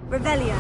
Revelio.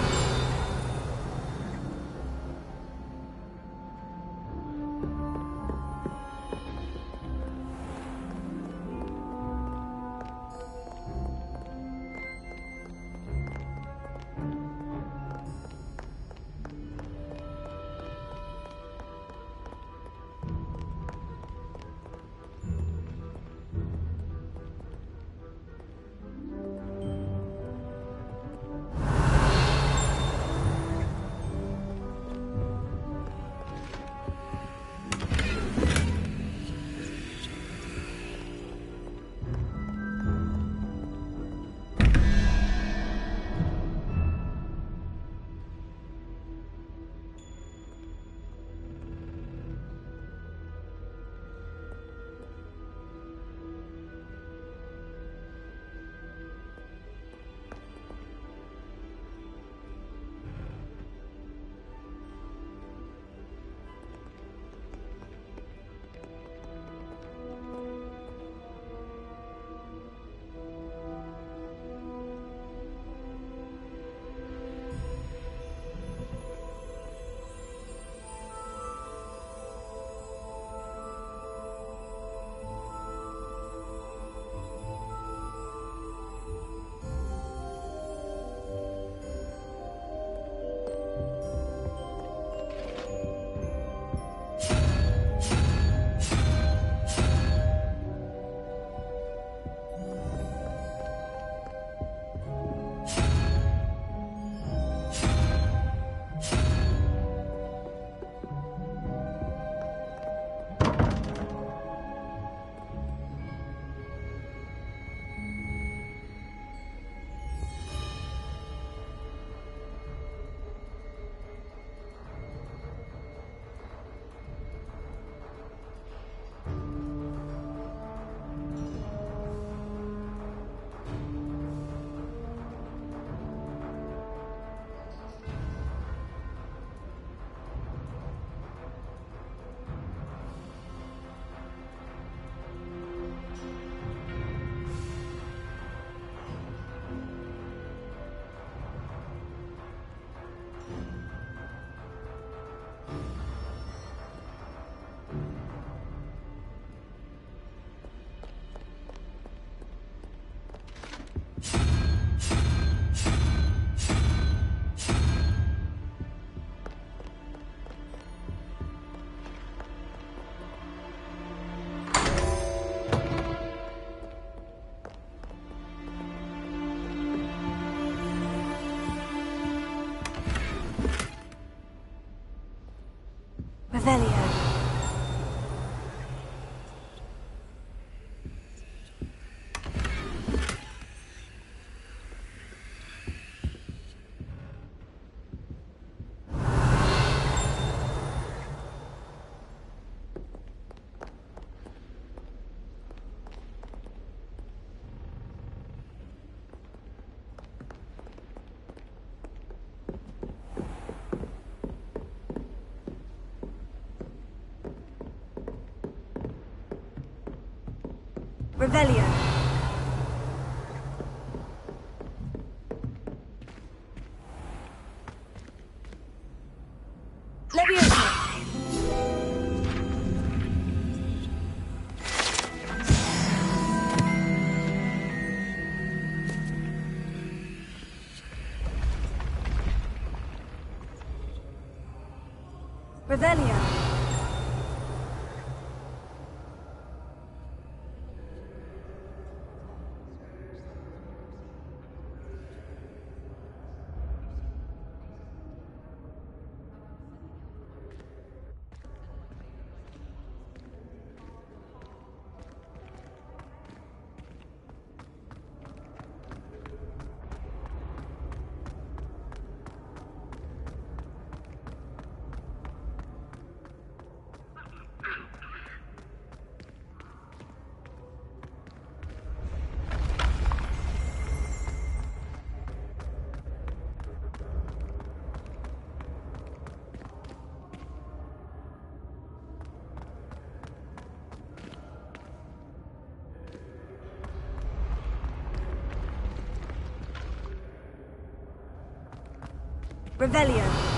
Revelio. Revelio. Leviosa. Revelio. Revelio.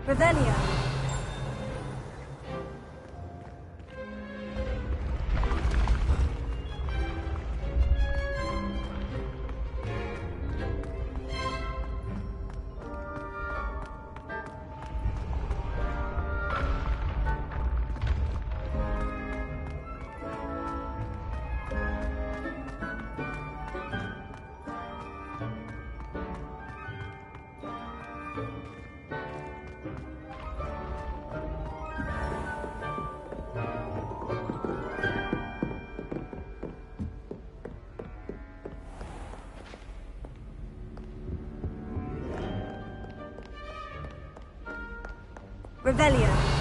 Revelio. Revelio.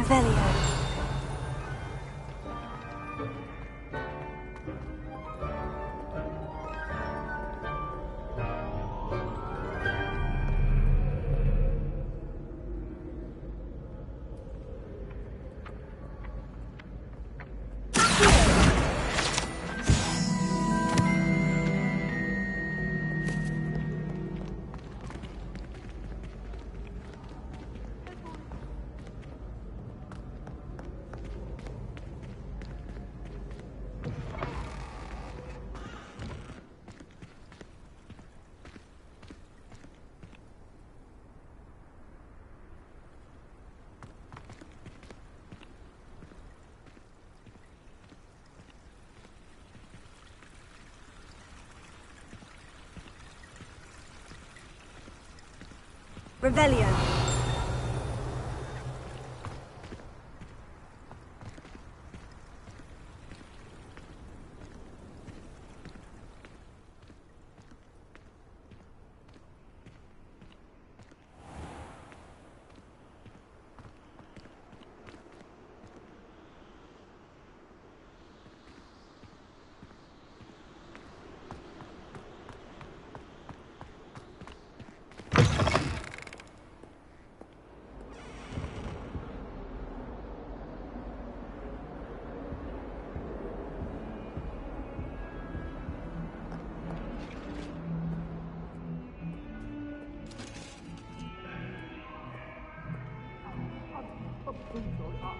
Revelio. Revelio.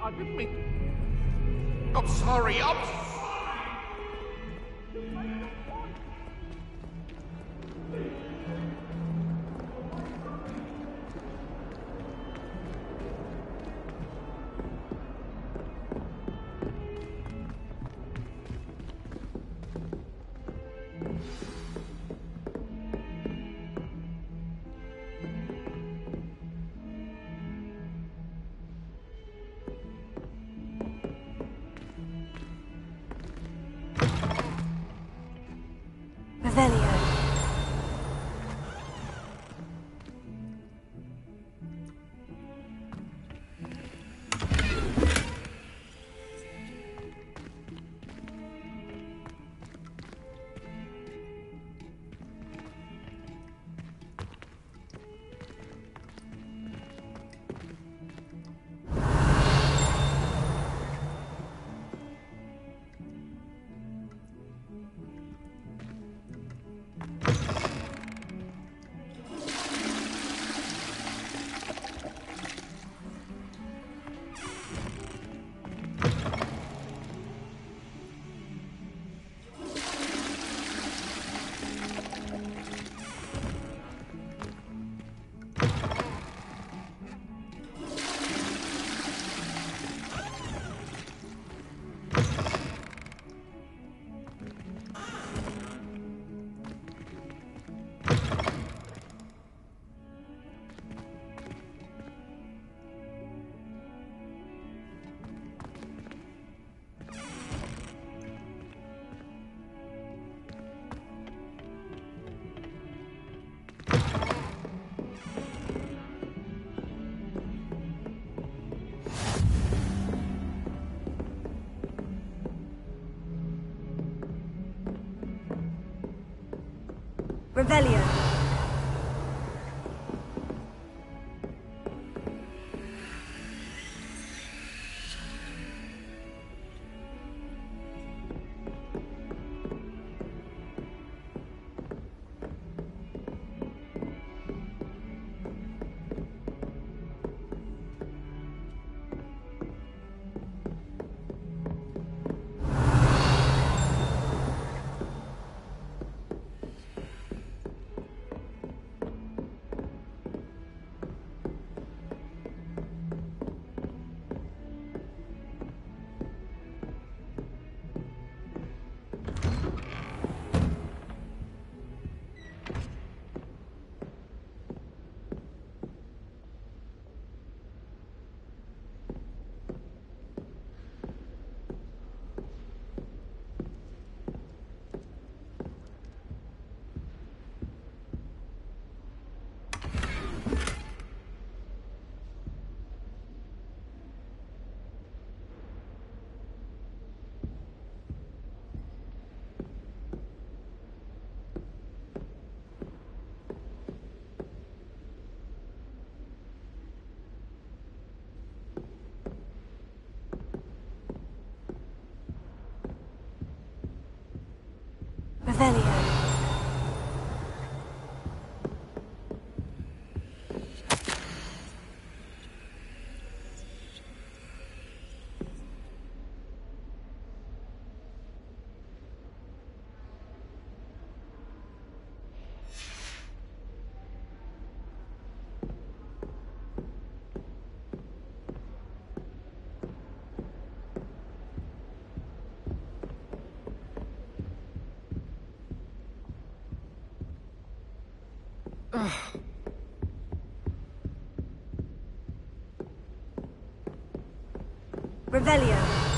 I didn't mean... I'm sorry, I'm sorry! Revelio. Revelio. Revelio. Revelio.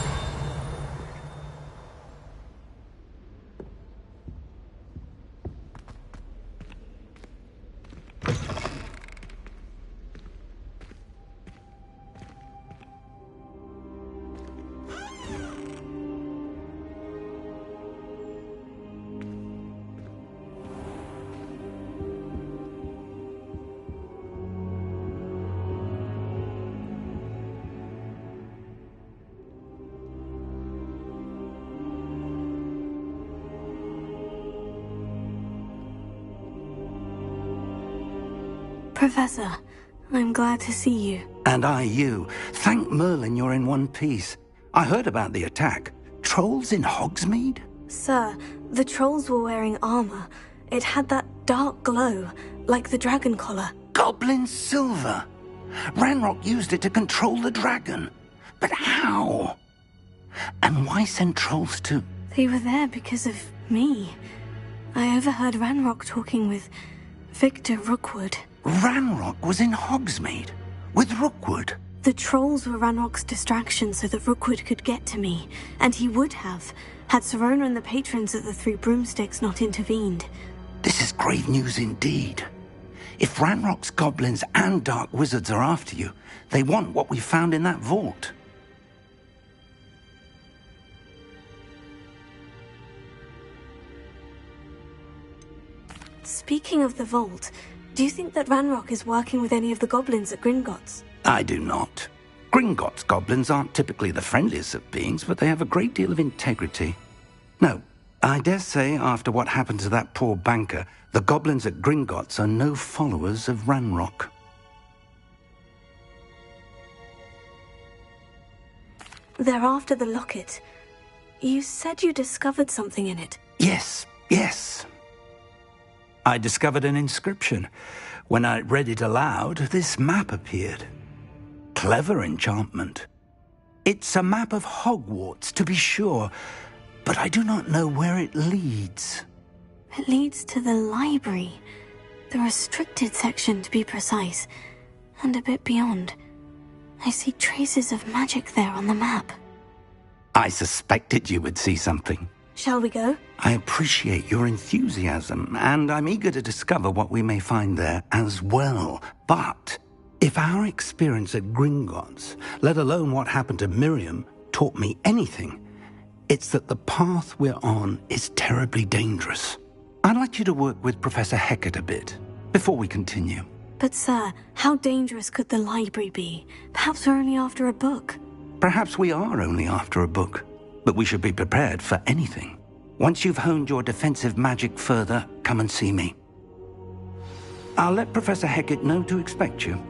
Professor, I'm glad to see you. And I you. Thank Merlin you're in one piece. I heard about the attack. Trolls in Hogsmeade? Sir, the trolls were wearing armor. It had that dark glow, like the dragon collar. Goblin silver! Ranrock used it to control the dragon. But how? And why send trolls to... They were there because of me. I overheard Ranrock talking with Victor Rookwood. Ranrock was in Hogsmeade? With Rookwood? The trolls were Ranrock's distraction so that Rookwood could get to me, and he would have, had Serona and the patrons at the Three Broomsticks not intervened. This is grave news indeed. If Ranrock's goblins and dark wizards are after you, they want what we found in that vault. Speaking of the vault, do you think that Ranrock is working with any of the goblins at Gringotts? I do not. Gringotts goblins aren't typically the friendliest of beings, but they have a great deal of integrity. No, I dare say after what happened to that poor banker, the goblins at Gringotts are no followers of Ranrock. They're after the locket. You said you discovered something in it. Yes. I discovered an inscription. When I read it aloud, this map appeared. Clever enchantment. It's a map of Hogwarts, to be sure, but I do not know where it leads. It leads to the library. The restricted section, to be precise. And a bit beyond. I see traces of magic there on the map. I suspected you would see something. Shall we go? I appreciate your enthusiasm, and I'm eager to discover what we may find there as well. But if our experience at Gringotts, let alone what happened to Miriam, taught me anything, it's that the path we're on is terribly dangerous. I'd like you to work with Professor Hecat a bit, before we continue. But sir, how dangerous could the library be? Perhaps we're only after a book. Perhaps we are only after a book, but we should be prepared for anything. Once you've honed your defensive magic further, come and see me. I'll let Professor Hecat know to expect you.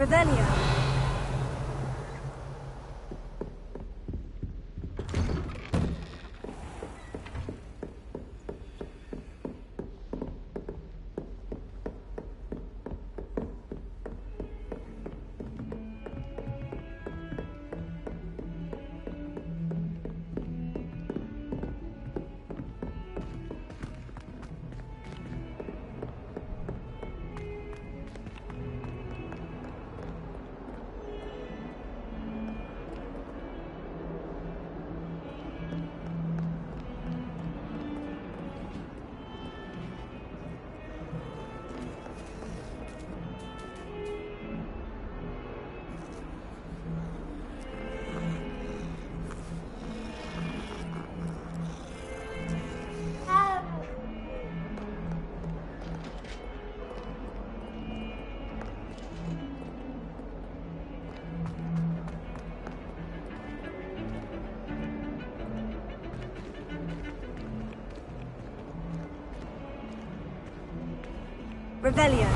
Revelio. Revelio.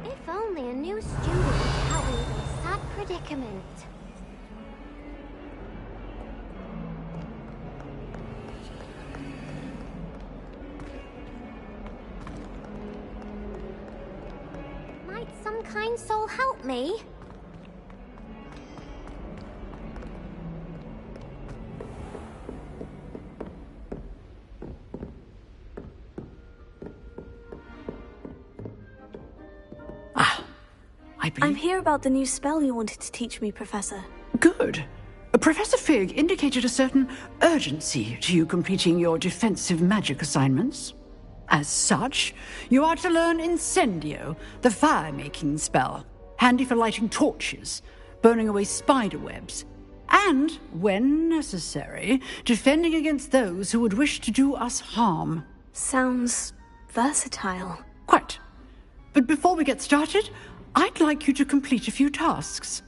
If only a new student would help me with my sad predicament. Might some kind soul help me? I'm here about the new spell you wanted to teach me, Professor. Good. Professor Fig indicated a certain urgency to you completing your defensive magic assignments. As such, you are to learn Incendio, the fire-making spell, handy for lighting torches, burning away spider webs, and, when necessary, defending against those who would wish to do us harm. Sounds versatile. Quite. But before we get started, I'd like you to complete a few tasks.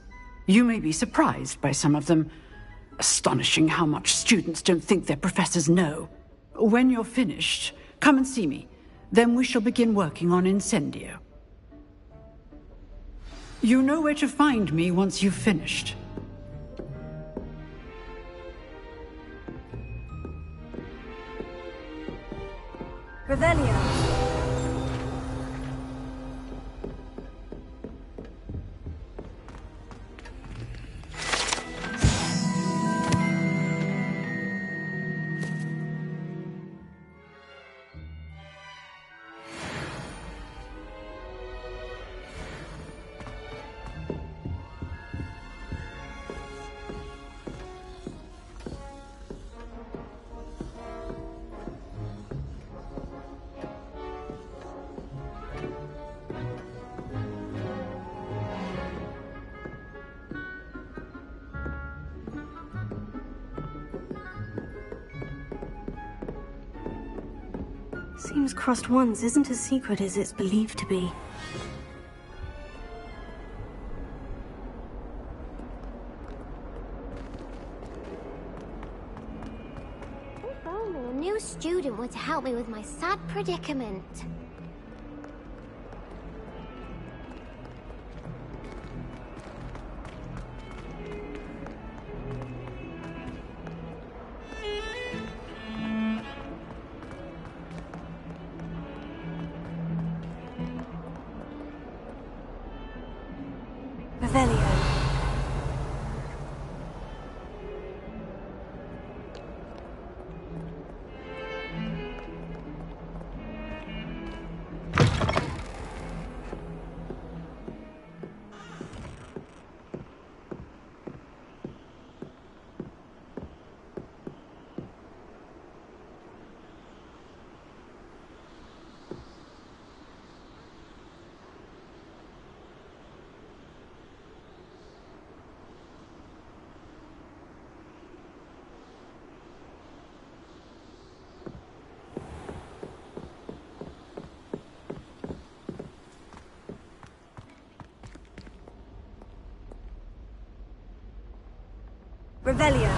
You may be surprised by some of them. Astonishing how much students don't think their professors know. When you're finished, come and see me. Then we shall begin working on Incendio. You know where to find me once you've finished. Revelio. Seems crossed ones isn't as secret as it's believed to be. If only a new student would help me with my sad predicament. Revelio. Revelio.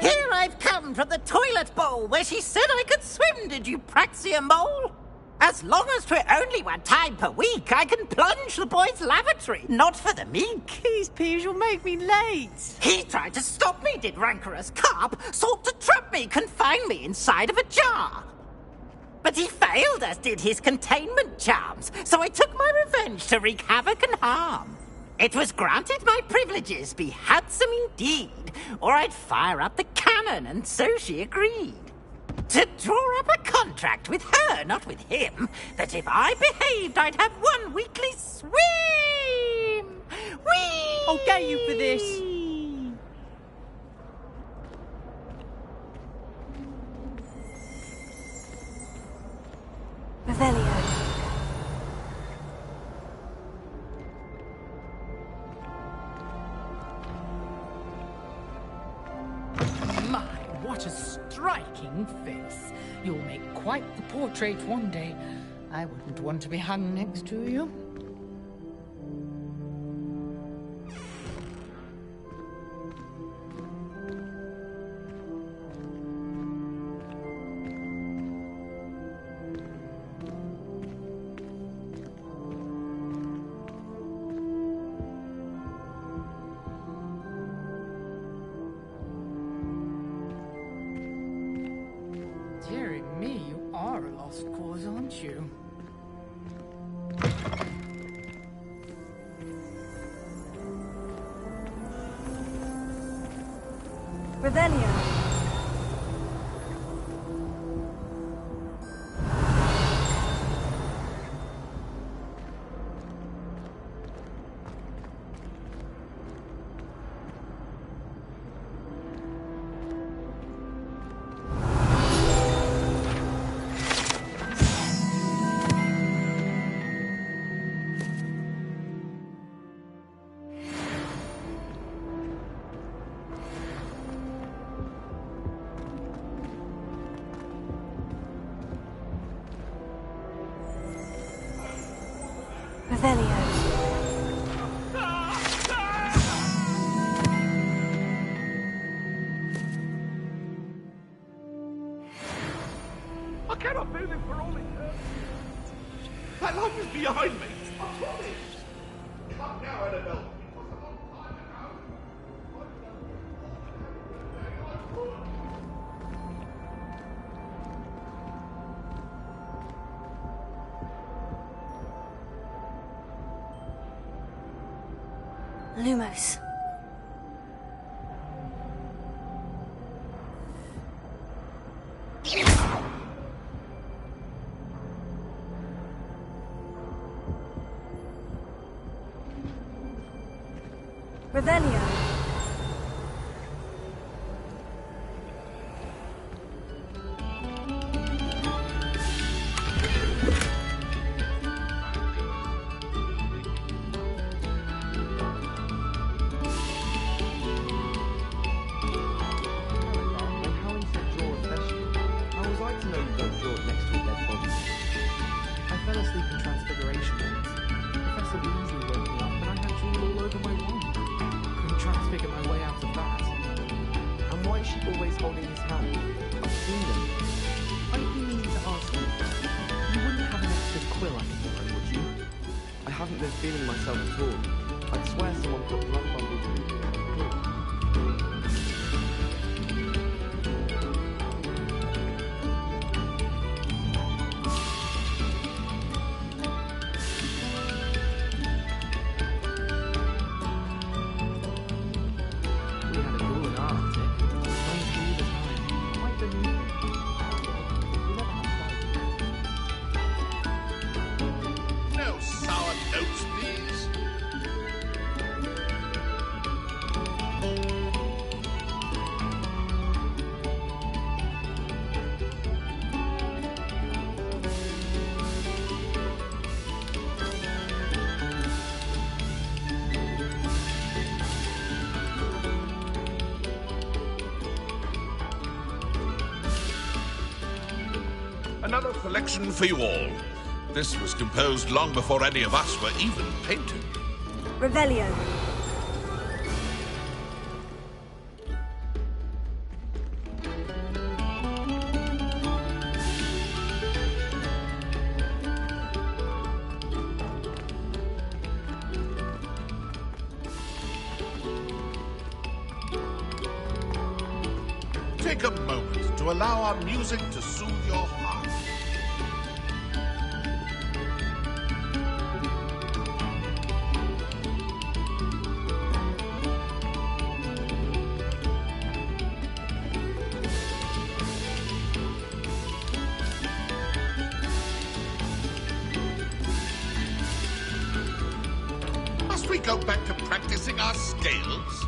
Here I've come from the toilet bowl where she said I could swim, did you praxia mole? As long as 'twere only one time per week, I can plunge the boy's lavatory, not for the meek. These peeves will make me late. He tried to stop me, did rancorous carp, sought to trap me, confine me inside of a jar. But he failed, as did his containment charms, so I took my revenge to wreak havoc and harm. It was granted my privileges be handsome indeed, or I'd fire up the cannon, and so she agreed. To draw up a contract with her, not with him, that if I behaved, I'd have one weekly swim! Whee! I'll get you for this. Revelio. My, what a striking face. You'll make quite the portrait one day. I wouldn't want to be hung next to you. Dearie me, you are a lost cause, aren't you? Revelio. Revelio. I cannot move him for all it hurts. That life is behind me. I promise. Come now, Annabelle. It was a long time ago. Lumos. Revelio. holding his hand. I've seen them. I've been meaning to ask you. You wouldn't have an extra quill I could borrow, would you? I haven't been feeling myself at all. I'd swear someone put blood bundles in the quill. Another selection for you all. This was composed long before any of us were even painted. Revelio. Take a moment to allow our music to soothe your heart. Must we go back to practicing our scales?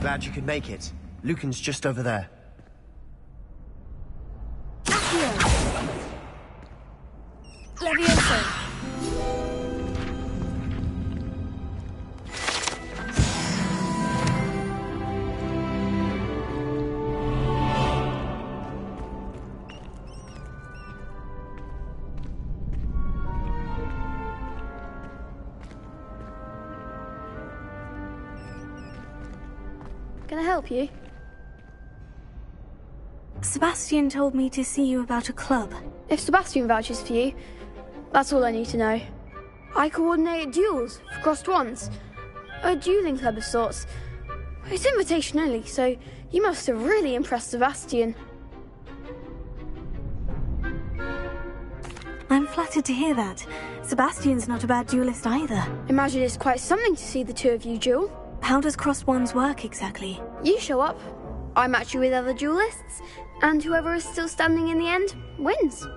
Glad you could make it. Lucan's just over there. Levioso. Can I help you? Sebastian told me to see you about a club. If Sebastian vouches for you, that's all I need to know. I coordinate duels for crossed wands. A dueling club of sorts. It's invitation only, so you must have really impressed Sebastian. I'm flattered to hear that. Sebastian's not a bad duelist either. Imagine it's quite something to see the two of you duel. How does crossed wands work exactly? You show up, I match you with other duelists, and whoever is still standing in the end wins.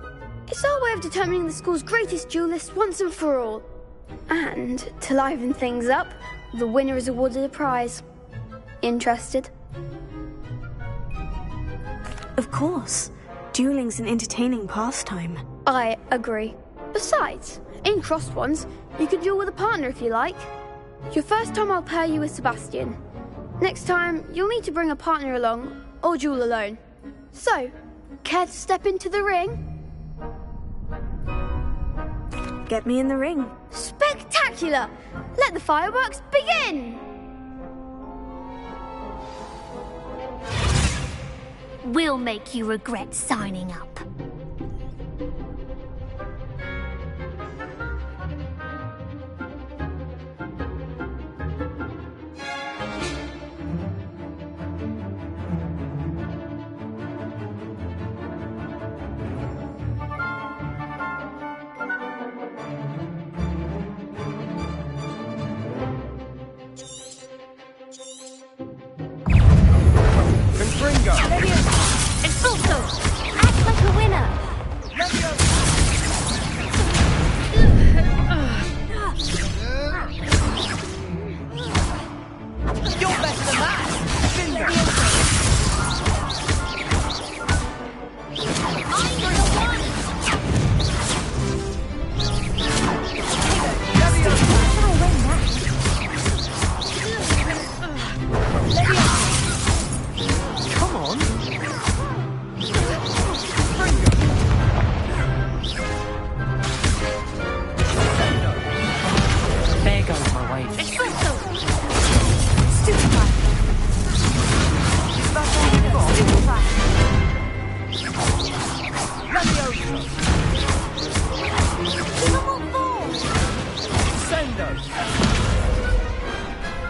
It's our way of determining the school's greatest duelist once and for all. And to liven things up, the winner is awarded a prize. Interested? Of course. Dueling's an entertaining pastime. I agree. Besides, in crossed wands, you can duel with a partner if you like. Your first time I'll pair you with Sebastian. Next time, you'll need to bring a partner along, or duel alone. So, care to step into the ring? Get me in the ring. Spectacular! Let the fireworks begin! We'll make you regret signing up.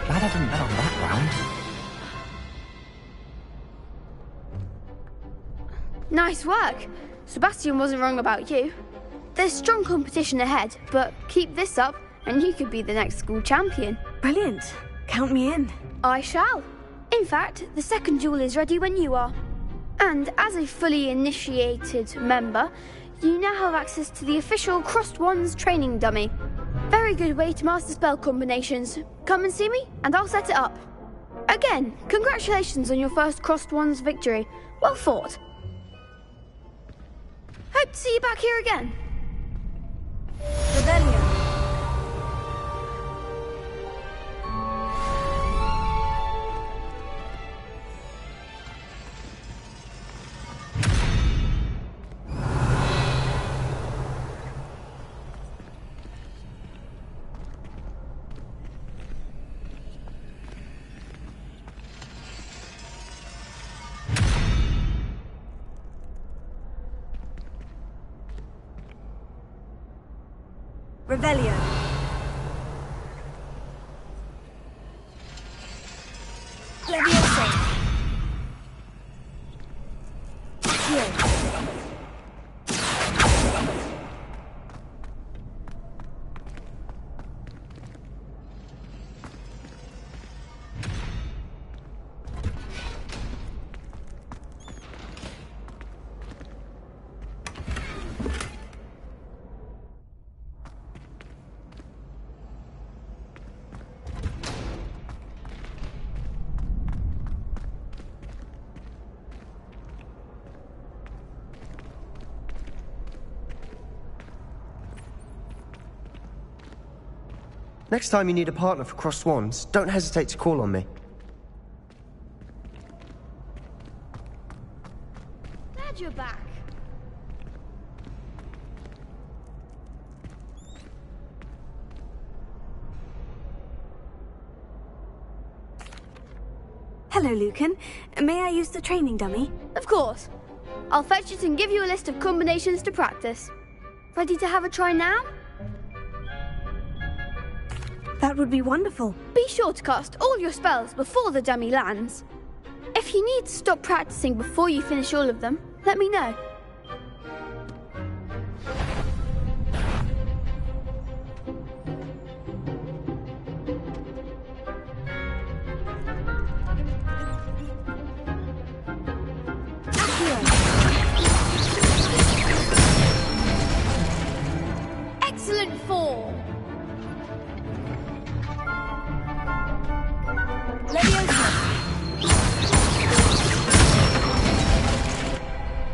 Glad I didn't bet on that round. Nice work. Sebastian wasn't wrong about you. There's strong competition ahead, but keep this up and you could be the next school champion. Brilliant. Count me in. I shall. In fact, the second duel is ready when you are. And as a fully initiated member, you now have access to the official Crossed Wands training dummy. Very good way to master spell combinations. Come and see me, and I'll set it up. Again, congratulations on your first Crossed Wands victory. Well fought. Hope to see you back here again. Rebellion. Revelio. Levioso. Accio. Next time you need a partner for Crossed Wands, don't hesitate to call on me. Glad you're back. Hello, Lucan. May I use the training dummy? Of course. I'll fetch it and give you a list of combinations to practice. Ready to have a try now? That would be wonderful. Be sure to cast all your spells before the dummy lands. If you need to stop practicing before you finish all of them, let me know. Excellent form.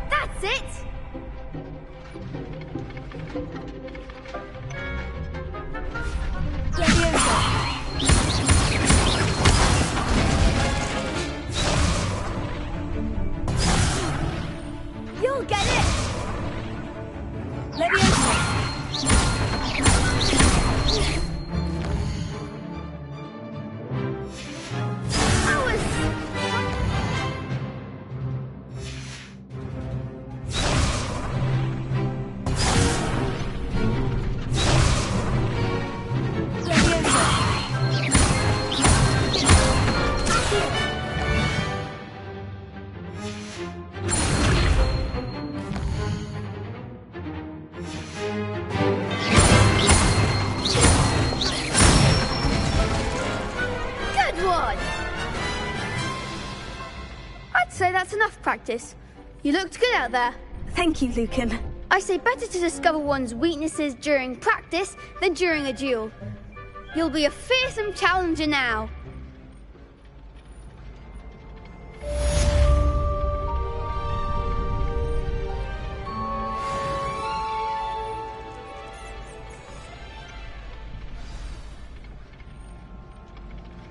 That's it! You'll get it! Say that's enough practice. You looked good out there. Thank you, Lucan. I say better to discover one's weaknesses during practice than during a duel. You'll be a fearsome challenger now.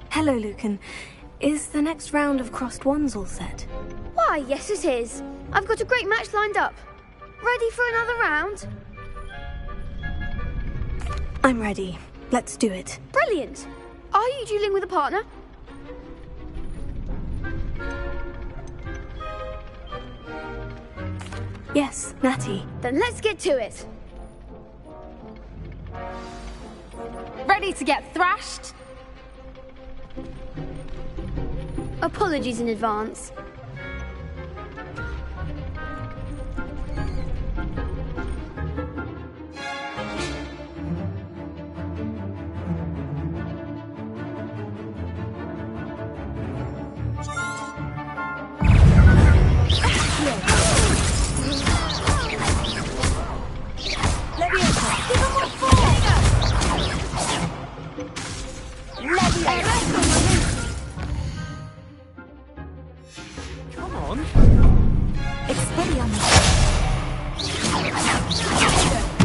Hello, Lucan. Is the next round of Crossed Wands all set? Why, yes it is. I've got a great match lined up. Ready for another round? I'm ready. Let's do it. Brilliant. Are you dueling with a partner? Yes, Natty. Then let's get to it. Ready to get thrashed? Apologies in advance. on. Expelliarmus.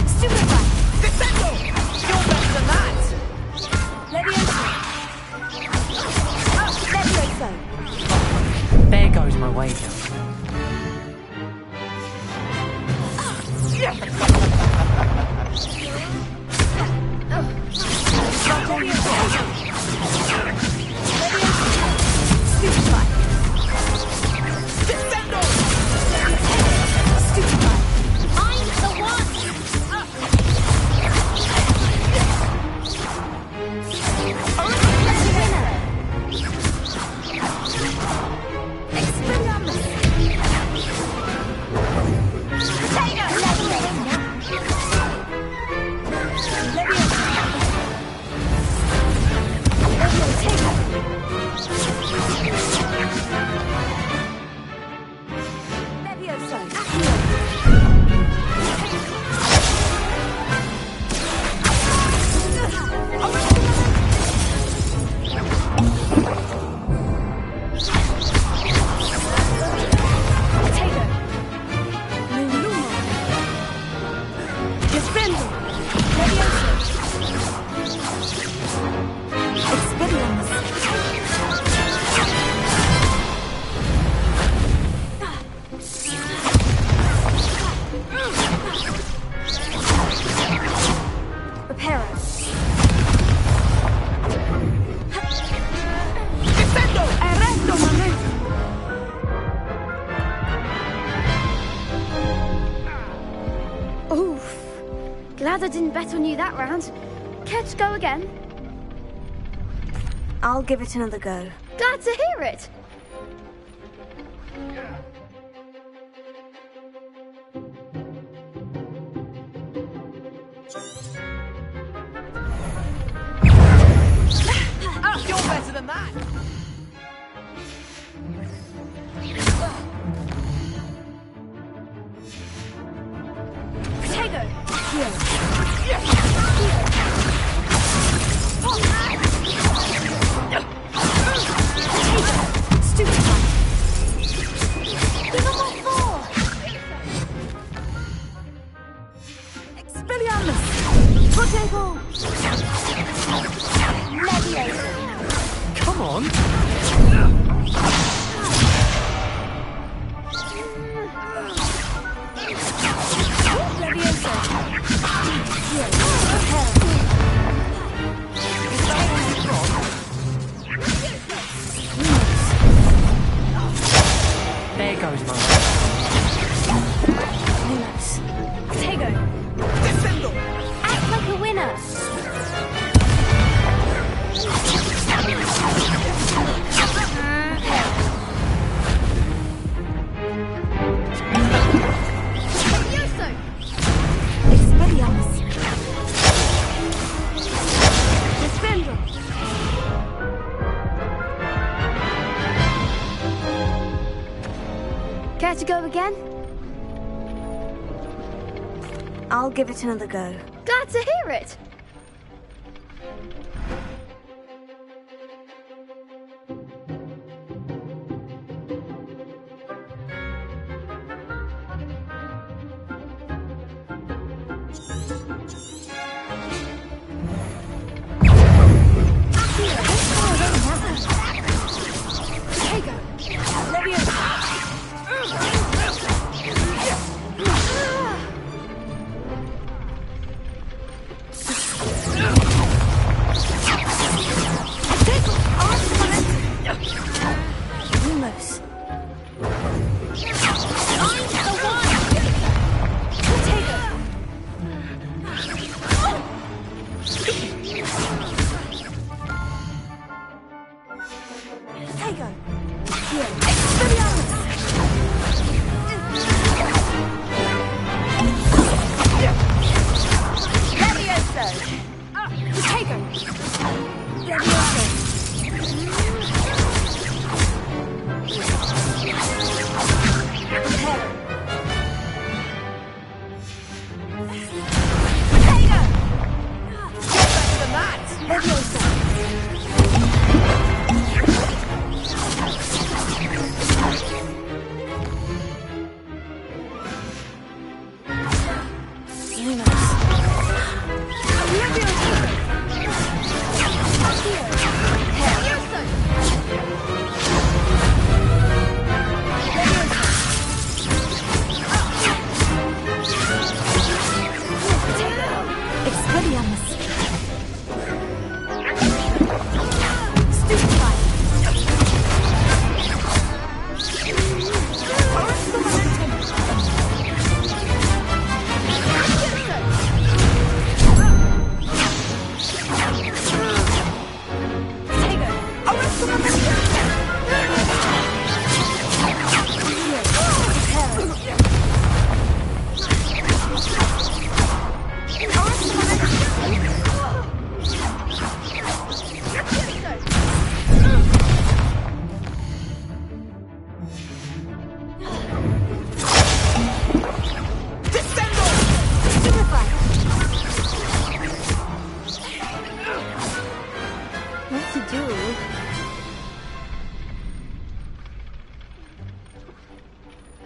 Stupefy. Defendo! You're better than that! Levioso. Levioso. There goes my wager. Glad I didn't bet on you that round. Care to go again? I'll give it another go. Glad to hear it. Oh, you're better than that! Protego. Come on. There goes my Protego. Defendo! Act like a winner. Expelliarmus. Defendo. Care to go again? I'll give it another go. Glad to hear it.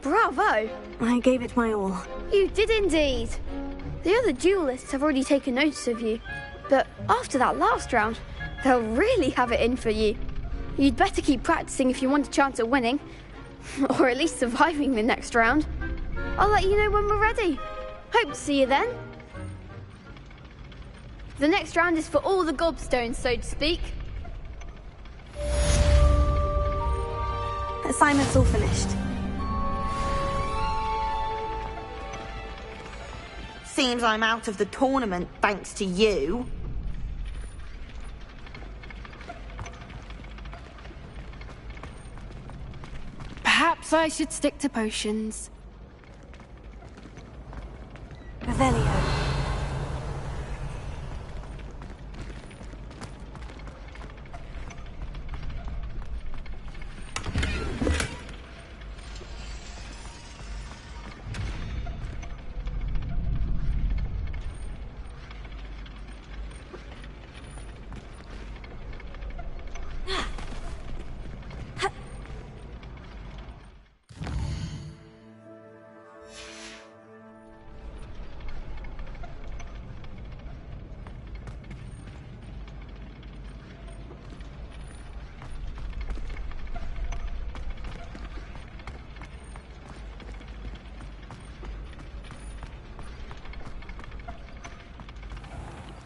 Bravo! I gave it my all. You did indeed. The other duelists have already taken notice of you, but after that last round, they'll really have it in for you. You'd better keep practicing if you want a chance at winning, or at least surviving the next round. I'll let you know when we're ready. Hope to see you then. The next round is for all the gobstones, so to speak. Assignment's all finished. Seems I'm out of the tournament thanks to you. Perhaps I should stick to potions. Revelio.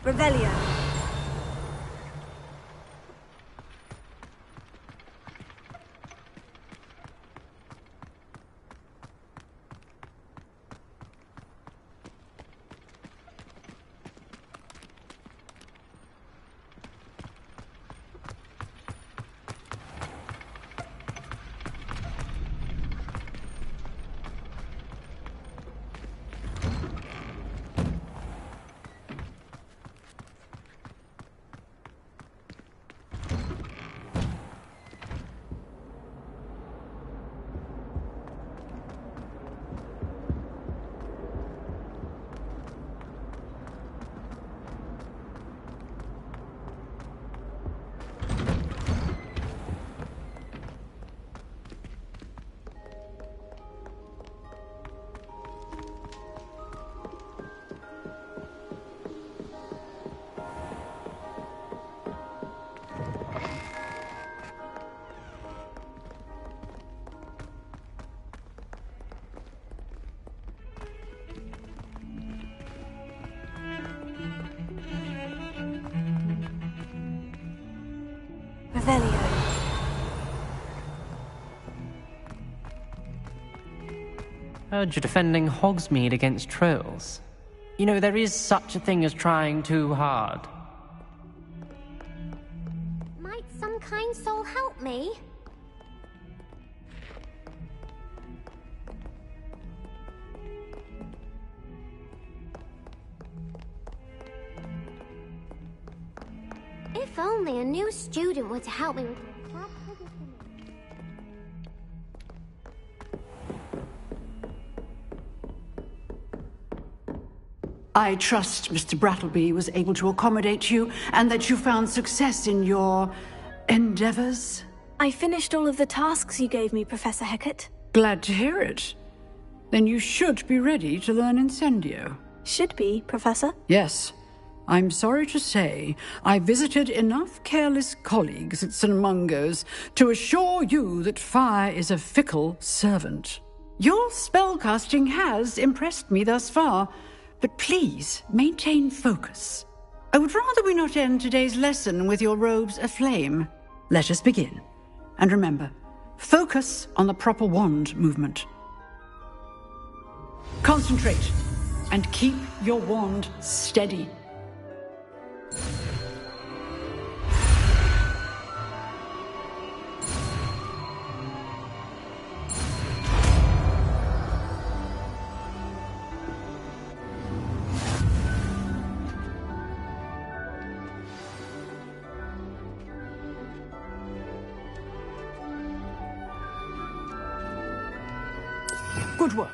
Revelio. Revelio. Heard you're defending Hogsmeade against trolls. You know, there is such a thing as trying too hard. Might some kind soul help me? If only a new student were to help me with my club predicament. I trust Mr. Brattleby was able to accommodate you and that you found success in your endeavors. I finished all of the tasks you gave me, Professor Hecat. Glad to hear it. Then you should be ready to learn Incendio. Should be, Professor? Yes. I'm sorry to say, I visited enough careless colleagues at St. Mungo's to assure you that fire is a fickle servant. Your spellcasting has impressed me thus far, but please maintain focus. I would rather we not end today's lesson with your robes aflame. Let us begin. And remember, focus on the proper wand movement. Concentrate and keep your wand steady. Good work.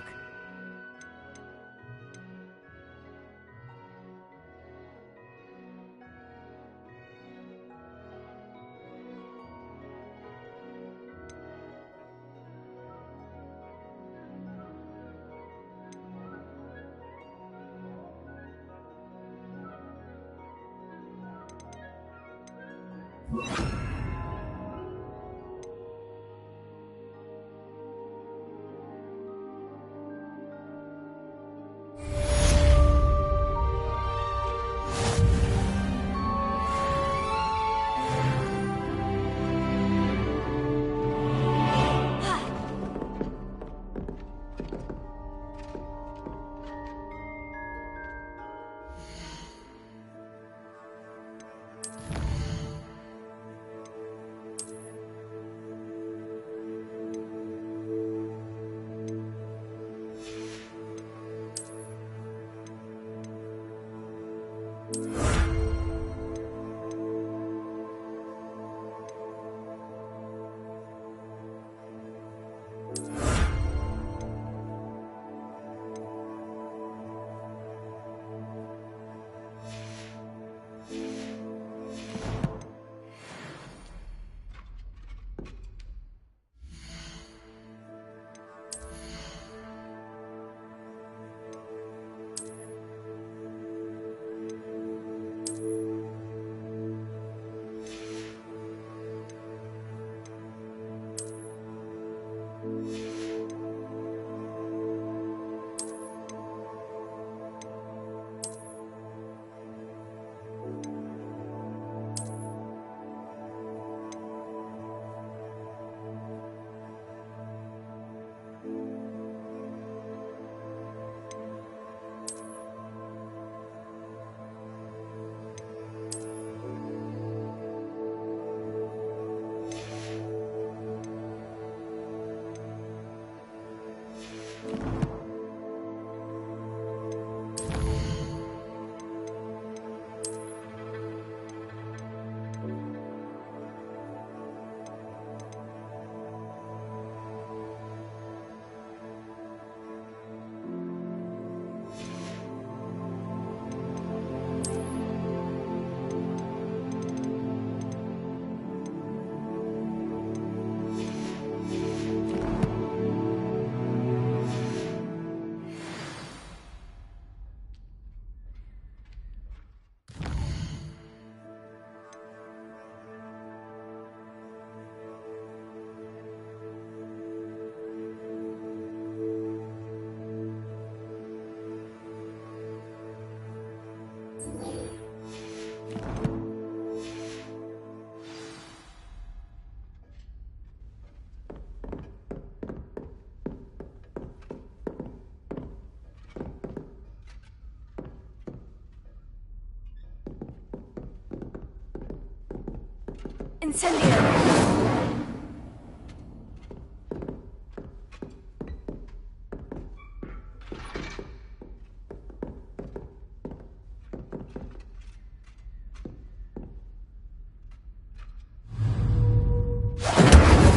Incendio!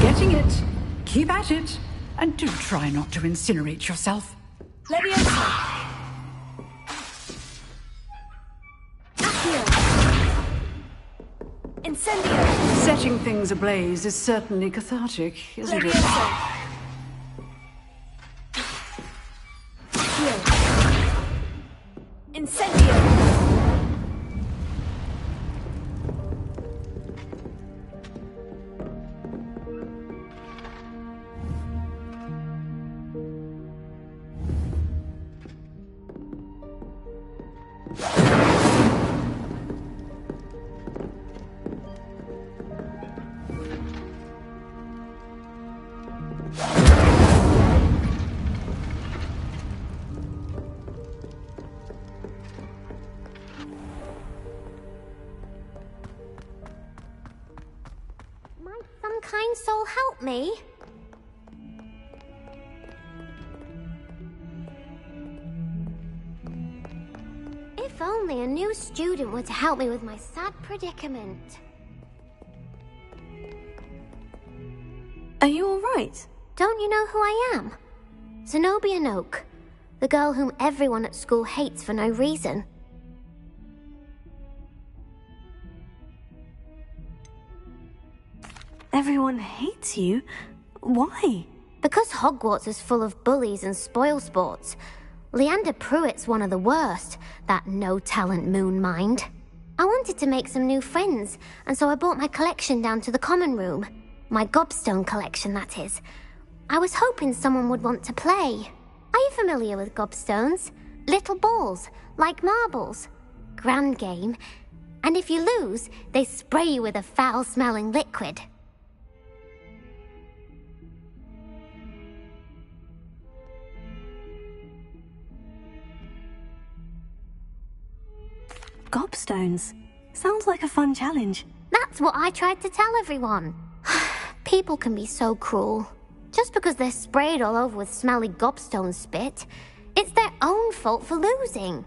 Getting it. Keep at it. And do try not to incinerate yourself. Leviosa! Incendio! Setting things ablaze is certainly cathartic, isn't it? Incendio! Might some kind soul help me? If only a new student were to help me with my sad predicament. Are you alright? Don't you know who I am? Zenobia Noak, the girl whom everyone at school hates for no reason. Everyone hates you? Why? Because Hogwarts is full of bullies and spoilsports. Leander Pruitt's one of the worst, that no-talent moon mind. I wanted to make some new friends, and so I brought my collection down to the common room. My gobstone collection, that is. I was hoping someone would want to play. Are you familiar with gobstones? Little balls, like marbles. Grand game. And if you lose, they spray you with a foul-smelling liquid. Gobstones. Sounds like a fun challenge. That's what I tried to tell everyone. People can be so cruel. Just because they're sprayed all over with smelly gobstone spit, it's their own fault for losing.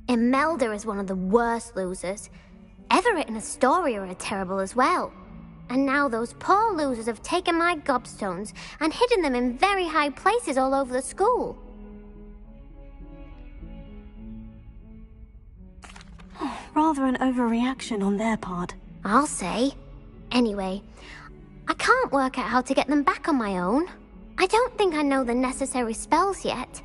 Imelda is one of the worst losers. Everett and Astoria are terrible as well. And now those poor losers have taken my gobstones and hidden them in very high places all over the school. Rather an overreaction on their part. I'll say. Anyway, I can't work out how to get them back on my own. I don't think I know the necessary spells yet.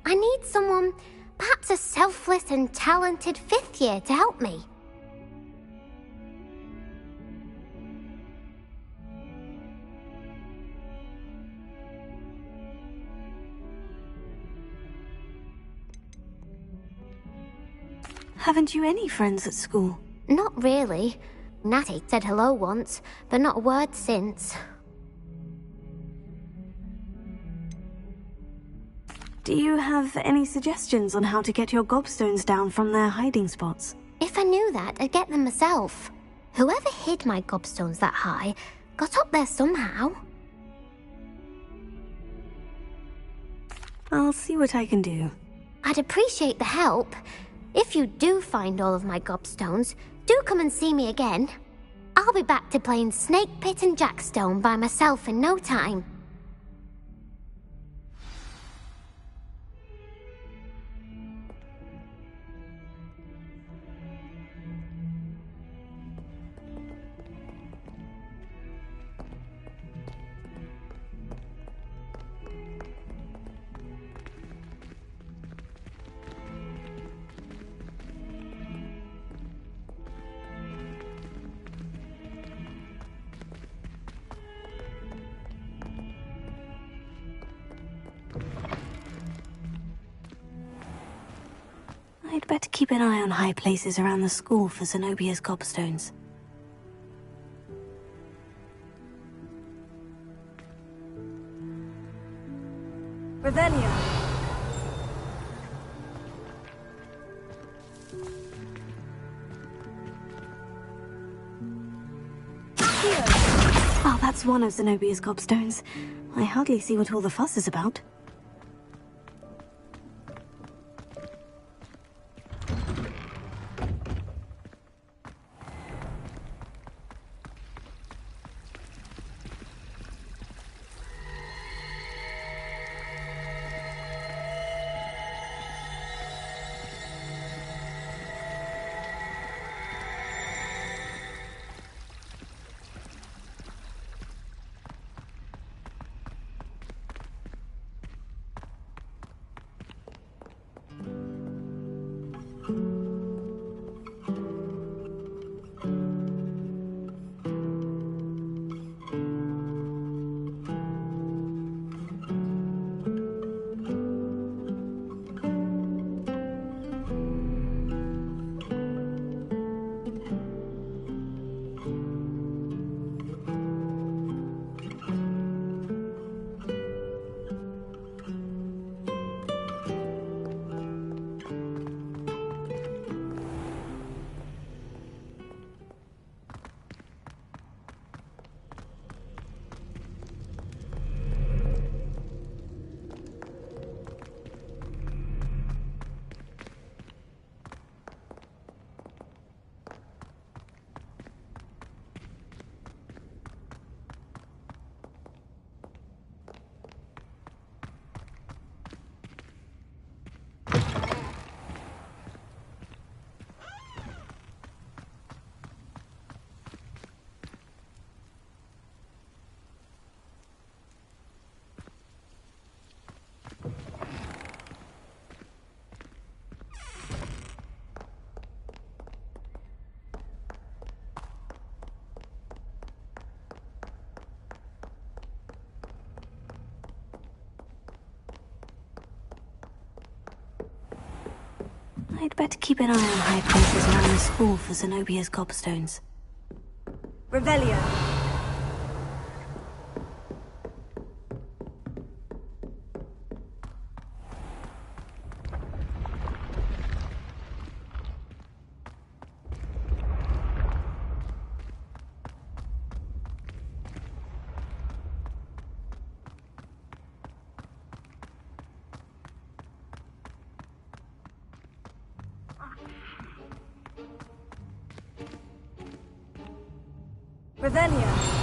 I need someone, perhaps a selfless and talented 5th year to help me. Haven't you any friends at school? Not really. Natty said hello once, but not a word since. Do you have any suggestions on how to get your gobstones down from their hiding spots? If I knew that, I'd get them myself. Whoever hid my gobstones that high got up there somehow. I'll see what I can do. I'd appreciate the help. If you do find all of my gobstones, do come and see me again. I'll be back to playing Snake Pit and Jackstone by myself in no time. I'd better keep an eye on high places around the school for Zenobia's gobstones. Revelio. Well, that's one of Zenobia's gobstones. I hardly see what all the fuss is about. I'd better keep an eye on high places around the school for Zenobia's gobstones. Revelio. Revelio.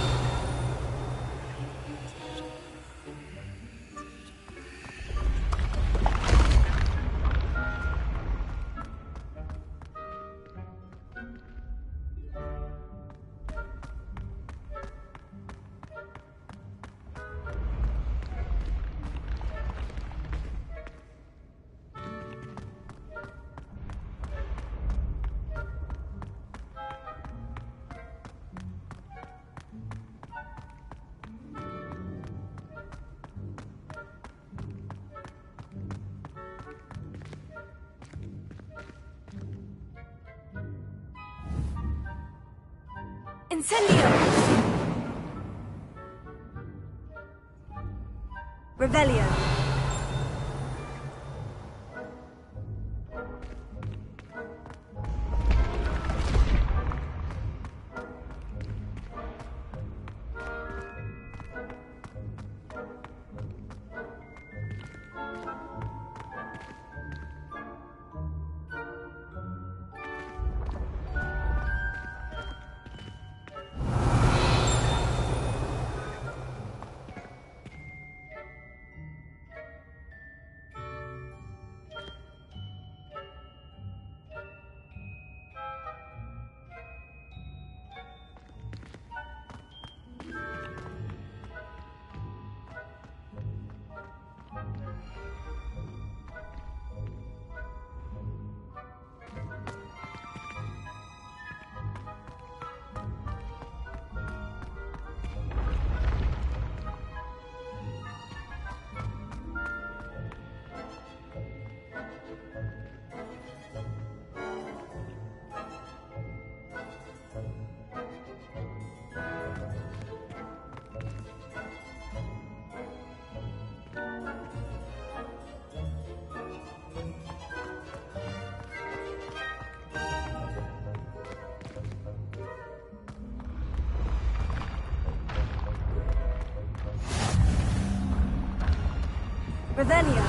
Incendio! Revelio. Revelio.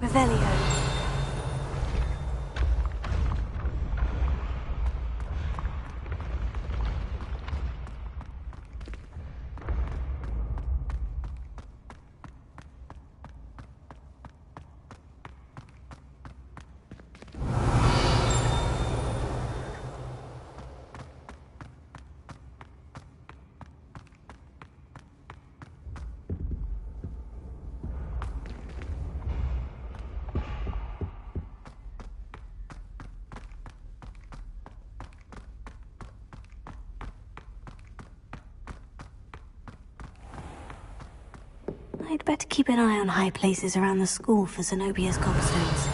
Revelio. I'd better keep an eye on high places around the school for Zenobia's gobstones.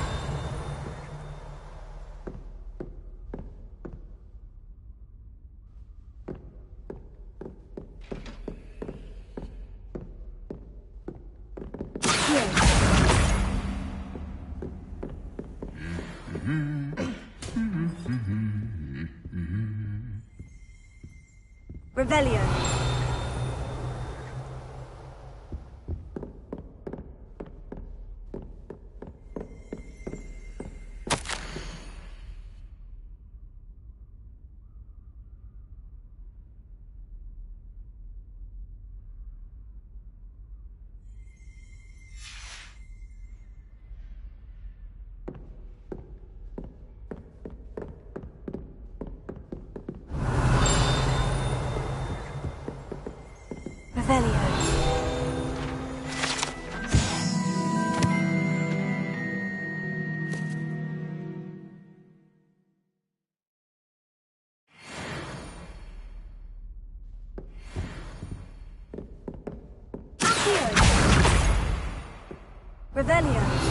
Revelio. Revelio. Revelio.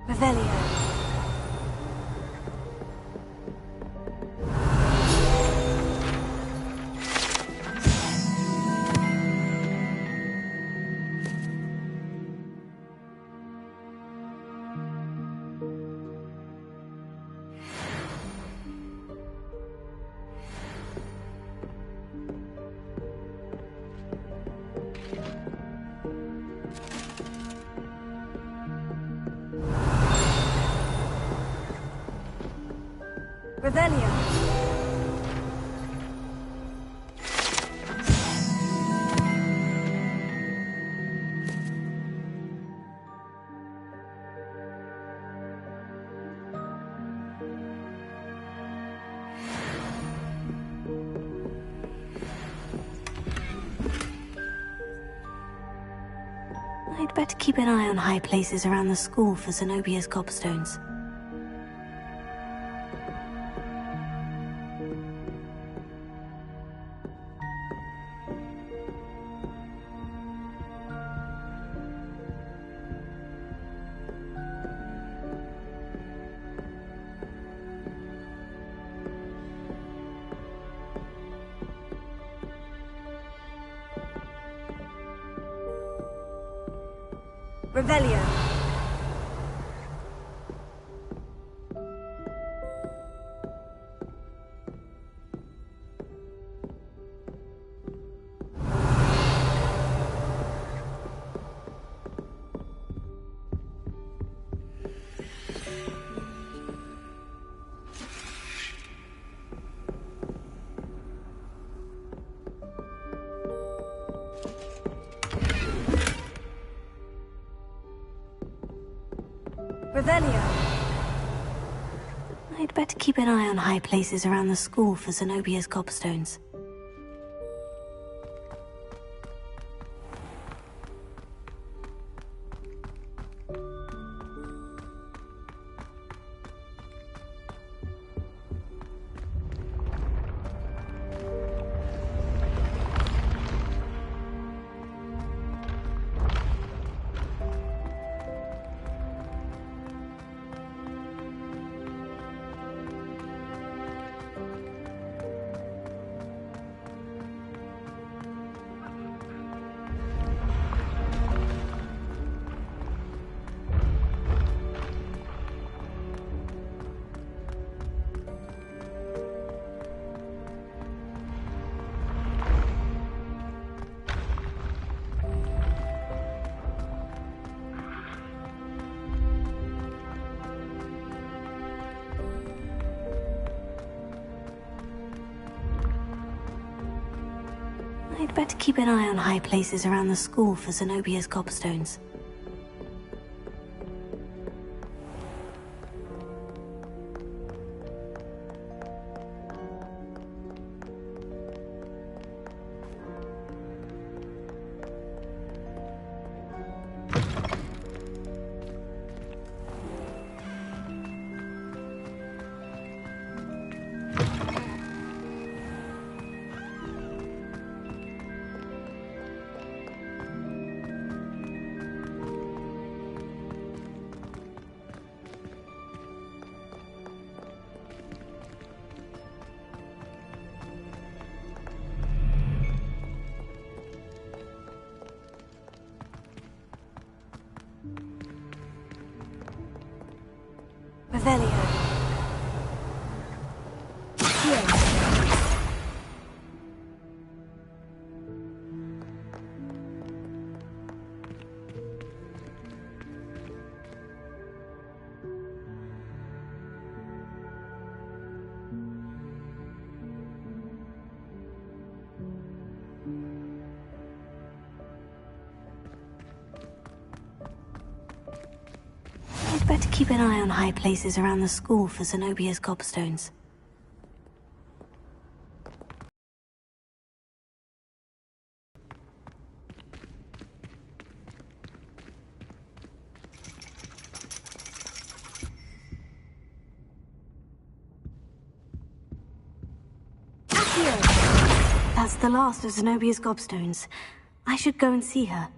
Revelio. Revelio. I'd better keep an eye on high places around the school for Zenobia's gobstones. Revelio. Revelio. I'd better keep an eye on high places around the school for Zenobia's gobstones. I'd better keep an eye on high places around the school for Zenobia's gobstones. Revelio. I'd better keep an eye on high places around the school for Zenobia's gobstones. That's the last of Zenobia's gobstones. I should go and see her.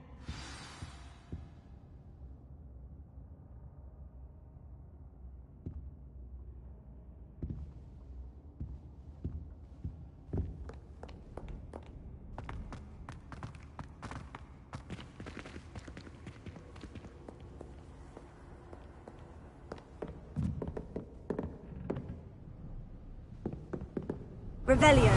Revelio.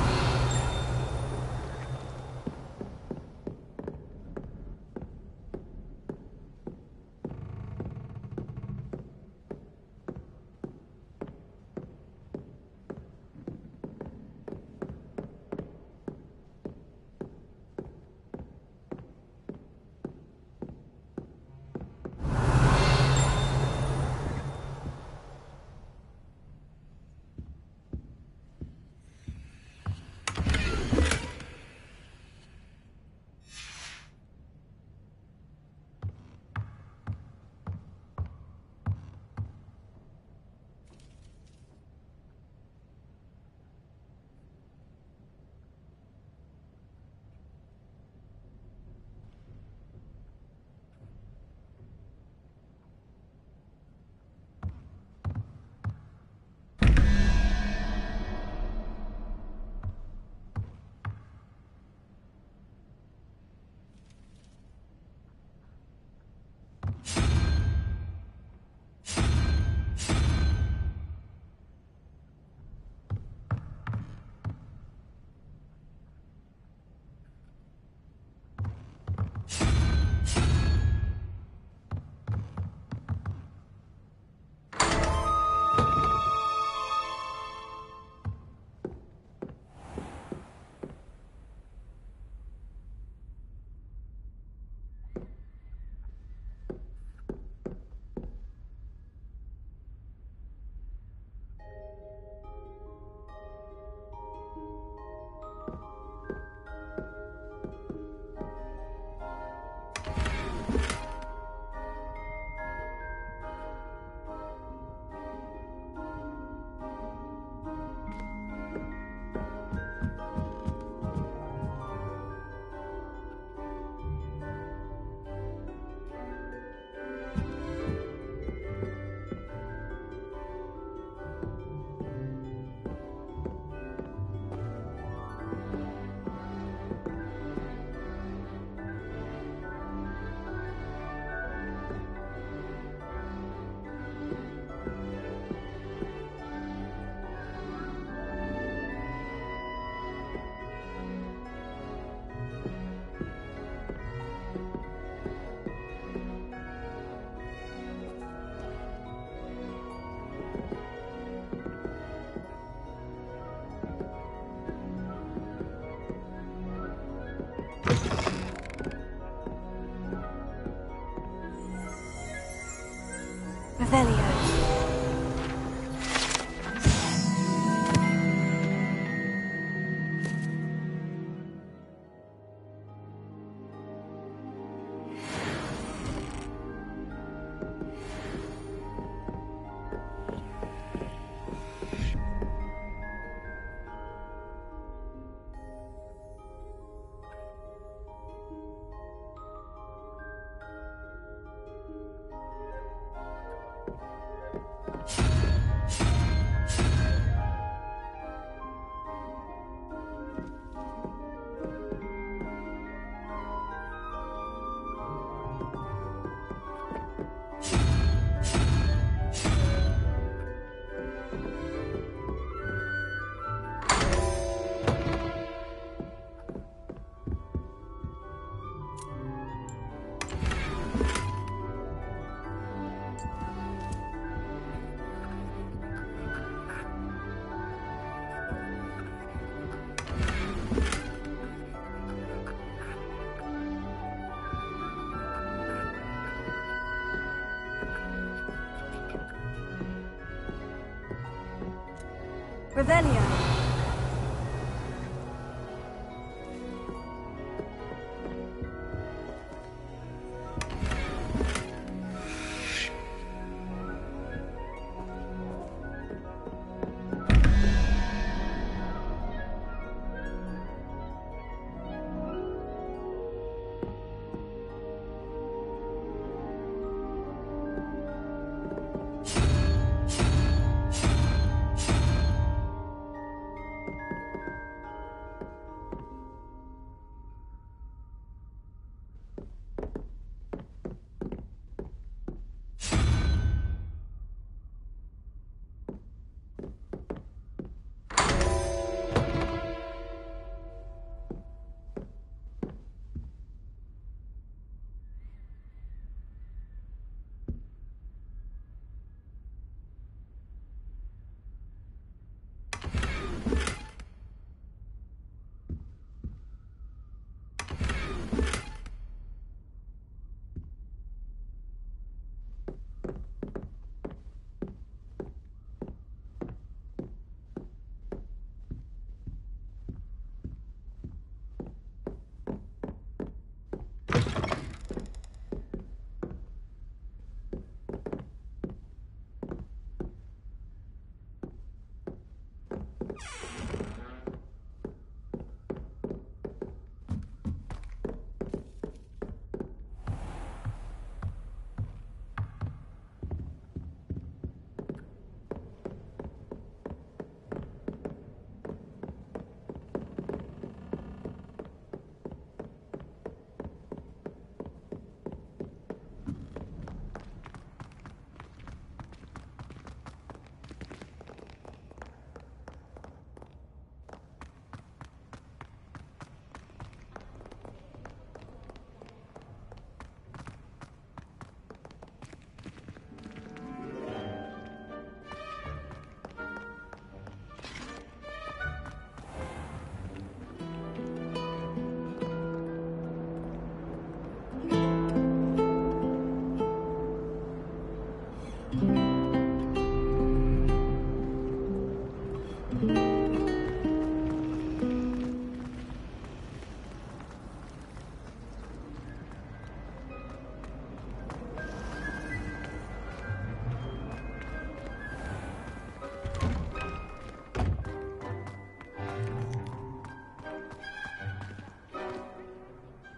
Revelio.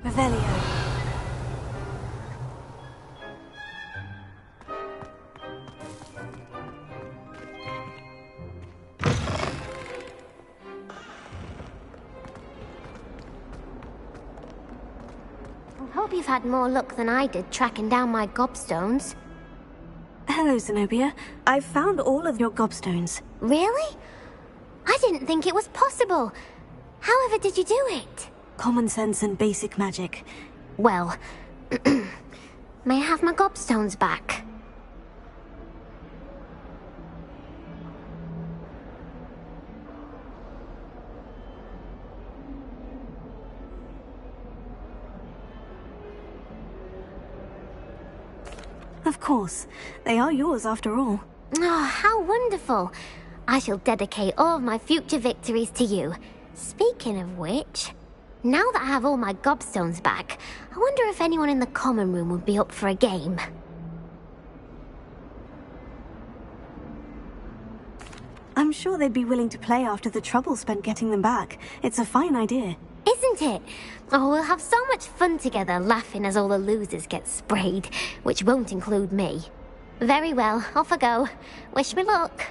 Revelio. I hope you've had more luck than I did tracking down my gobstones. Hello, Zenobia. I've found all of your gobstones. Really? I didn't think it was possible. However did you do it? Common sense and basic magic. Well, may I have my gobstones back? Of course. They are yours after all. Oh, how wonderful. I shall dedicate all of my future victories to you. Speaking of which, now that I have all my gobstones back, I wonder if anyone in the common room would be up for a game. I'm sure they'd be willing to play after the trouble spent getting them back. It's a fine idea. Isn't it? Oh, we'll have so much fun together, laughing as all the losers get sprayed, which won't include me. Very well, off I go. Wish me luck.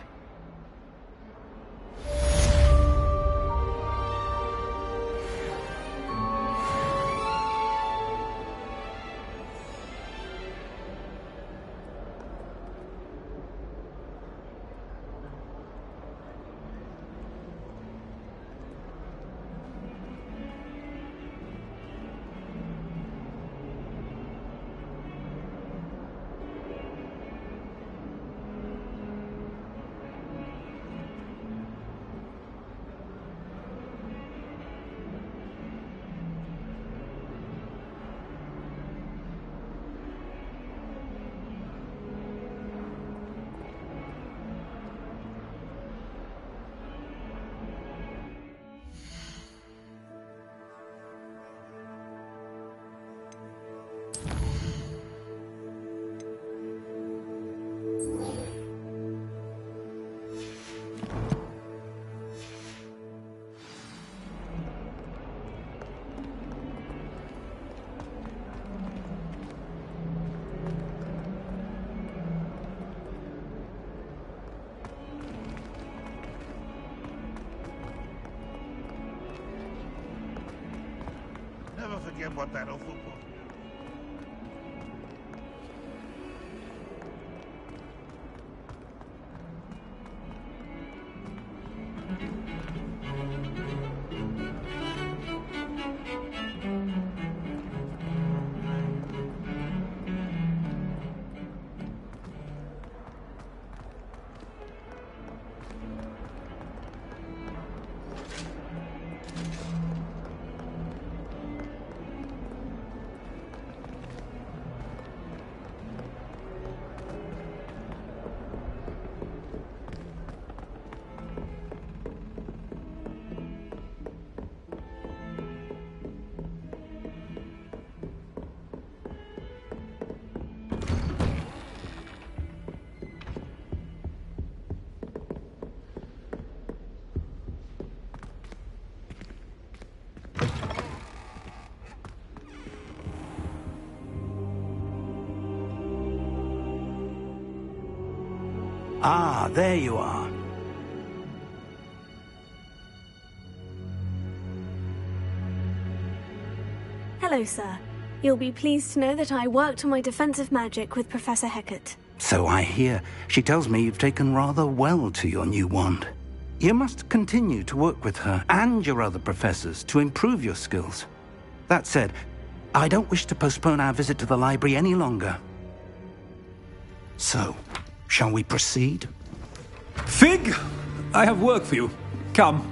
forget what that awful book. Ah, there you are. Hello, sir. You'll be pleased to know that I worked on my defensive magic with Professor Hecat. So I hear. She tells me you've taken rather well to your new wand. You must continue to work with her and your other professors to improve your skills. That said, I don't wish to postpone our visit to the library any longer. So, shall we proceed? Fig! I have work for you. Come.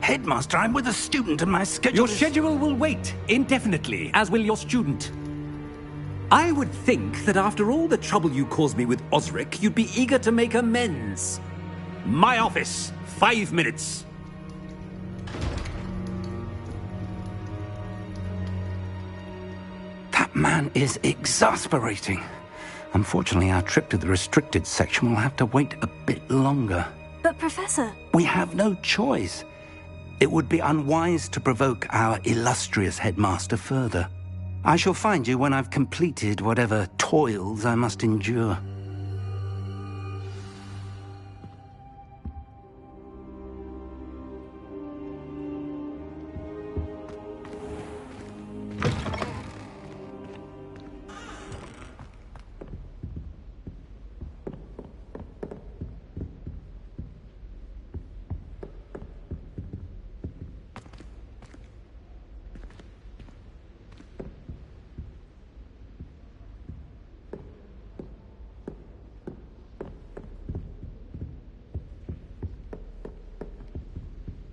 Headmaster, I'm with a student and my schedule Your schedule will wait indefinitely, as will your student. I would think that after all the trouble you caused me with Osric, you'd be eager to make amends. My office. 5 minutes. That man is exasperating. Unfortunately, our trip to the restricted section will have to wait a bit longer. But, Professor... We have no choice. It would be unwise to provoke our illustrious headmaster further. I shall find you when I've completed whatever toils I must endure.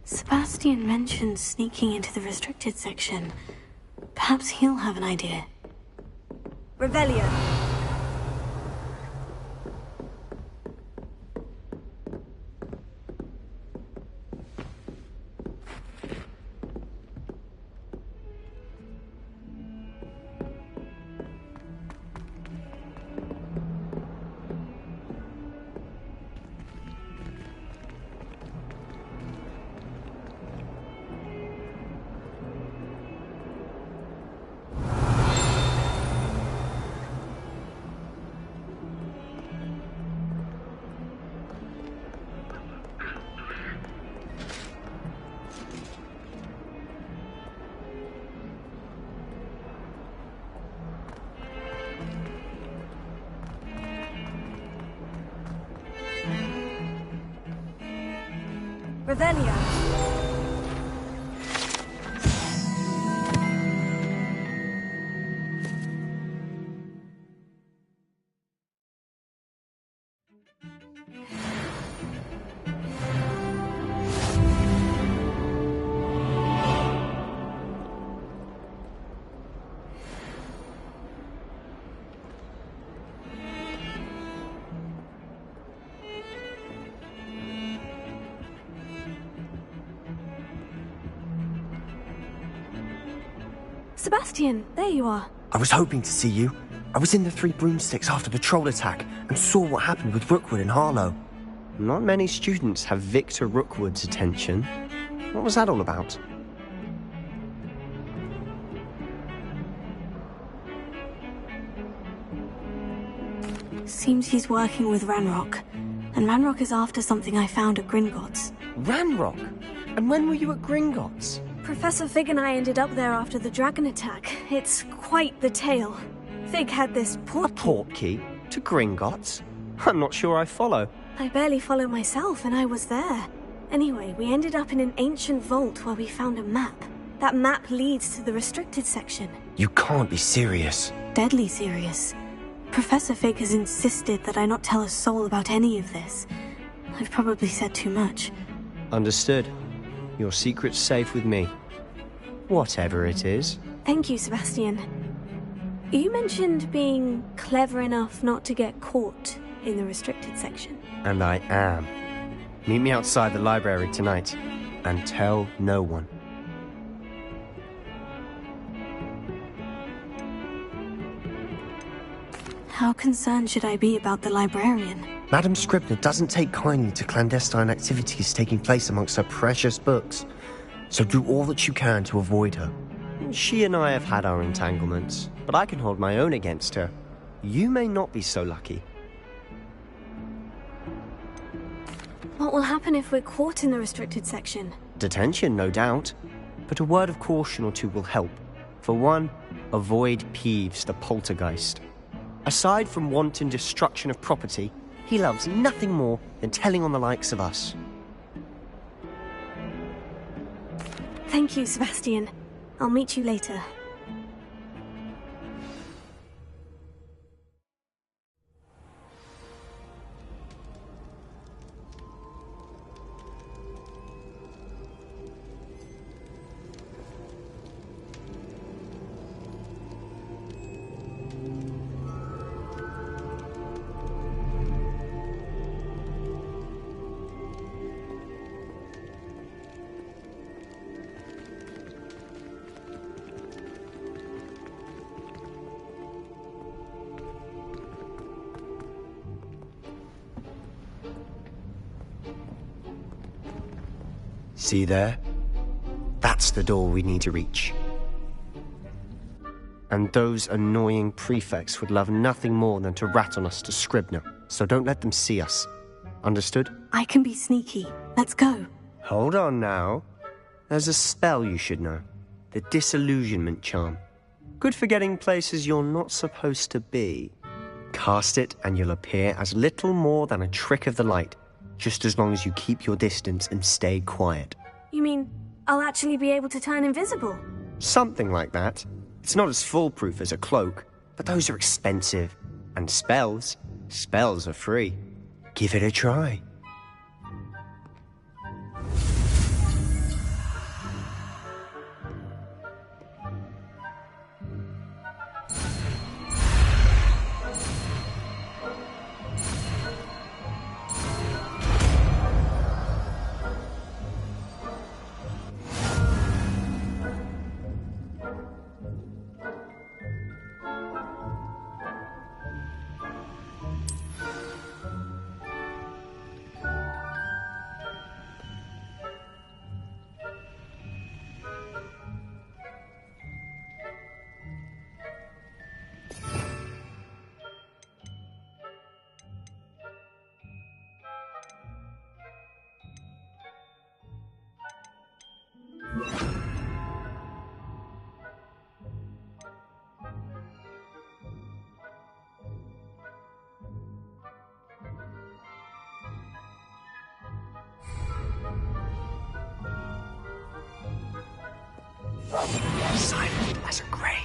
Sebastian mentioned sneaking into the restricted section. Perhaps he'll have an idea. Revelio. Revelio. Sebastian, there you are. I was hoping to see you. I was in the Three Broomsticks after the troll attack and saw what happened with Rookwood and Harlow. Not many students have Victor Rookwood's attention. What was that all about? Seems he's working with Ranrock. And Ranrock is after something I found at Gringotts. Ranrock? And when were you at Gringotts? Professor Fig and I ended up there after the dragon attack. It's quite the tale. Fig had this port key. Port key? To Gringotts? I'm not sure I follow. I barely follow myself, and I was there. Anyway, we ended up in an ancient vault where we found a map. That map leads to the restricted section. You can't be serious. Deadly serious. Professor Fig has insisted that I not tell a soul about any of this. I've probably said too much. Understood. Your secret's safe with me. Whatever it is. Thank you, Sebastian. You mentioned being clever enough not to get caught in the restricted section. And I am. Meet me outside the library tonight, and tell no one. How concerned should I be about the librarian? Madam Scribner doesn't take kindly to clandestine activities taking place amongst her precious books, so do all that you can to avoid her. She and I have had our entanglements, but I can hold my own against her. You may not be so lucky. What will happen if we're caught in the restricted section? Detention, no doubt, but a word of caution or two will help. For one, avoid Peeves the poltergeist. Aside from wanton destruction of property, he loves nothing more than telling on the likes of us. Thank you, Sebastian. I'll meet you later. See there? That's the door we need to reach. And those annoying prefects would love nothing more than to rat on us to Scribner, so don't let them see us. Understood? I can be sneaky. Let's go. Hold on now. There's a spell you should know. The Disillusionment Charm. Good for getting places you're not supposed to be. Cast it and you'll appear as little more than a trick of the light, just as long as you keep your distance and stay quiet. You mean I'll actually be able to turn invisible? Something like that. It's not as foolproof as a cloak, but those are expensive. And spells are free. Give it a try. Silent as a grave.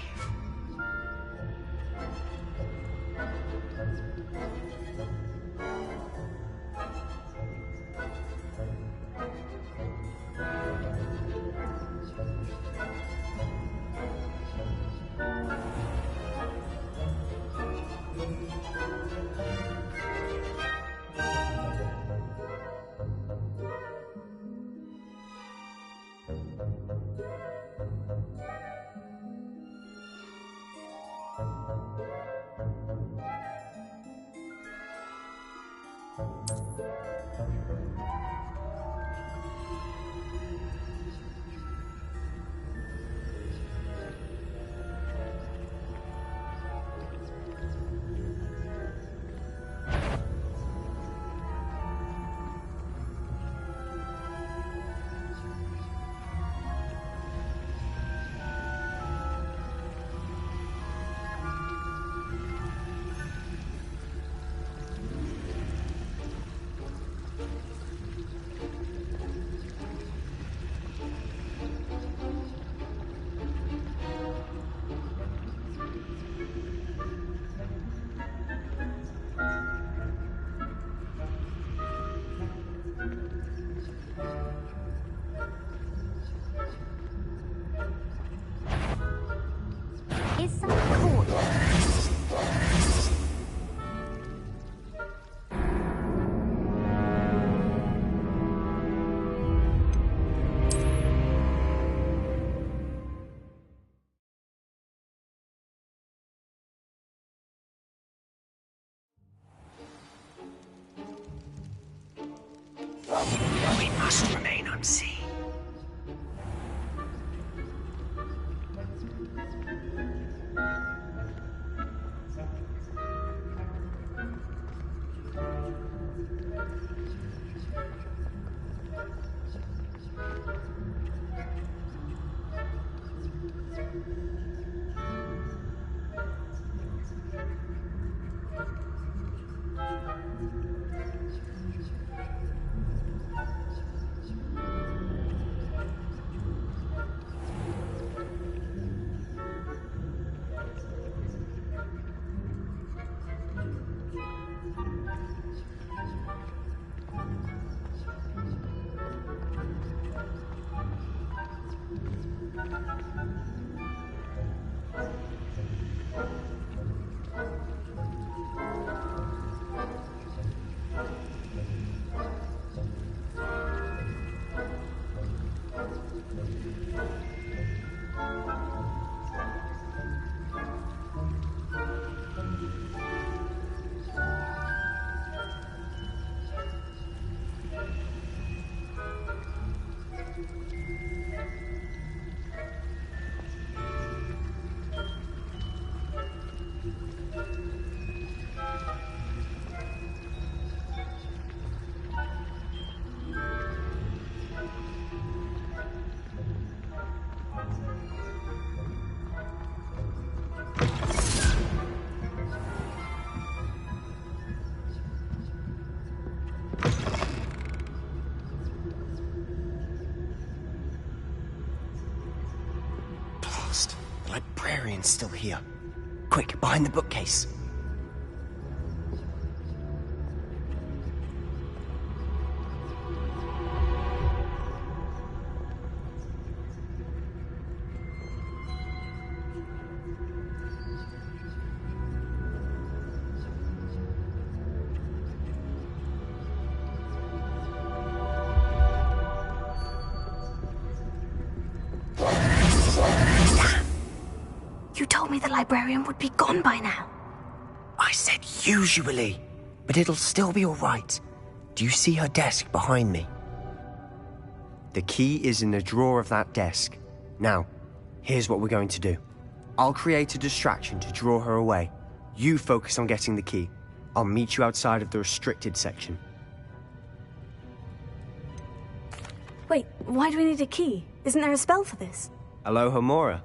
The librarian's still here. Quick, behind the bookcase. You told me the librarian would be gone by now. I said usually, but it'll still be all right. Do you see her desk behind me? The key is in the drawer of that desk. Now, here's what we're going to do. I'll create a distraction to draw her away. You focus on getting the key. I'll meet you outside of the restricted section. Wait, why do we need a key? Isn't there a spell for this? Alohomora.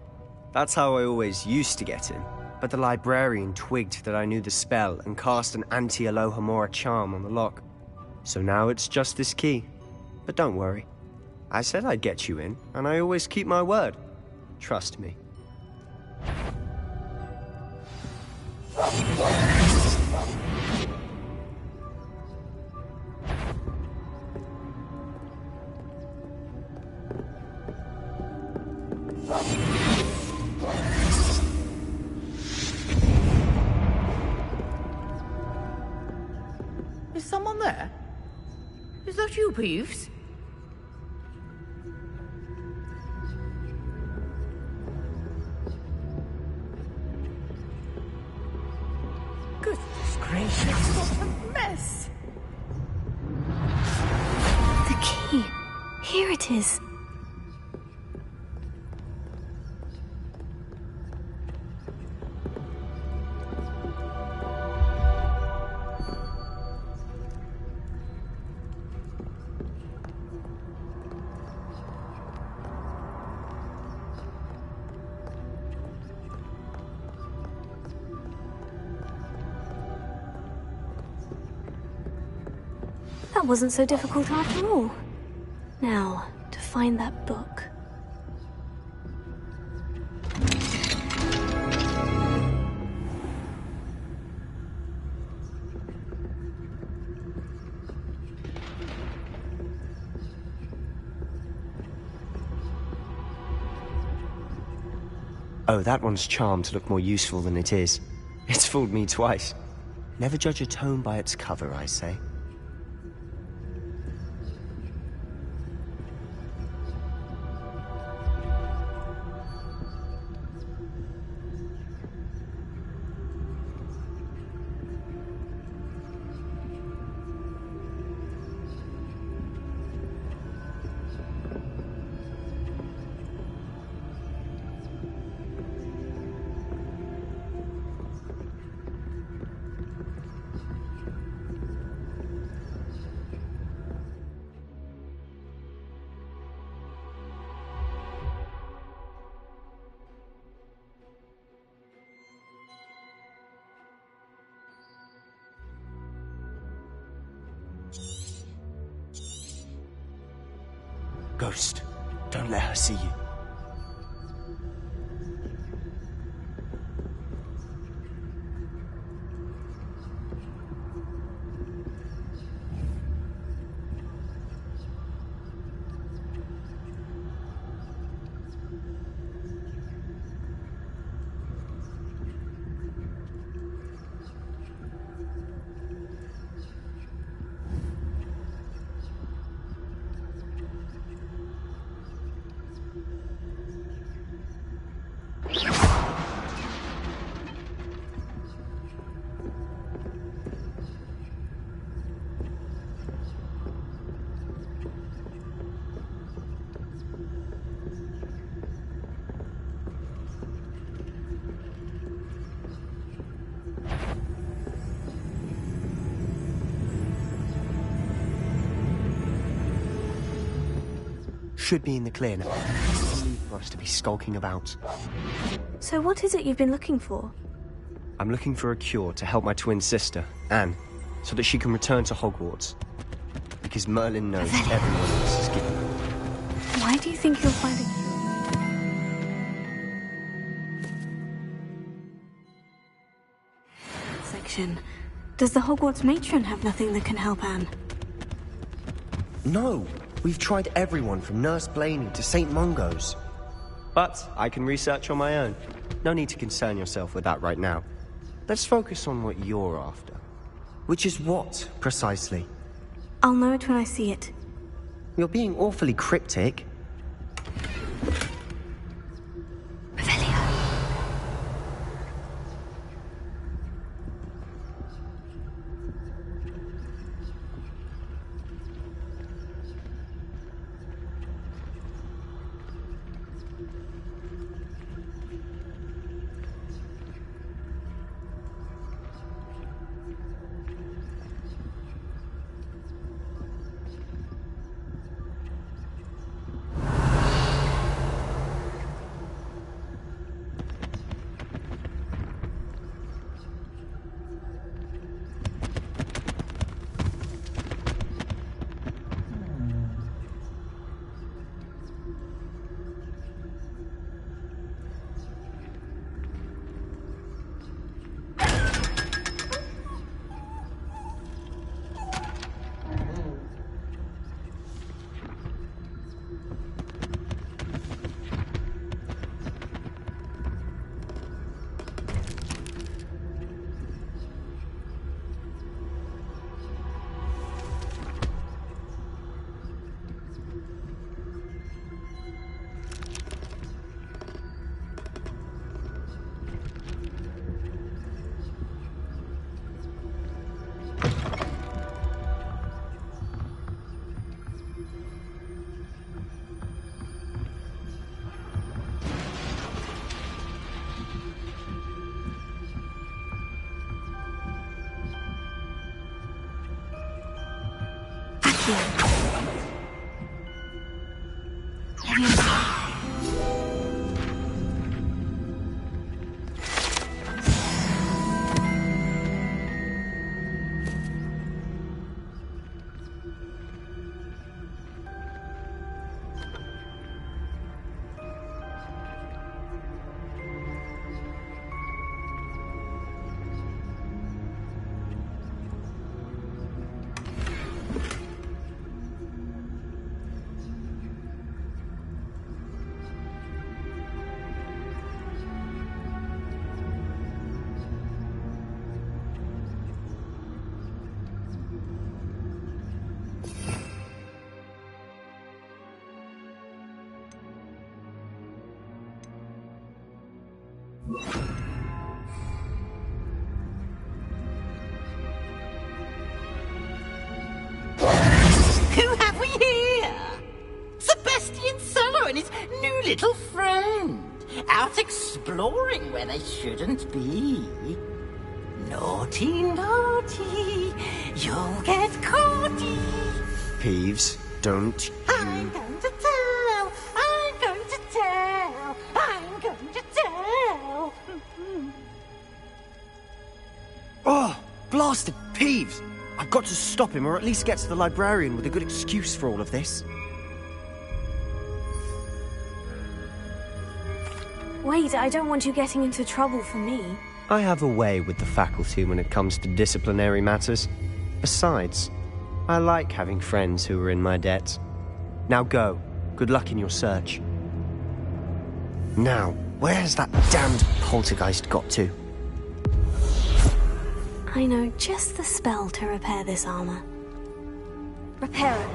That's how I always used to get in. But the librarian twigged that I knew the spell and cast an anti-Alohomora charm on the lock. So now it's just this key. But don't worry. I said I'd get you in, and I always keep my word. Trust me. Is someone there? Is that you, Peeves? Goodness gracious, what a mess! The key. Here it is. That wasn't so difficult after all. Now, to find that book. Oh, that one's charmed to look more useful than it is. It's fooled me twice. Never judge a tome by its cover, I say. Ghost, don't let her see you. Should be in the clear now. No need for us to be skulking about. So what is it you've been looking for? I'm looking for a cure to help my twin sister, Anne, so that she can return to Hogwarts. Because Merlin knows everyone else is giving up. Why do you think you'll find a cure? Section. Does the Hogwarts matron have nothing that can help Anne? No! We've tried everyone from Nurse Blaney to St. Mungo's. But I can research on my own. No need to concern yourself with that right now. Let's focus on what you're after. Which is what, precisely? I'll know it when I see it. You're being awfully cryptic. Who have we here? Sebastian Solo and his new little friend. Out exploring where they shouldn't be. Naughty, naughty, you'll get caughty. Peeves, don't you... I'm going to tell, I'm going to tell, I'm going to tell. Oh, blasted Peeves! I've got to stop him, or at least get to the librarian with a good excuse for all of this. Wait, I don't want you getting into trouble for me. I have a way with the faculty when it comes to disciplinary matters. Besides, I like having friends who are in my debt. Now go. Good luck in your search. Now, where's that damned poltergeist got to? I know just the spell to repair this armor. Repair it.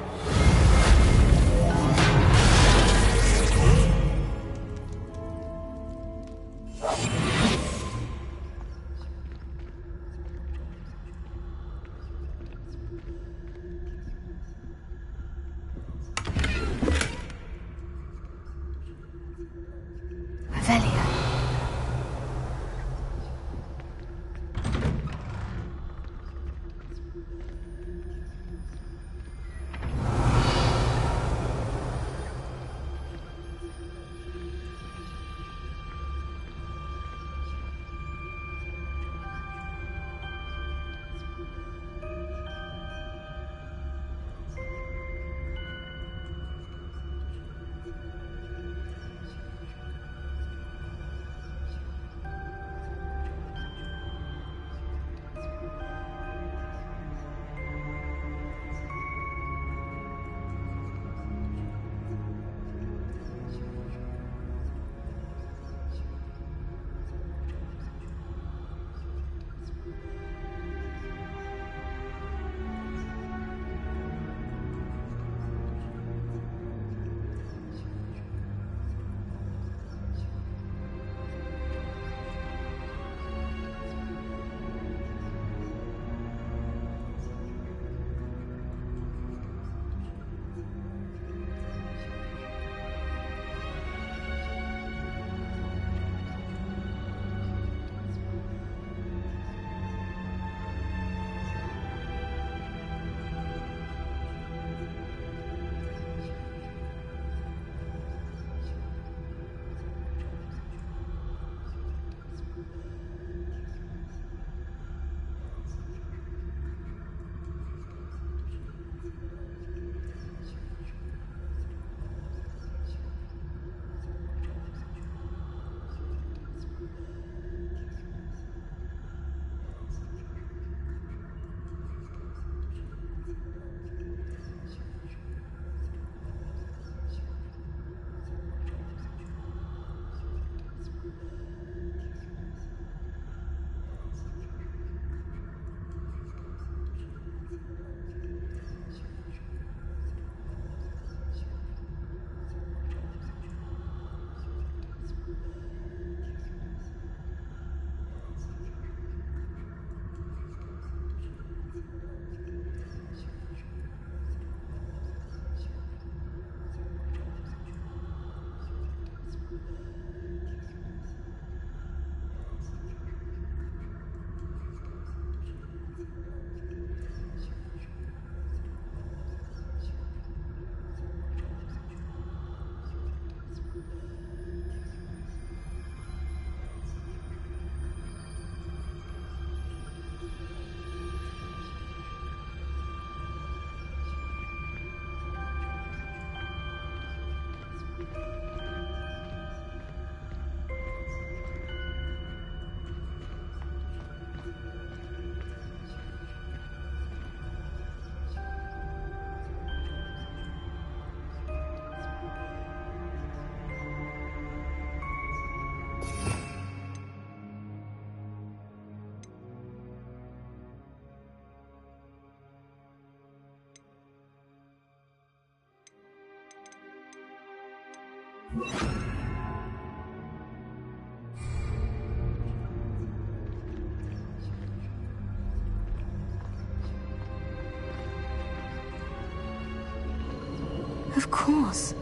Of course.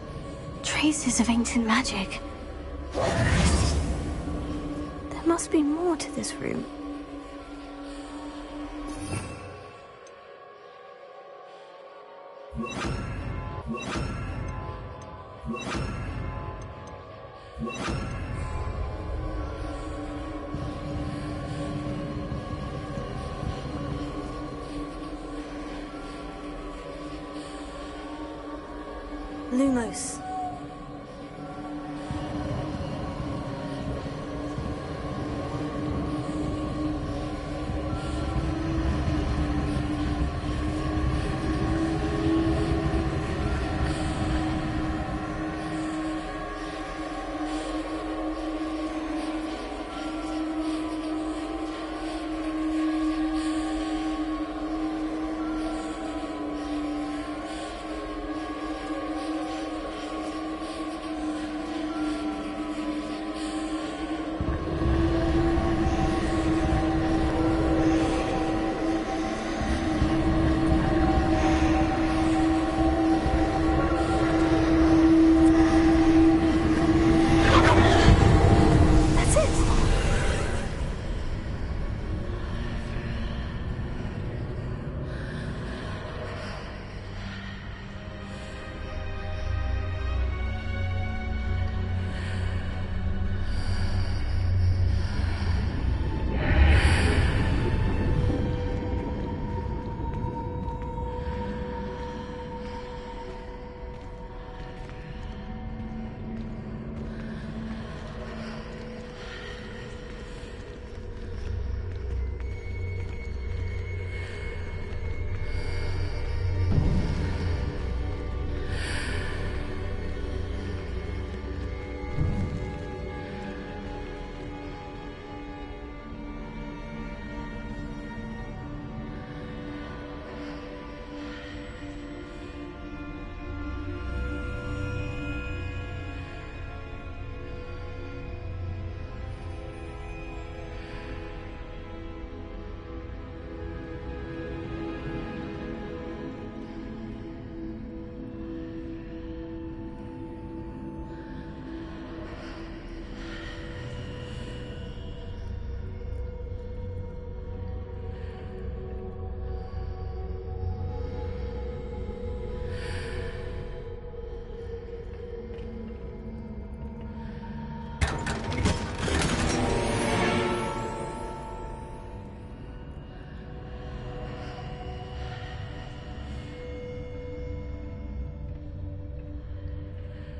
Traces of ancient magic. There must be more to this room. Lumos.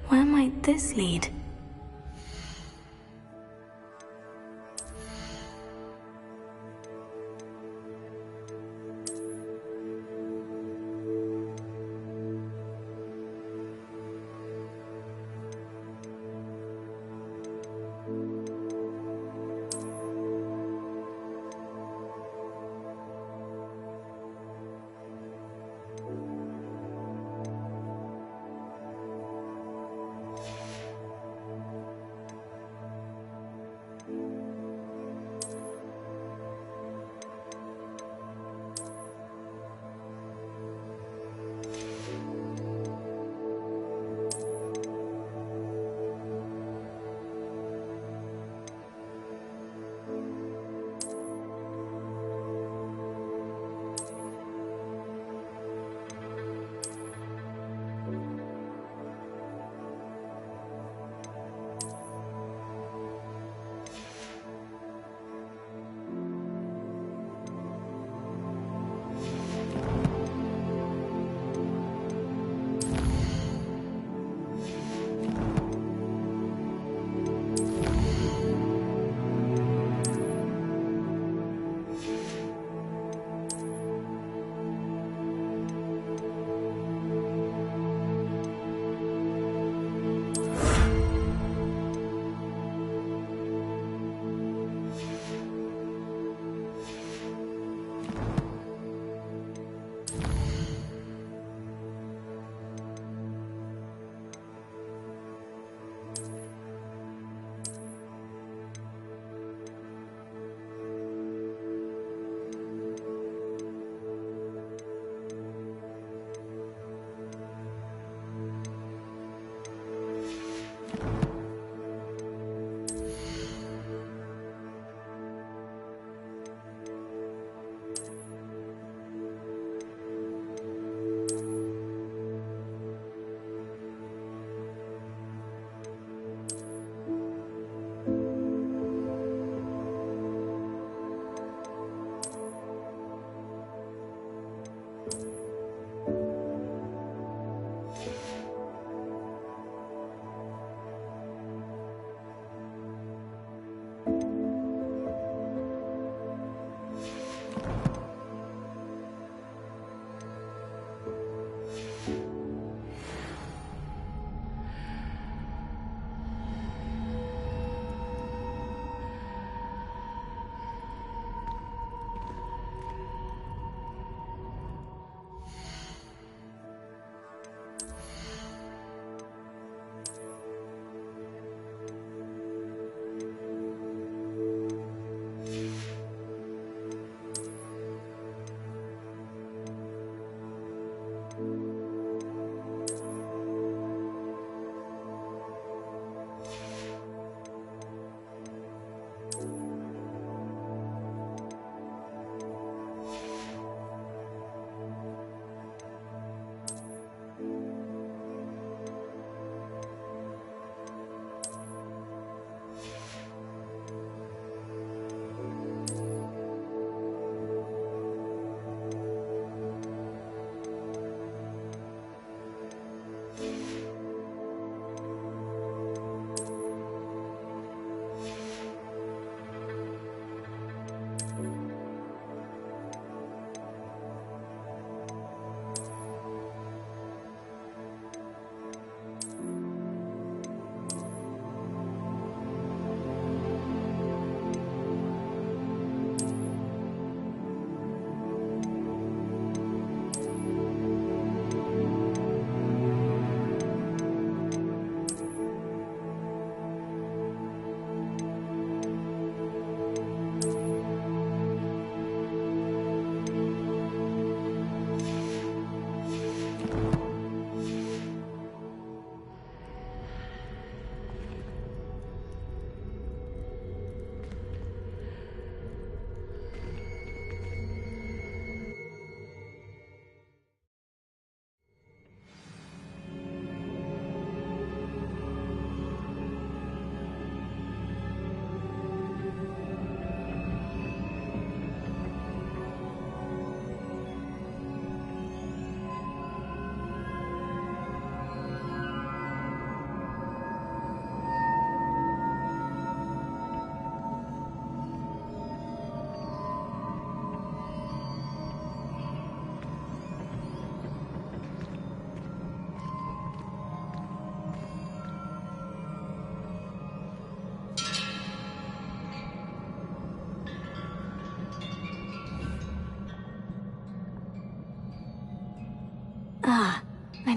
Where might this lead?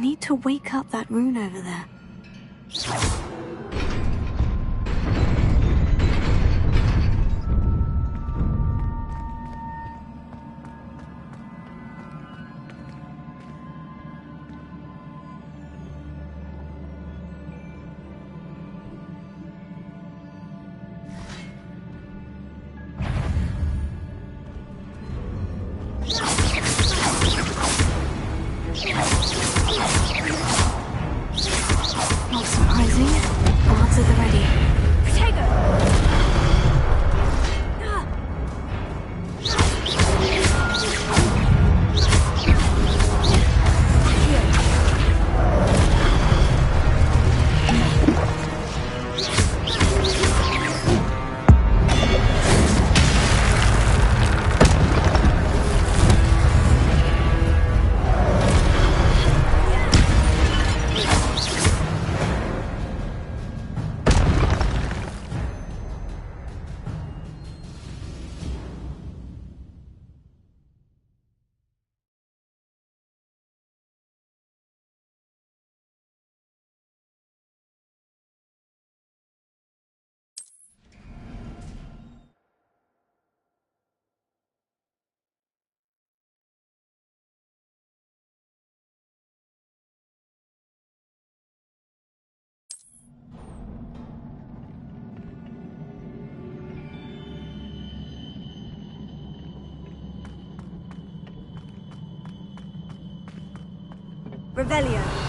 need to wake up that rune over there. Not surprising. Guards at the ready. Revelio.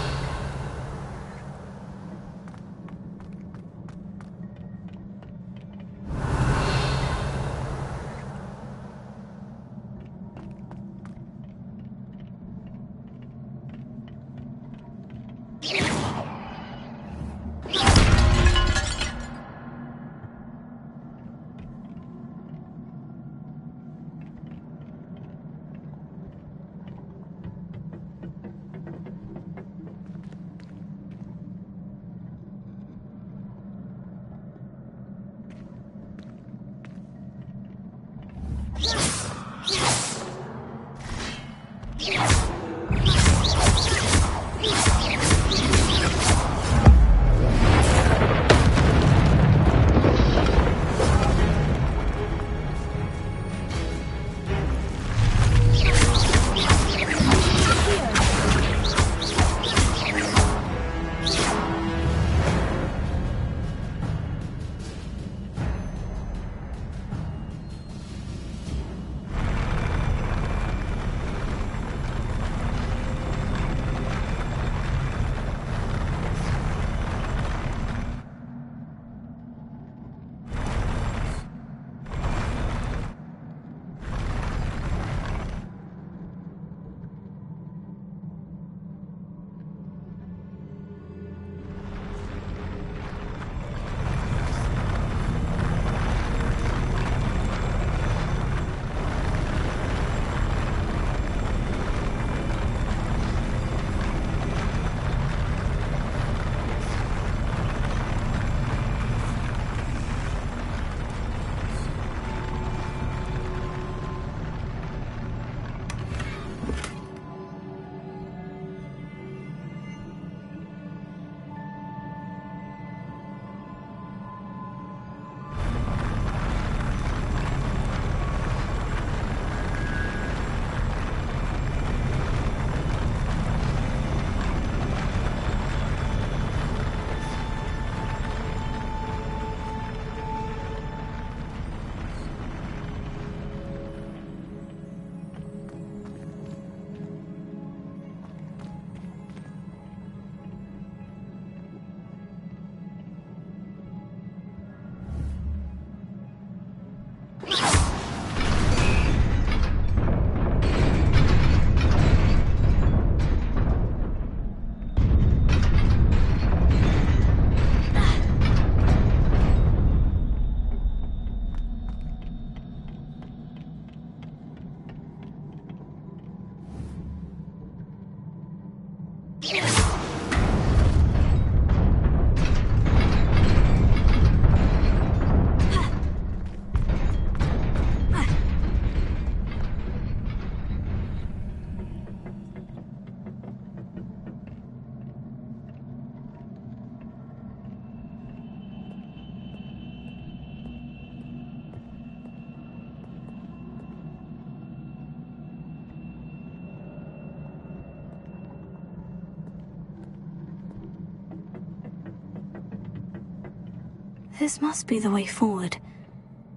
This must be the way forward.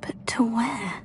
But to where?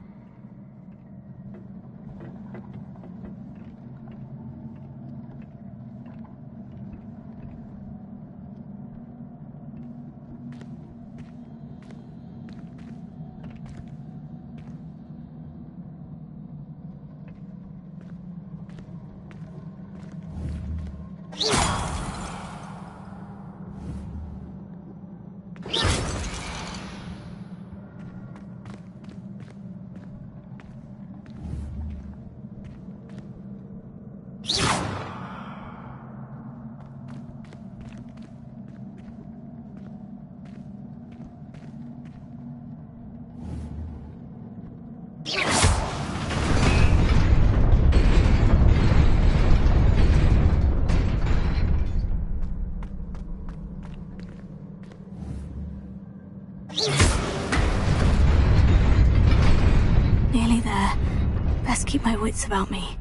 Nearly there. Best keep my wits about me.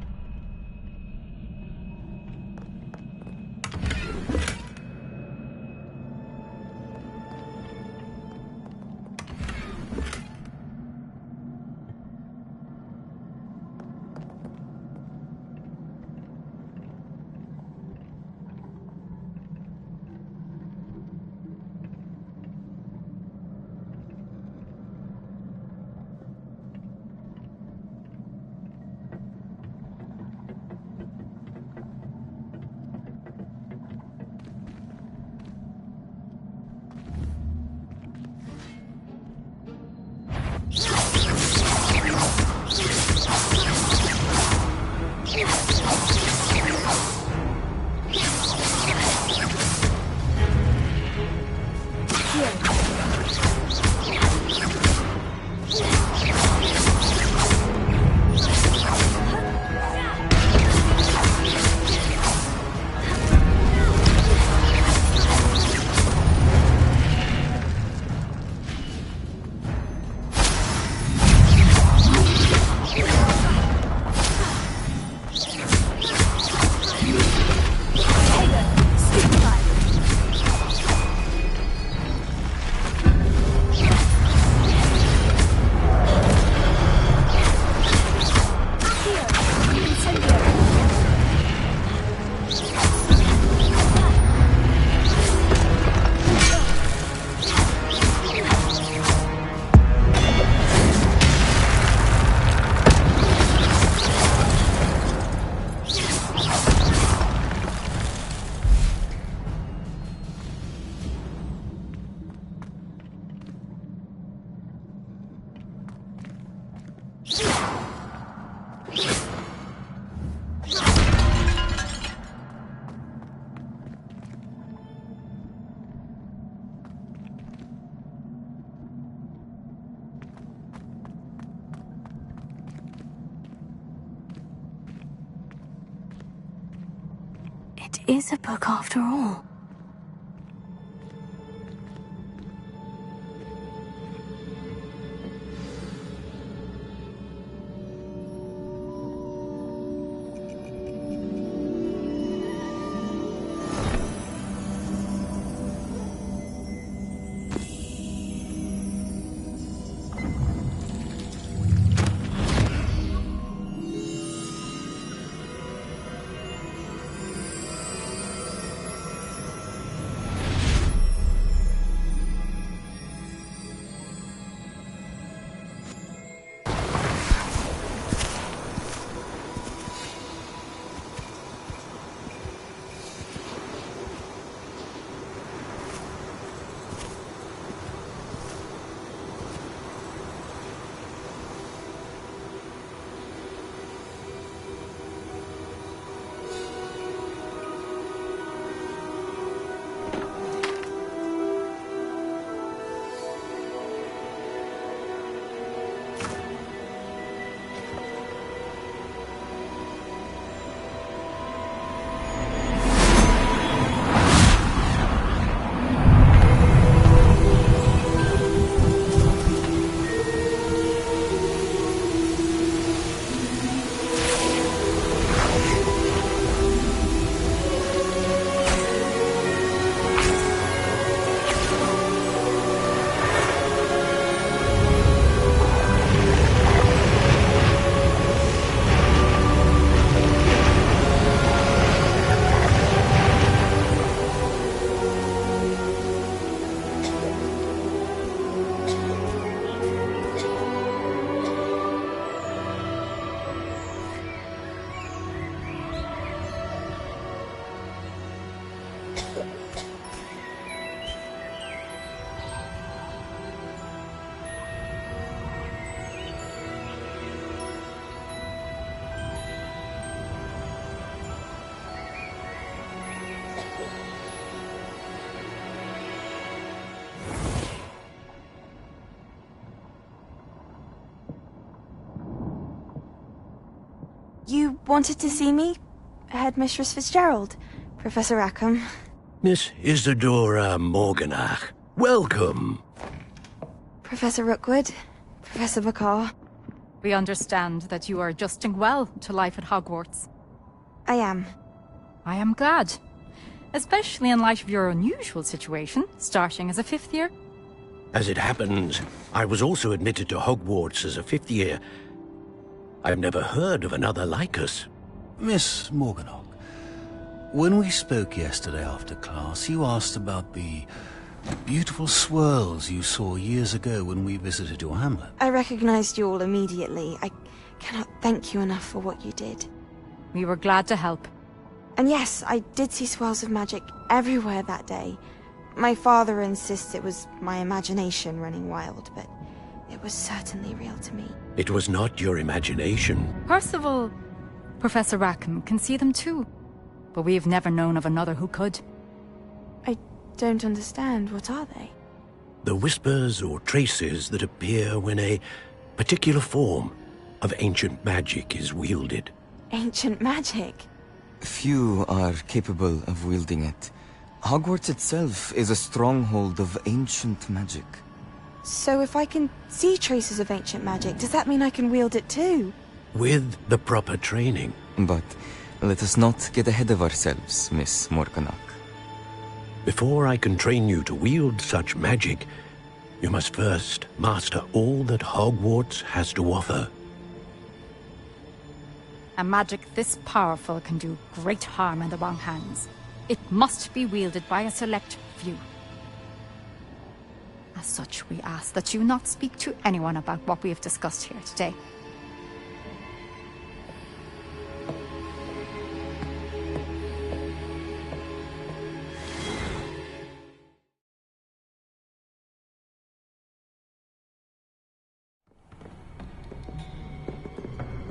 It is a book after all. You wanted to see me? Headmistress Fitzgerald, Professor Rackham. Miss Isadora Morganach, welcome. Professor Rookwood, Professor Bakar. We understand that you are adjusting well to life at Hogwarts. I am. I am glad. Especially in light of your unusual situation, starting as a 5th year. As it happens, I was also admitted to Hogwarts as a 5th year. I've never heard of another like us. Miss Morganach, when we spoke yesterday after class, you asked about the beautiful swirls you saw years ago when we visited your hamlet. I recognized you all immediately. I cannot thank you enough for what you did. We were glad to help. And yes, I did see swirls of magic everywhere that day. My father insists it was my imagination running wild, but it was certainly real to me. It was not your imagination. Percival, Professor Rackham can see them too. But we have never known of another who could. I don't understand. What are they? The whispers or traces that appear when a particular form of ancient magic is wielded. Ancient magic? Few are capable of wielding it. Hogwarts itself is a stronghold of ancient magic. So if I can see traces of ancient magic, does that mean I can wield it too? With the proper training. But let us not get ahead of ourselves, Miss Morganach. Before I can train you to wield such magic, you must first master all that Hogwarts has to offer. A magic this powerful can do great harm in the wrong hands. It must be wielded by a select few. As such, we ask that you not speak to anyone about what we have discussed here today.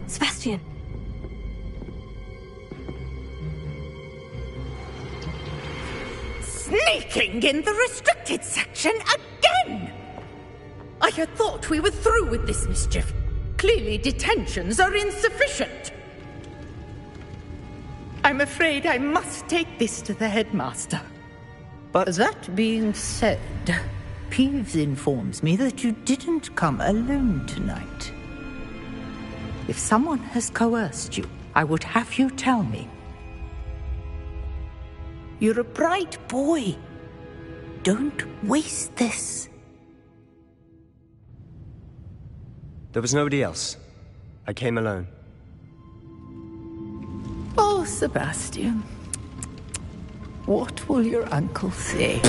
Sebastian! Sneaking in the restricted section again! I had thought we were through with this mischief. Clearly detentions are insufficient. I'm afraid I must take this to the headmaster. But that being said, Peeves informs me that you didn't come alone tonight. If someone has coerced you, I would have you tell me. You're a bright boy. Don't waste this. There was nobody else. I came alone. Oh, Sebastian. What will your uncle say?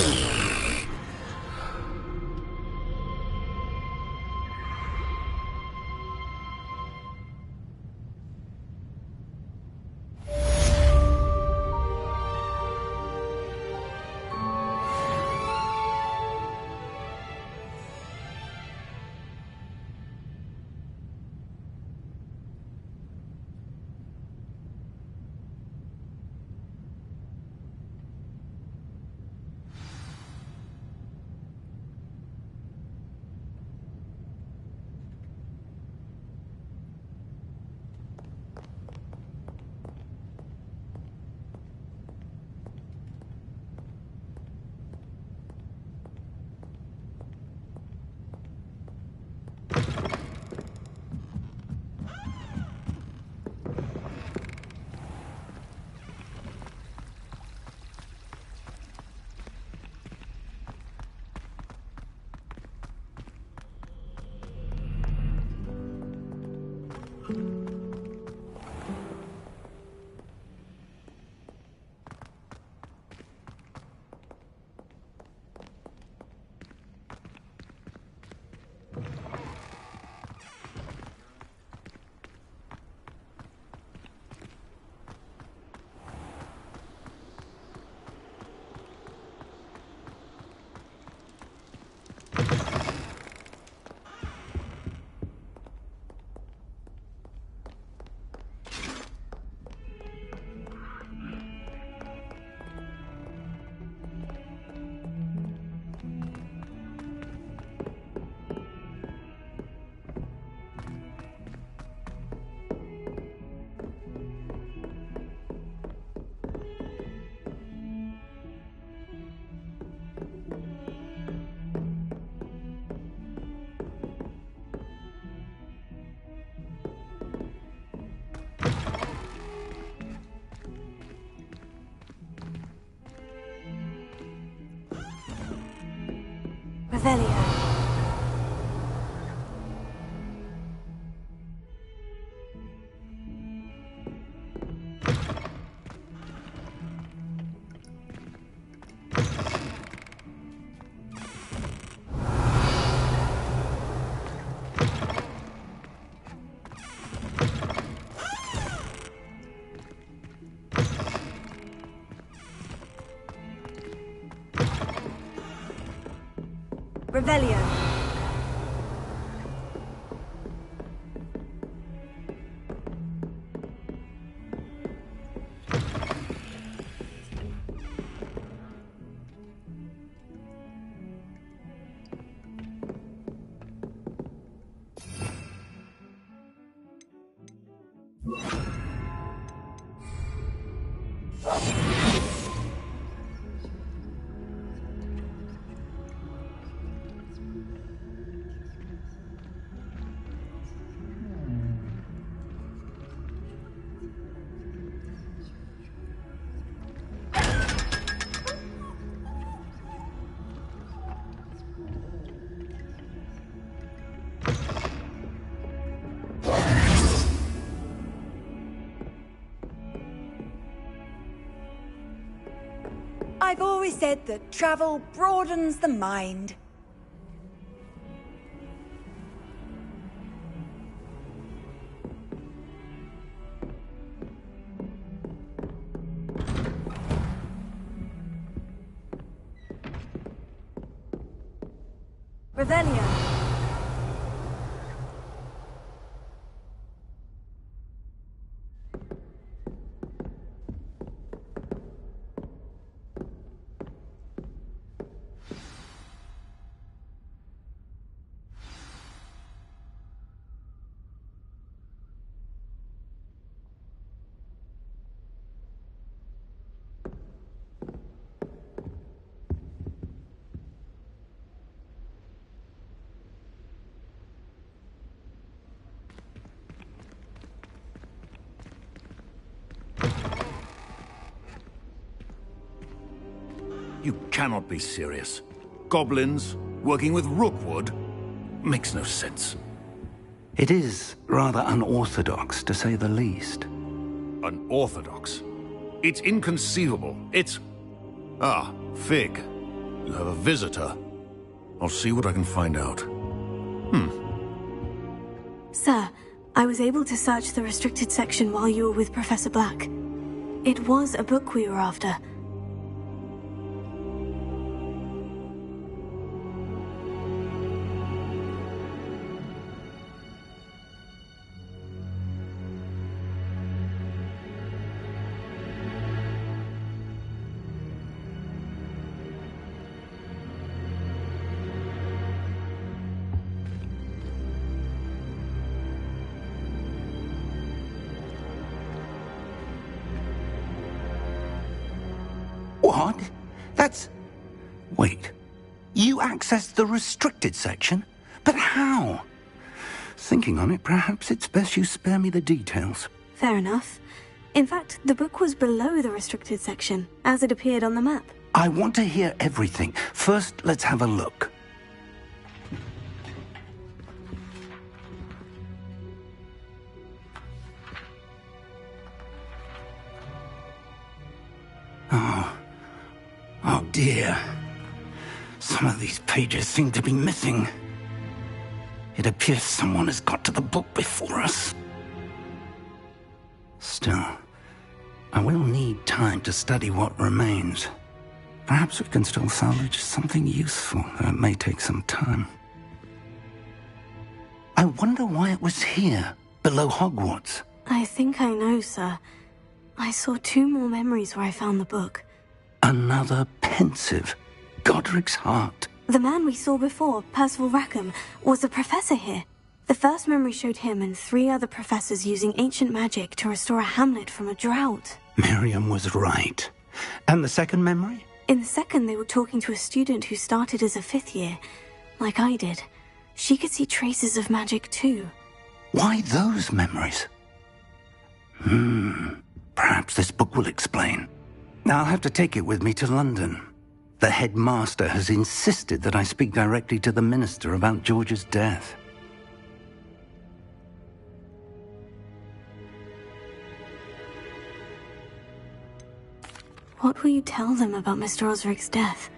Revelio. Revelio. I've always said that travel broadens the mind. Revelio. You cannot be serious. Goblins working with Rookwood? Makes no sense. It is rather unorthodox, to say the least. Unorthodox? It's inconceivable. It's... Ah, Fig. You have a visitor. I'll see what I can find out. Sir, I was able to search the restricted section while you were with Professor Black. It was a book we were after. What? That's... Wait. You accessed the restricted section? But how? Thinking on it, perhaps it's best you spare me the details. Fair enough. In fact, the book was below the restricted section, as it appeared on the map. I want to hear everything. First, let's have a look. Oh dear. Some of these pages seem to be missing. It appears someone has got to the book before us. Still, I will need time to study what remains. Perhaps we can still salvage something useful, though it may take some time. I wonder why it was here, below Hogwarts. I think I know, sir. I saw 2 more memories where I found the book. Another pensive. Godric's heart. The man we saw before, Percival Rackham, was a professor here. The first memory showed him and 3 other professors using ancient magic to restore a hamlet from a drought. Miriam was right. And the second memory? In the second, they were talking to a student who started as a 5th year, like I did. She could see traces of magic too. Why those memories? Perhaps this book will explain. I'll have to take it with me to London. The headmaster has insisted that I speak directly to the minister about George's death. What will you tell them about Mr. Osric's death?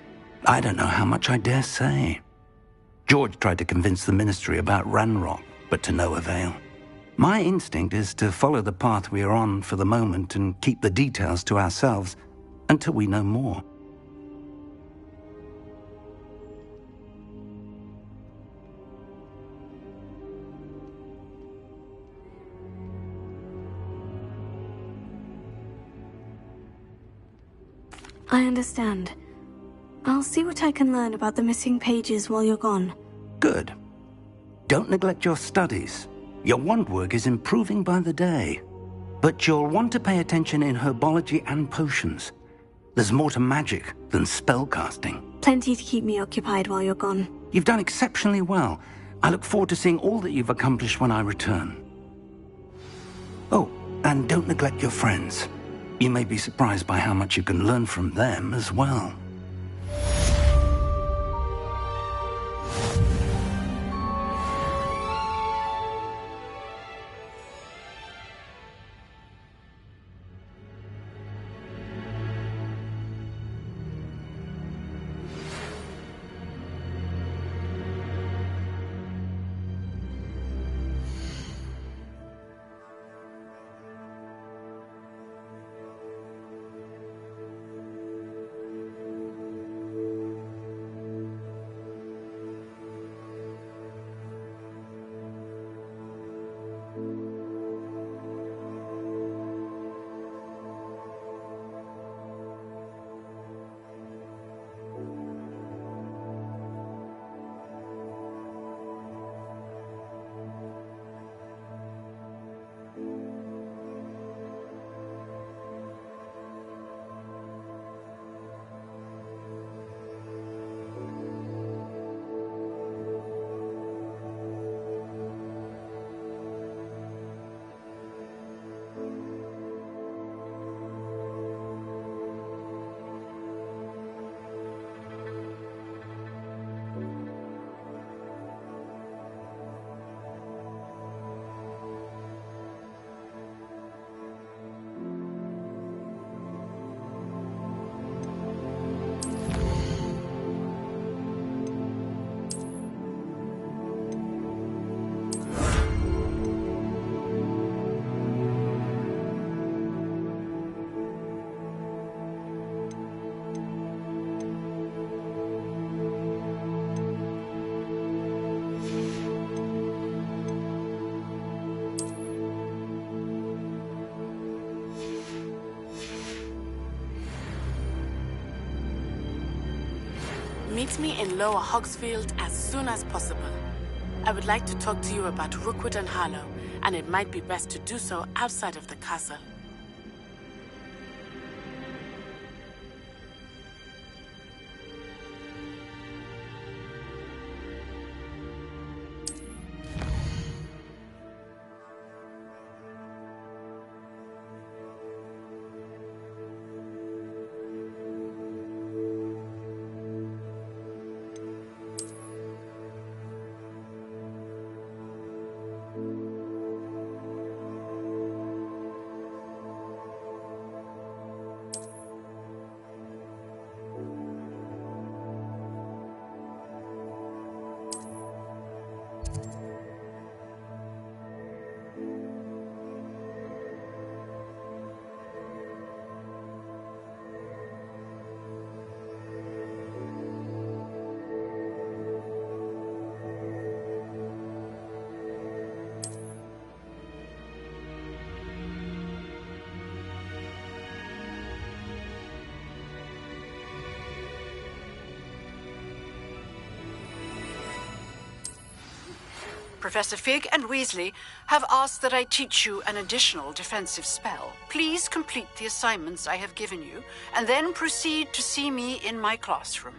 I don't know how much I dare say. George tried to convince the ministry about Ranrock, but to no avail. My instinct is to follow the path we are on for the moment and keep the details to ourselves until we know more. I understand. I'll see what I can learn about the missing pages while you're gone. Good. Don't neglect your studies. Your wand work is improving by the day. But you'll want to pay attention in herbology and potions. There's more to magic than spellcasting. Plenty to keep me occupied while you're gone. You've done exceptionally well. I look forward to seeing all that you've accomplished when I return. Oh, and don't neglect your friends. You may be surprised by how much you can learn from them as well. Meet me in Lower Hogsfield as soon as possible. I would like to talk to you about Rookwood and Harlow, and it might be best to do so outside of the castle. Professor Fig and Weasley have asked that I teach you an additional defensive spell. Please complete the assignments I have given you, and then proceed to see me in my classroom.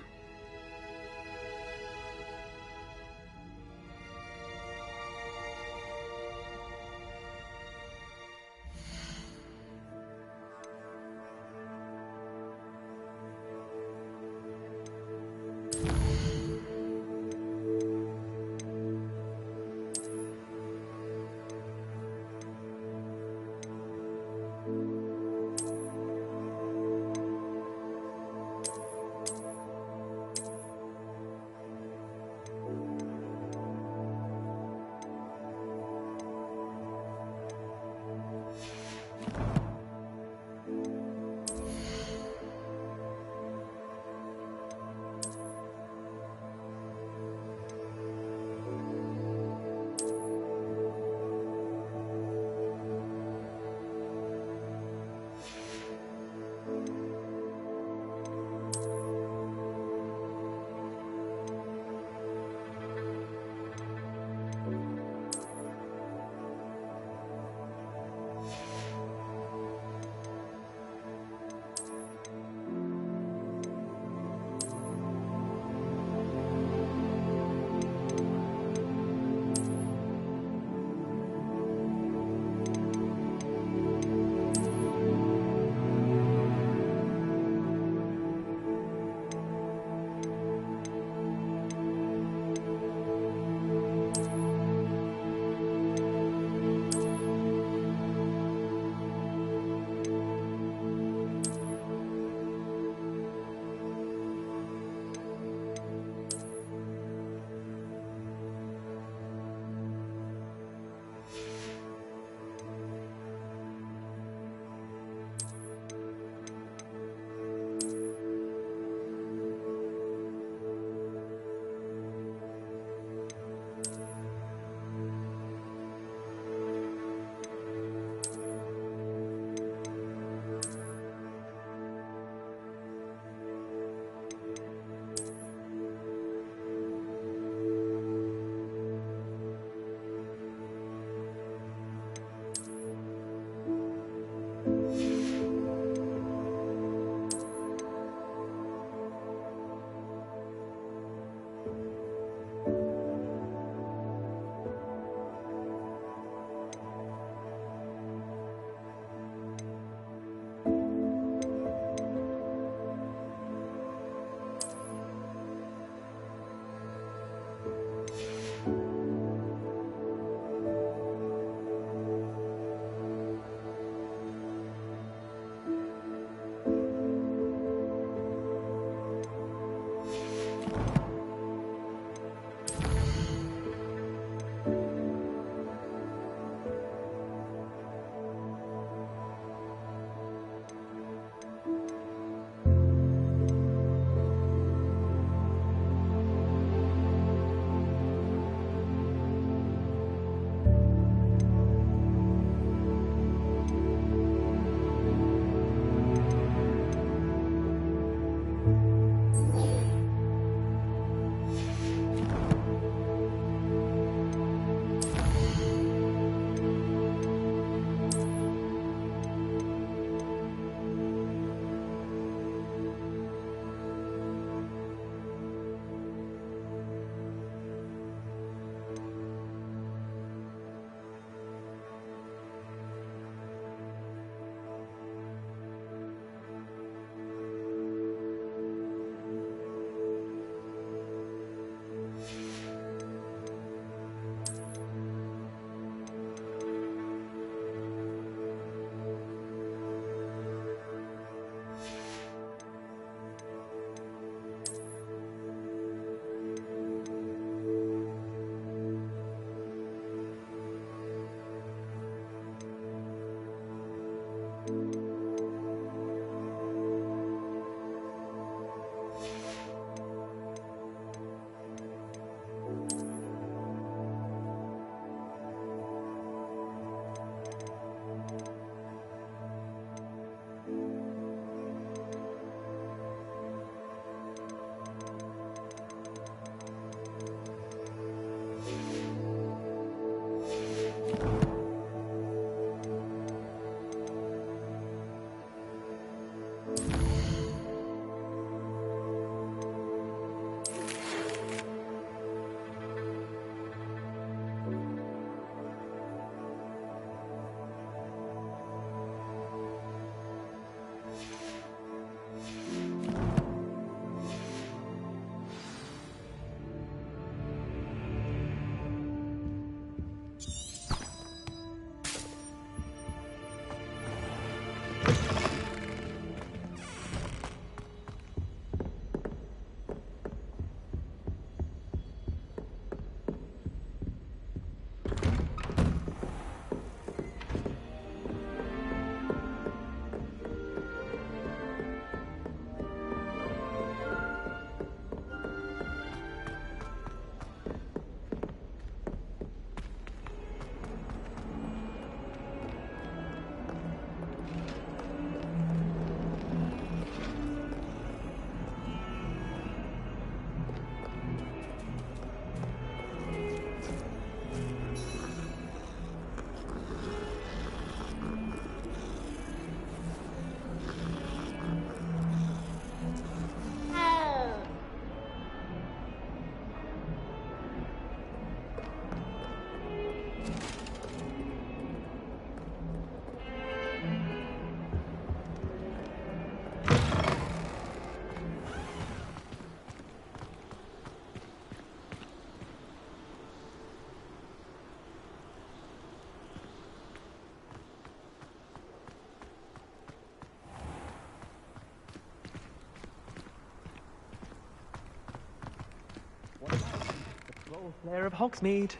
Farewell, Lair of Hogsmeade.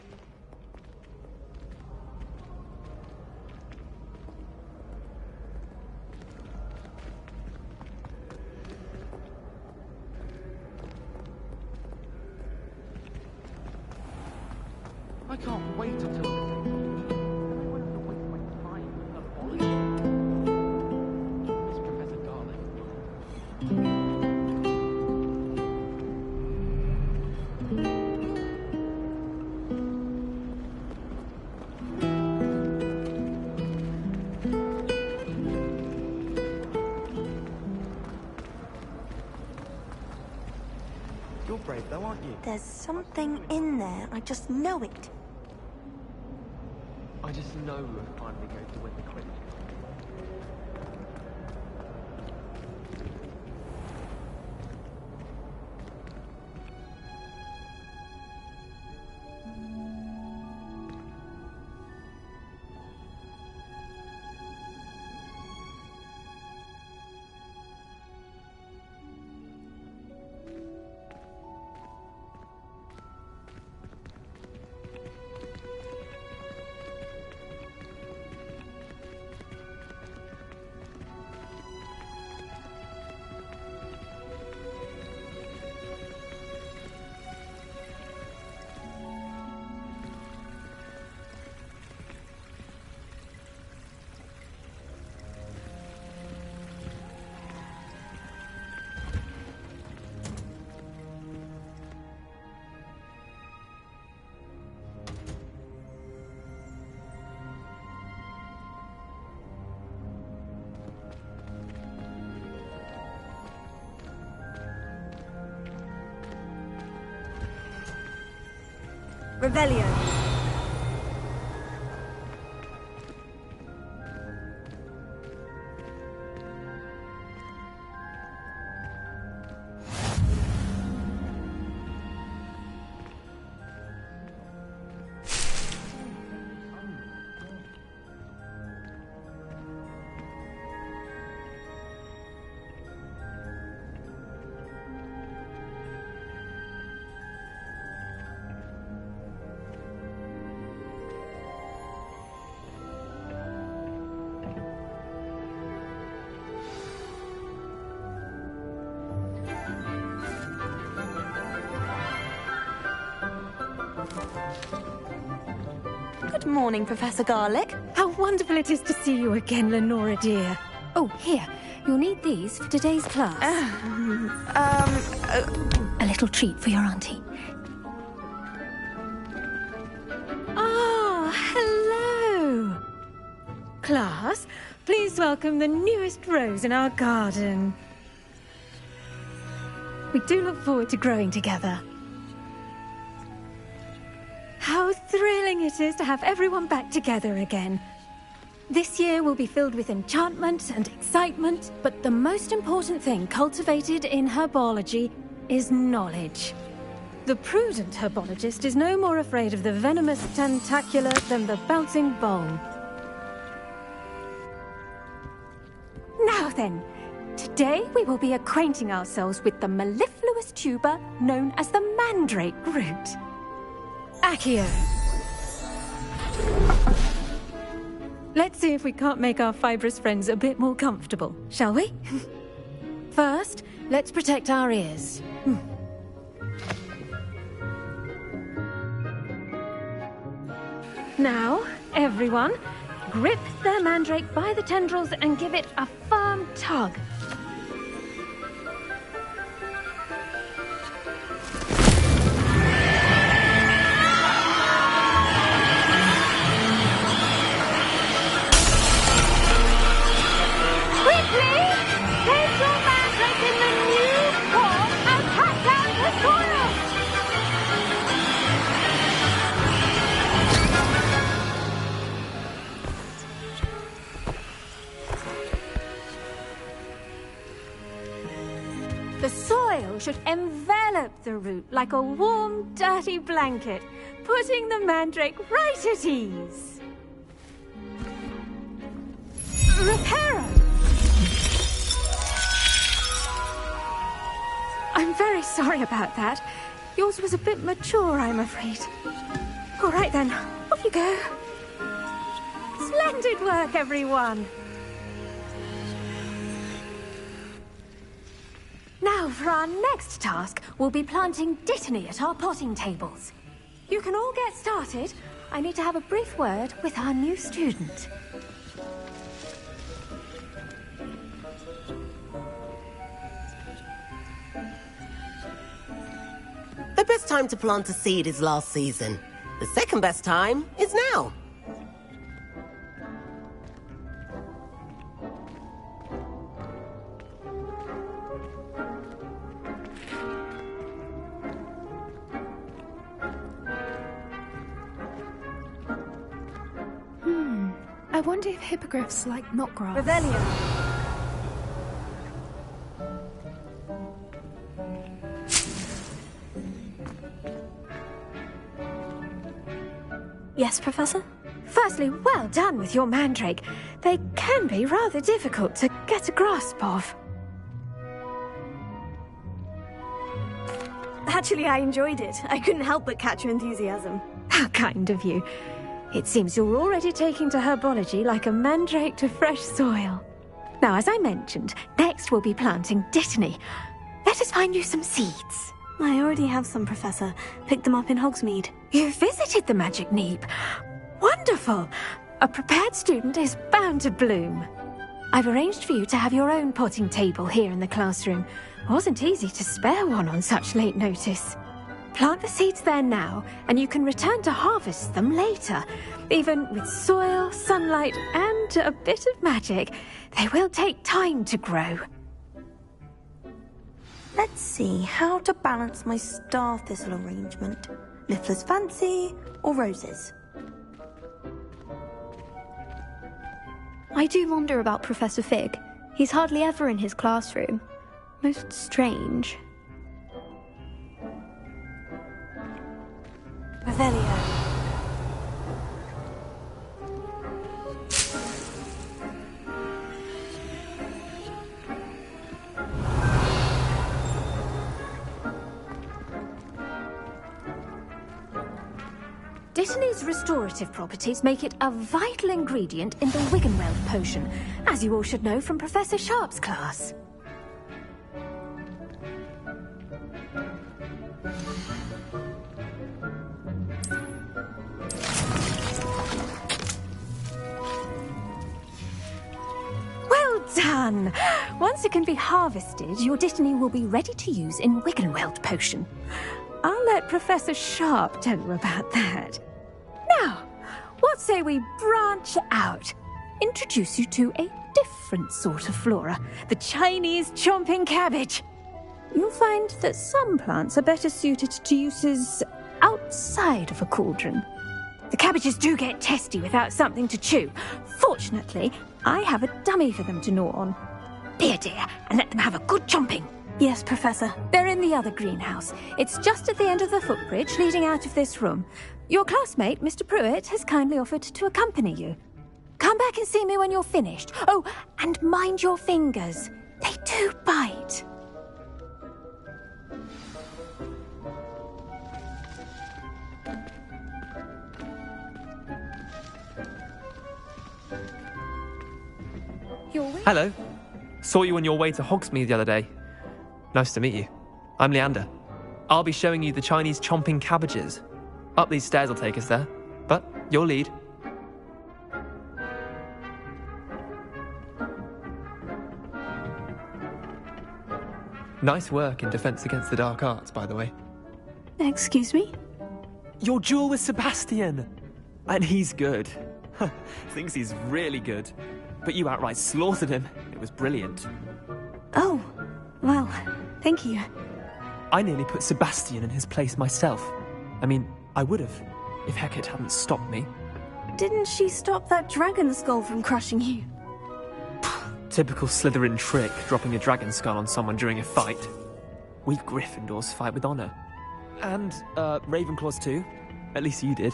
I can't wait until You're brave though, aren't you? There's something in there. I just know it. I just know we're finally going to win the quiz. Revelio. Good morning, Professor Garlick. How wonderful it is to see you again, Lenora dear. Oh, here. You'll need these for today's class. A little treat for your auntie. Ah, hello. Class, please welcome the newest rose in our garden. We do look forward to growing together. How thrilling it is to have everyone back together again. This year will be filled with enchantment and excitement, but the most important thing cultivated in herbology is knowledge. The prudent herbologist is no more afraid of the venomous tentacula than the bouncing bone. Now then, today we will be acquainting ourselves with the mellifluous tuber known as the mandrake root. Accio. Let's see if we can't make our fibrous friends a bit more comfortable, shall we? First, let's protect our ears. Now, everyone, grip their mandrake by the tendrils and give it a firm tug. The soil should envelop the root like a warm, dirty blanket, putting the mandrake right at ease. Reparo! I'm very sorry about that. Yours was a bit mature, I'm afraid. All right then, off you go. Splendid work, everyone! Now, for our next task, we'll be planting Dittany at our potting tables. You can all get started. I need to have a brief word with our new student. The best time to plant a seed is last season. The second best time is now. I wonder if hippogriffs like knotgrass. Revelio. Yes, Professor? Firstly, well done with your mandrake. They can be rather difficult to get a grasp of. Actually, I enjoyed it. I couldn't help but catch your enthusiasm. How kind of you. It seems you're already taking to herbology like a mandrake to fresh soil. Now, as I mentioned, next we'll be planting Dittany. Let us find you some seeds. I already have some, Professor. Picked them up in Hogsmeade. You visited the Magic Neep. Wonderful! A prepared student is bound to bloom. I've arranged for you to have your own potting table here in the classroom. Wasn't easy to spare one on such late notice. Plant the seeds there now, and you can return to harvest them later. Even with soil, sunlight, and a bit of magic, they will take time to grow. Let's see how to balance my star thistle arrangement. Niffler's fancy or roses? I do wonder about Professor Fig. He's hardly ever in his classroom. Most strange. Revelio. Dittany's restorative properties make it a vital ingredient in the Wiggenweld potion, as you all should know from Professor Sharp's class. Well done! Once it can be harvested, your Dittany will be ready to use in Wiggenweld potion. I'll let Professor Sharp tell you about that. Now, what say we branch out? Introduce you to a different sort of flora, the Chinese chomping cabbage. You'll find that some plants are better suited to uses outside of a cauldron. The cabbages do get testy without something to chew. Fortunately, I have a dummy for them to gnaw on. Be a dear and let them have a good chomping. Yes, Professor. They're in the other greenhouse. It's just at the end of the footbridge leading out of this room. Your classmate, Mr. Pruitt, has kindly offered to accompany you. Come back and see me when you're finished. Oh, and mind your fingers. They do bite. Hello. Saw you on your way to Hogsmeade the other day. Nice to meet you. I'm Leander. I'll be showing you the Chinese chomping cabbages. Up these stairs will take us there, but you'll lead. Nice work in Defense Against the Dark Arts, by the way. Excuse me? Your duel with Sebastian! And he's good. Thinks he's really good. But you outright slaughtered him. It was brilliant. Oh, well, thank you. I nearly put Sebastian in his place myself. I mean, I would have, if Hecate hadn't stopped me. Didn't she stop that dragon skull from crushing you? Typical Slytherin trick, dropping a dragon skull on someone during a fight. We Gryffindors fight with honor. And, Ravenclaws too. At least you did.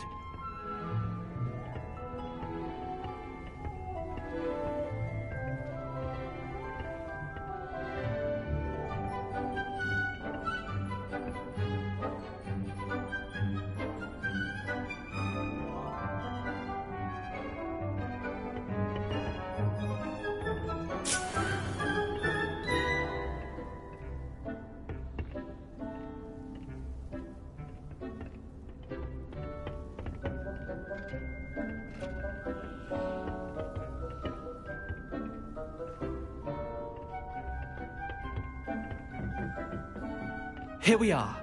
Here we are,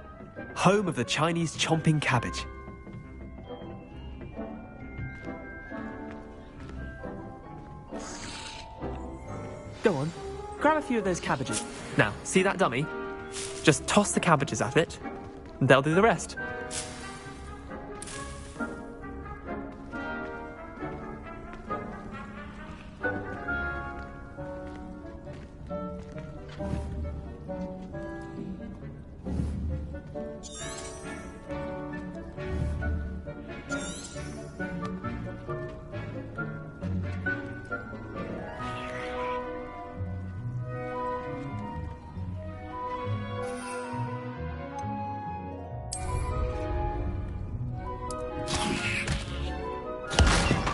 home of the Chinese chomping cabbage. Go on, grab a few of those cabbages. Now, see that dummy? Just toss the cabbages at it, and they'll do the rest.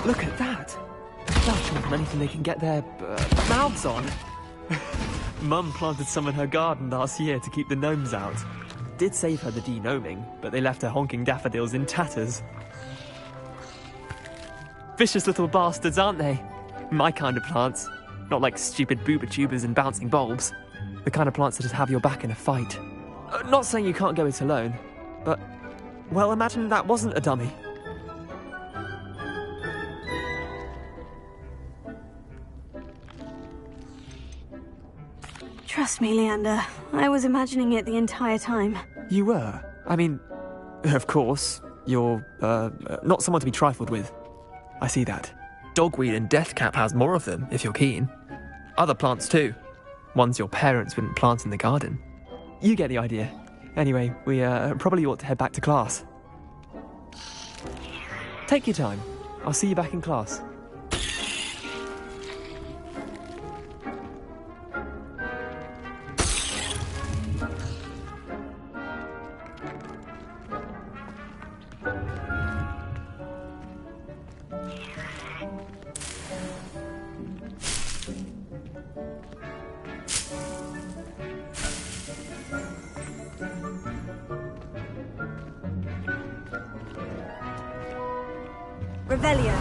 Look at that! They'll chomp on anything they can get their mouths on. Mum planted some in her garden last year to keep the gnomes out. Did save her the de-gnoming, but they left her honking daffodils in tatters. Vicious little bastards, aren't they? My kind of plants. Not like stupid booba tubers and bouncing bulbs. The kind of plants that just have your back in a fight. Not saying you can't go it alone, but... well, imagine that wasn't a dummy. Trust me, Leander. I was imagining it the entire time. You were? I mean, of course, you're, not someone to be trifled with. I see that. Dogweed and deathcap has more of them, if you're keen. Other plants too. Ones your parents wouldn't plant in the garden. You get the idea. Anyway, we, probably ought to head back to class. Take your time. I'll see you back in class. Revelio.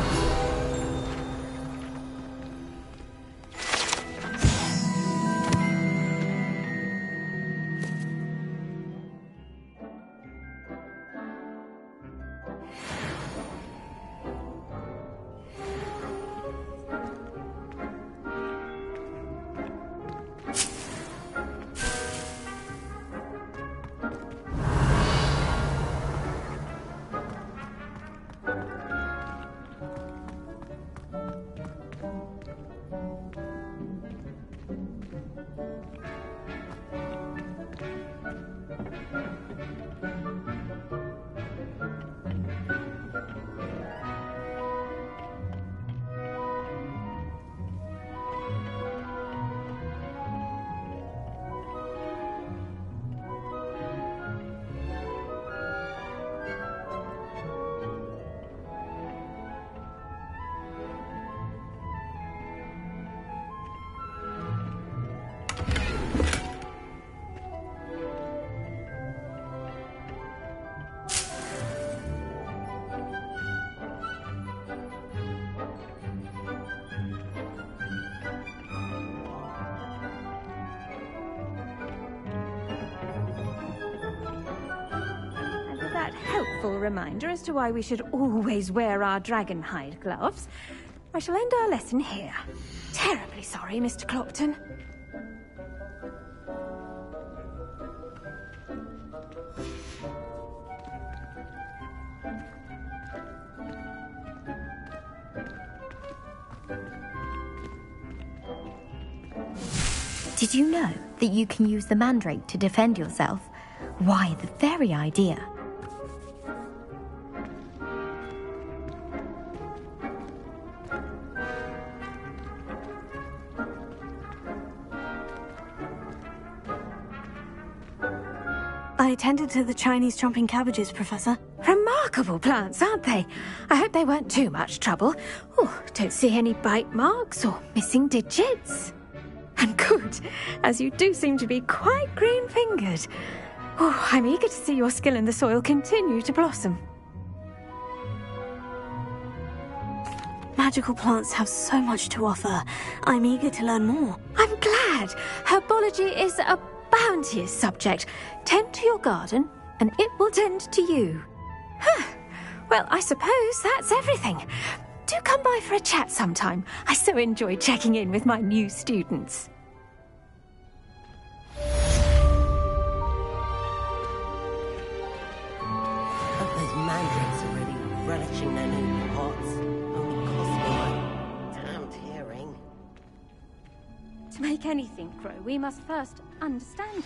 Helpful reminder as to why we should always wear our dragon hide gloves. I shall end our lesson here. Terribly sorry, Mr. Clopton. Did you know that you can use the mandrake to defend yourself? Why, the very idea. I tended to the Chinese chomping cabbages, Professor. Remarkable plants, aren't they? I hope they weren't too much trouble. Oh, don't see any bite marks or missing digits. And good, as you do seem to be quite green-fingered. Oh, I'm eager to see your skill in the soil continue to blossom. Magical plants have so much to offer. I'm eager to learn more. I'm glad. Herbology is a bounteous subject. Tend to your garden, and it will tend to you. Well, I suppose that's everything. Do come by for a chat sometime. I so enjoy checking in with my new students. Hope those mandrakes are really relishing their new pots. Only cost me my damned hearing. To make anything grow, we must first understand it.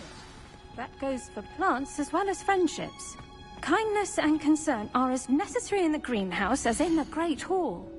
That goes for plants as well as friendships. Kindness and concern are as necessary in the greenhouse as in the Great Hall.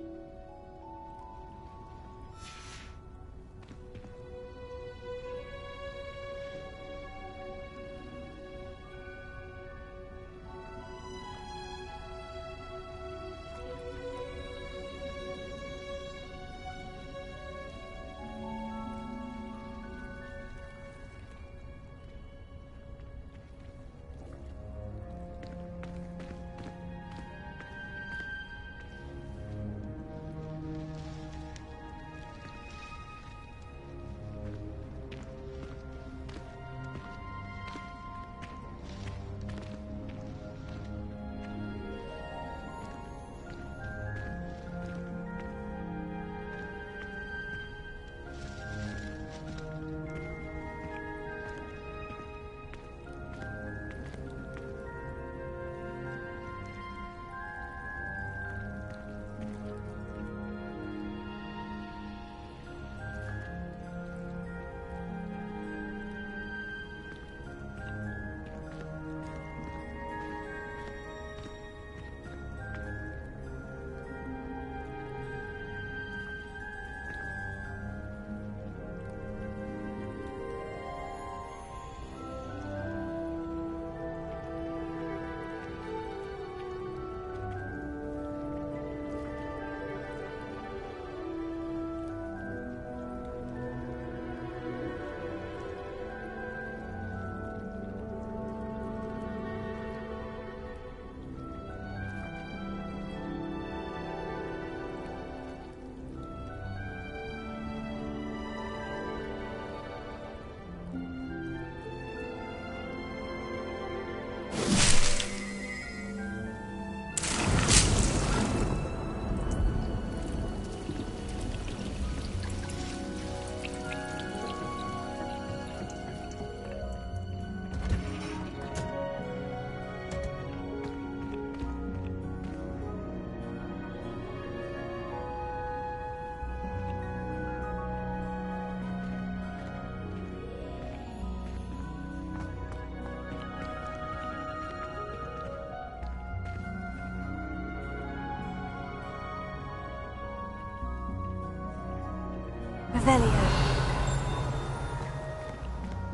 Revelio.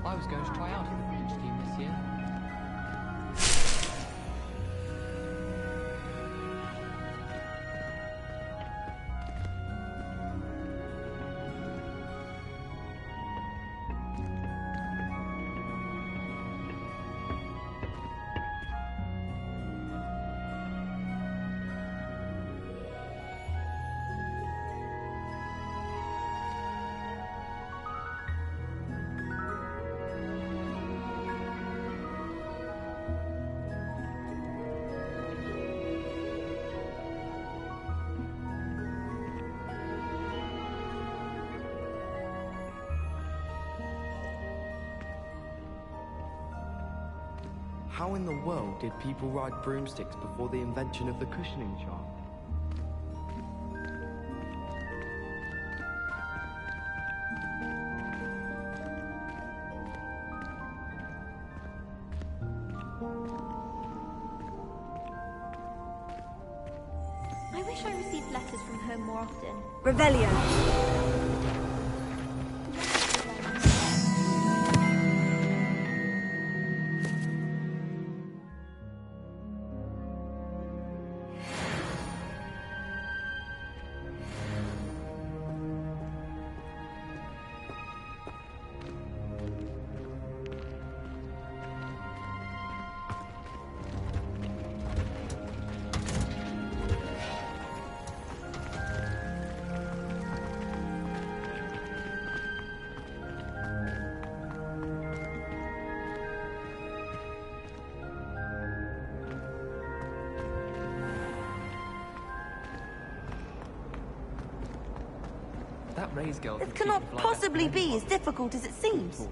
I was going to try out for the French team this year. How in the world did people ride broomsticks before the invention of the cushioning charm? I wish I received letters from home more often. Revelio. That Ray's girl. It cannot possibly be as difficult as it seems.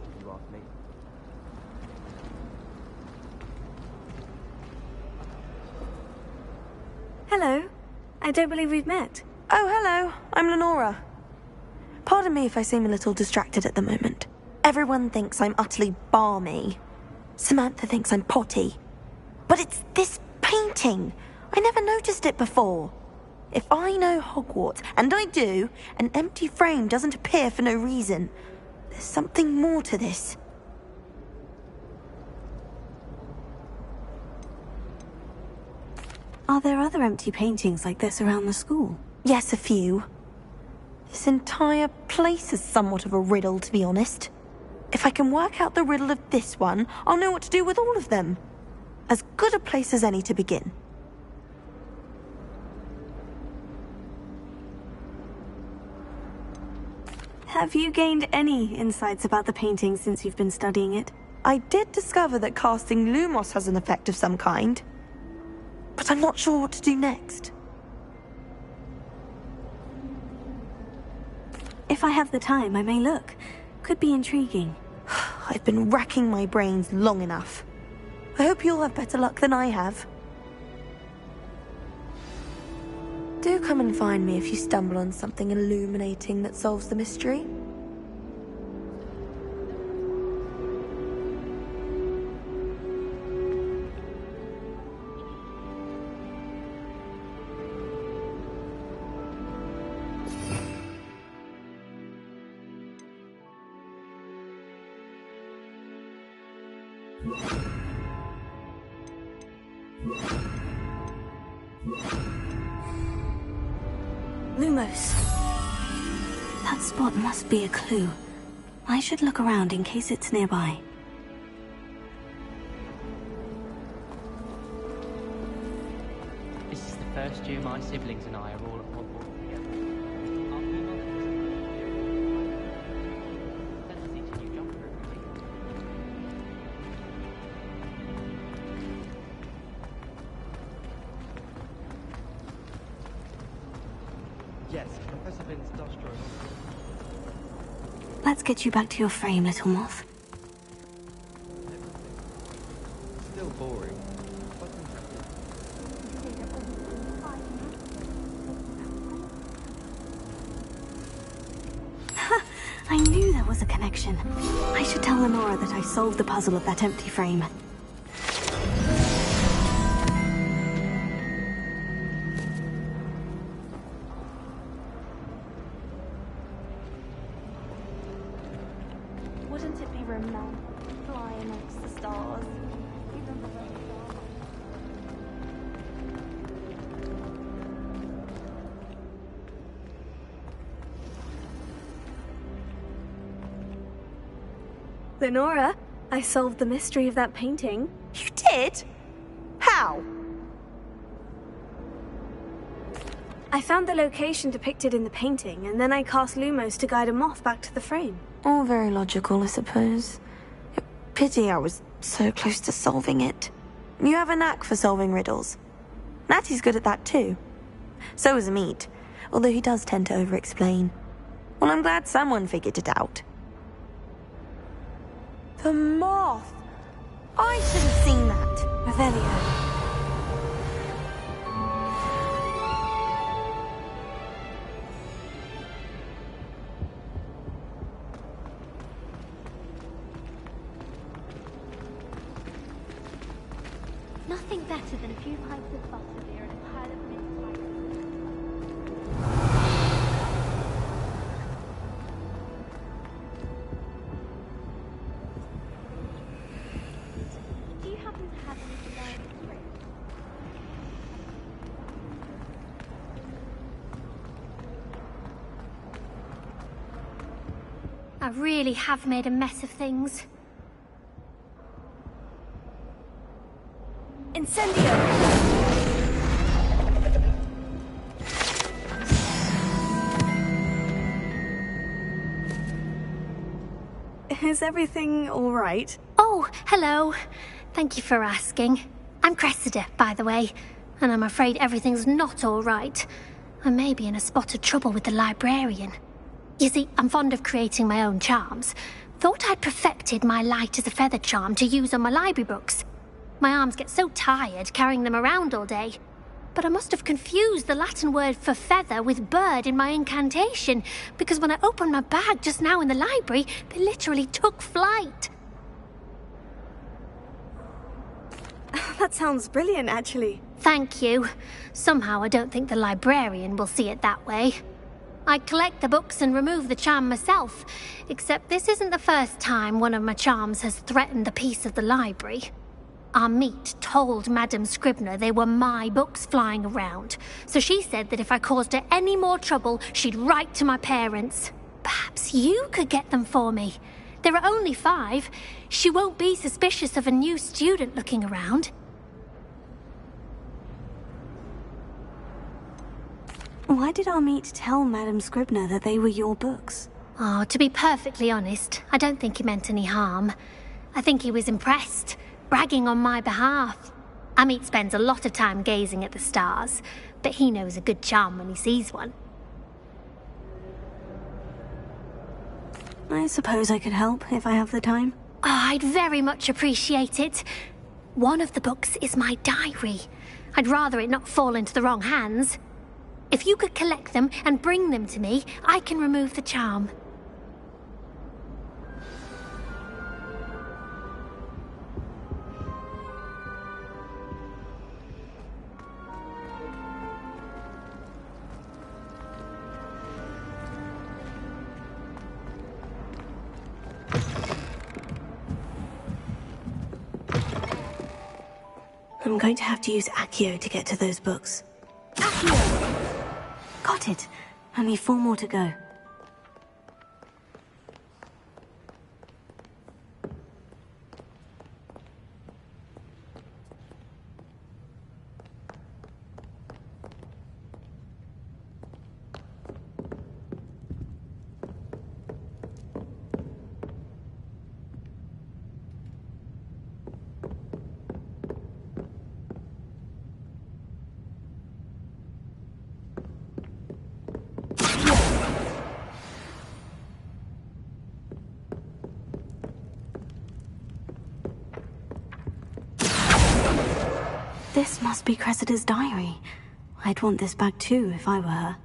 Hello. I don't believe we've met. Oh, hello. I'm Lenora. Pardon me if I seem a little distracted at the moment. Everyone thinks I'm utterly balmy. Samantha thinks I'm potty. But it's this painting. I never noticed it before. If I know Hogwarts, and I do, an empty frame doesn't appear for no reason. There's something more to this. Are there other empty paintings like this around the school? Yes, a few. This entire place is somewhat of a riddle, to be honest. If I can work out the riddle of this one, I'll know what to do with all of them. As good a place as any to begin. Have you gained any insights about the painting since you've been studying it? I did discover that casting Lumos has an effect of some kind. But I'm not sure what to do next. If I have the time, I may look. Could be intriguing. I've been racking my brains long enough. I hope you'll have better luck than I have. Do come and find me if you stumble on something illuminating that solves the mystery. Lumos. That spot must be a clue. I should look around in case it's nearby. This is the first year my siblings and I are all at Hogwarts together. Yes, Professor Vince does draw. Let's get you back to your frame, little moth. Still boring. I knew there was a connection. I should tell Lenora that I solved the puzzle of that empty frame. Wouldn't it be romantic to fly amongst the stars? Lenora, I solved the mystery of that painting. You did? How? I found the location depicted in the painting, and then I cast Lumos to guide a moth back to the frame. All very logical, I suppose. Pity I was so close to solving it. You have a knack for solving riddles. Natty's good at that too. So is Amit, although he does tend to over-explain. Well, I'm glad someone figured it out. The moth! I should have seen that. Revelio. Nothing better than a few pints of butterbeer and a pile of mince pies. Do you happen to have any desire to drink? I really have made a mess of things. Incendio! Is everything all right? Oh, hello. Thank you for asking. I'm Cressida, by the way, and I'm afraid everything's not all right. I may be in a spot of trouble with the librarian. You see, I'm fond of creating my own charms. Thought I'd perfected my light as a feather charm to use on my library books. My arms get so tired carrying them around all day. But I must have confused the Latin word for feather with bird in my incantation, because when I opened my bag just now in the library, they literally took flight. That sounds brilliant, actually. Thank you. Somehow I don't think the librarian will see it that way. I collect the books and remove the charm myself, except this isn't the first time one of my charms has threatened the peace of the library. Our meet told Madame Scribner they were my books flying around, so she said that if I caused her any more trouble, she'd write to my parents. Perhaps you could get them for me. There are only 5. She won't be suspicious of a new student looking around. Why did our meet tell Madame Scribner that they were your books? Oh, to be perfectly honest, I don't think he meant any harm. I think he was impressed, bragging on my behalf. Amit spends a lot of time gazing at the stars, but he knows a good charm when he sees one. I suppose I could help if I have the time. Oh, I'd very much appreciate it. One of the books is my diary. I'd rather it not fall into the wrong hands. If you could collect them and bring them to me, I can remove the charm. I'm going to have to use Accio to get to those books. Accio! Got it. Only 4 more to go. This must be Cressida's diary. I'd want this back too if I were her.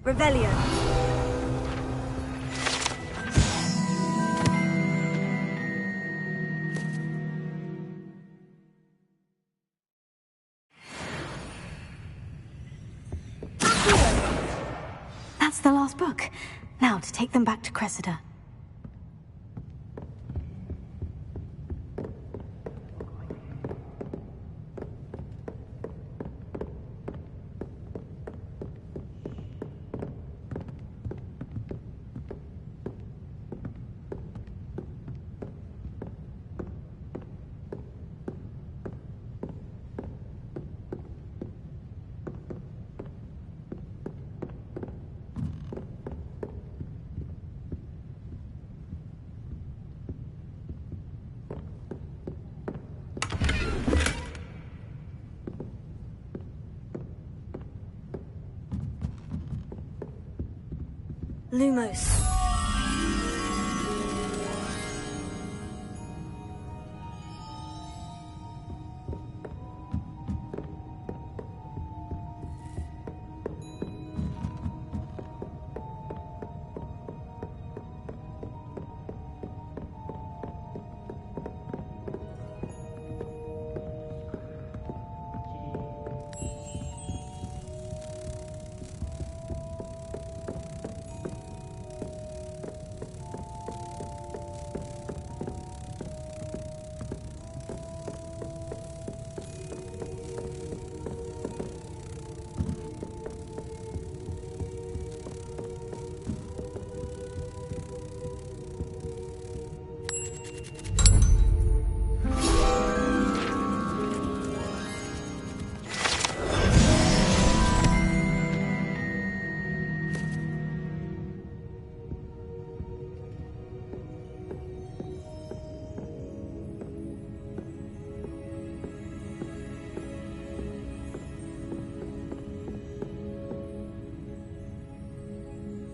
Revelio. That's the last book. Now to take them back to Cressida. Lumos.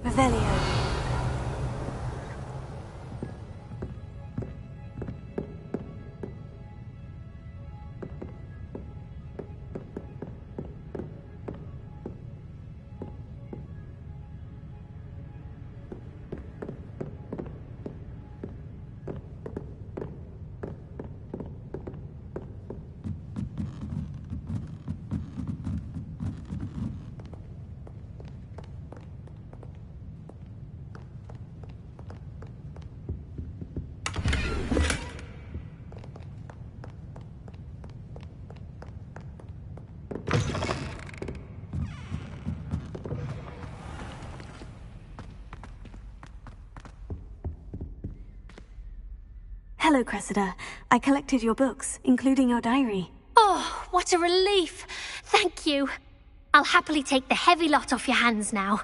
Revelio. Hello, Cressida. I collected your books, including your diary. Oh, what a relief. Thank you. I'll happily take the heavy lot off your hands now.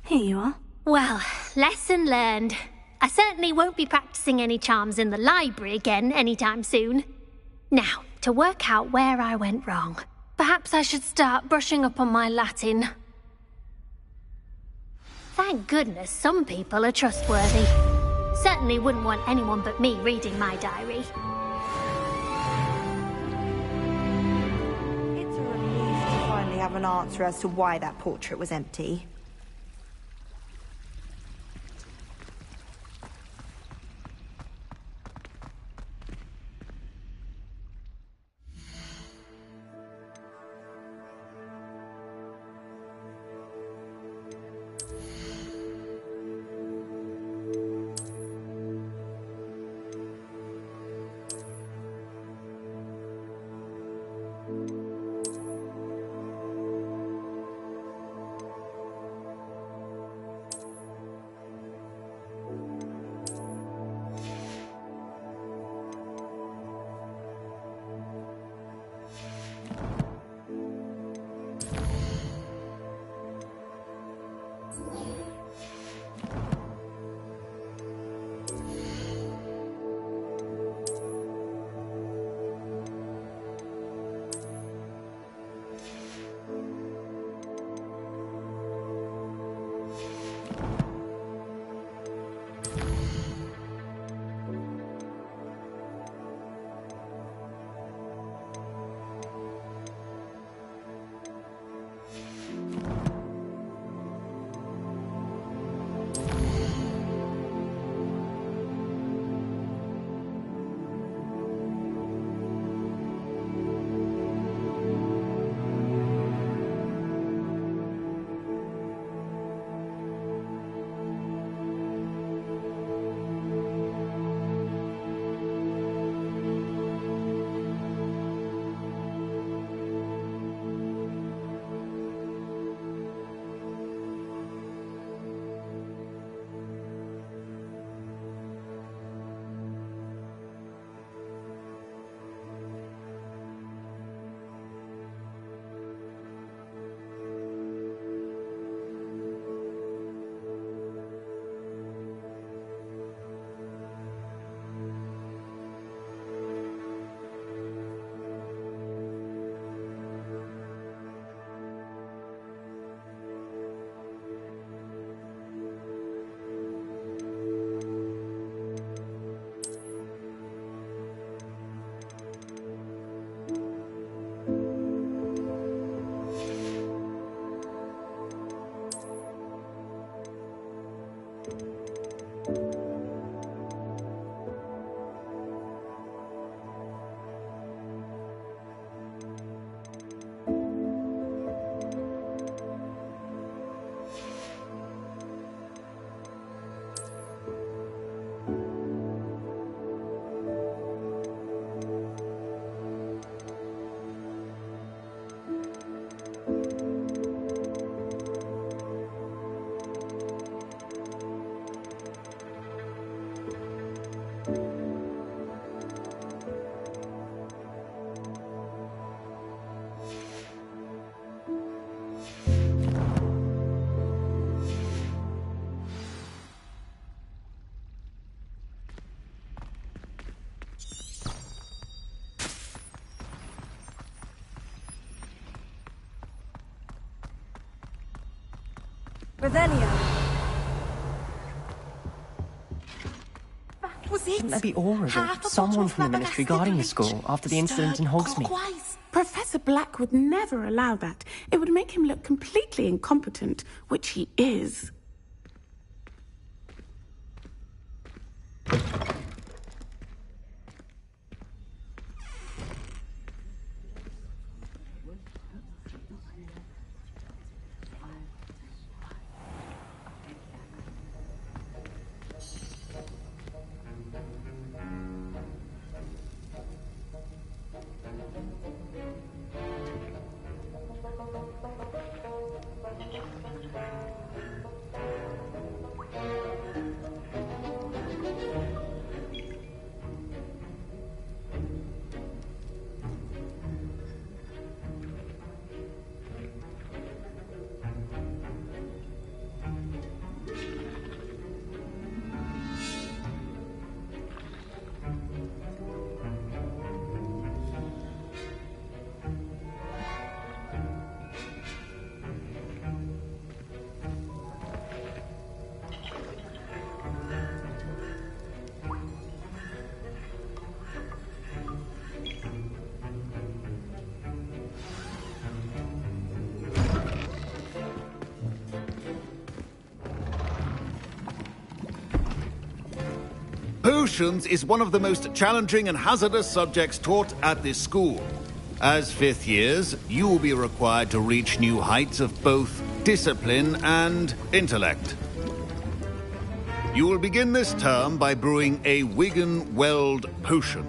Here you are. Well, lesson learned. I certainly won't be practicing any charms in the library again anytime soon. Now, to work out where I went wrong. Perhaps I should start brushing up on my Latin. Thank goodness some people are trustworthy. Certainly wouldn't want anyone but me reading my diary. It's a relief to finally have an answer as to why that portrait was empty. Revelio. That was it. Wouldn't there be Aura or someone from the Ministry guarding the school after the incident in Hogsmeade? Clockwise. Professor Black would never allow that. It would make him look completely incompetent, which he is. Potions is one of the most challenging and hazardous subjects taught at this school. As fifth years, you will be required to reach new heights of both discipline and intellect. You will begin this term by brewing a Wiggenweld potion.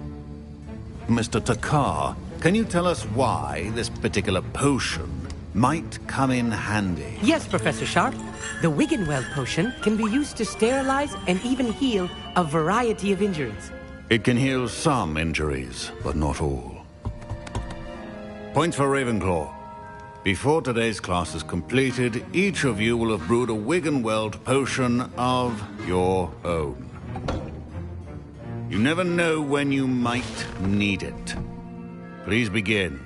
Mr. Takar, can you tell us why this particular potion might come in handy? Yes, Professor Sharp. The Wiggenweld potion can be used to sterilize and even heal a variety of injuries. It can heal some injuries, but not all. Points for Ravenclaw. Before today's class is completed, each of you will have brewed a Wiggenweld potion of your own. You never know when you might need it. Please begin.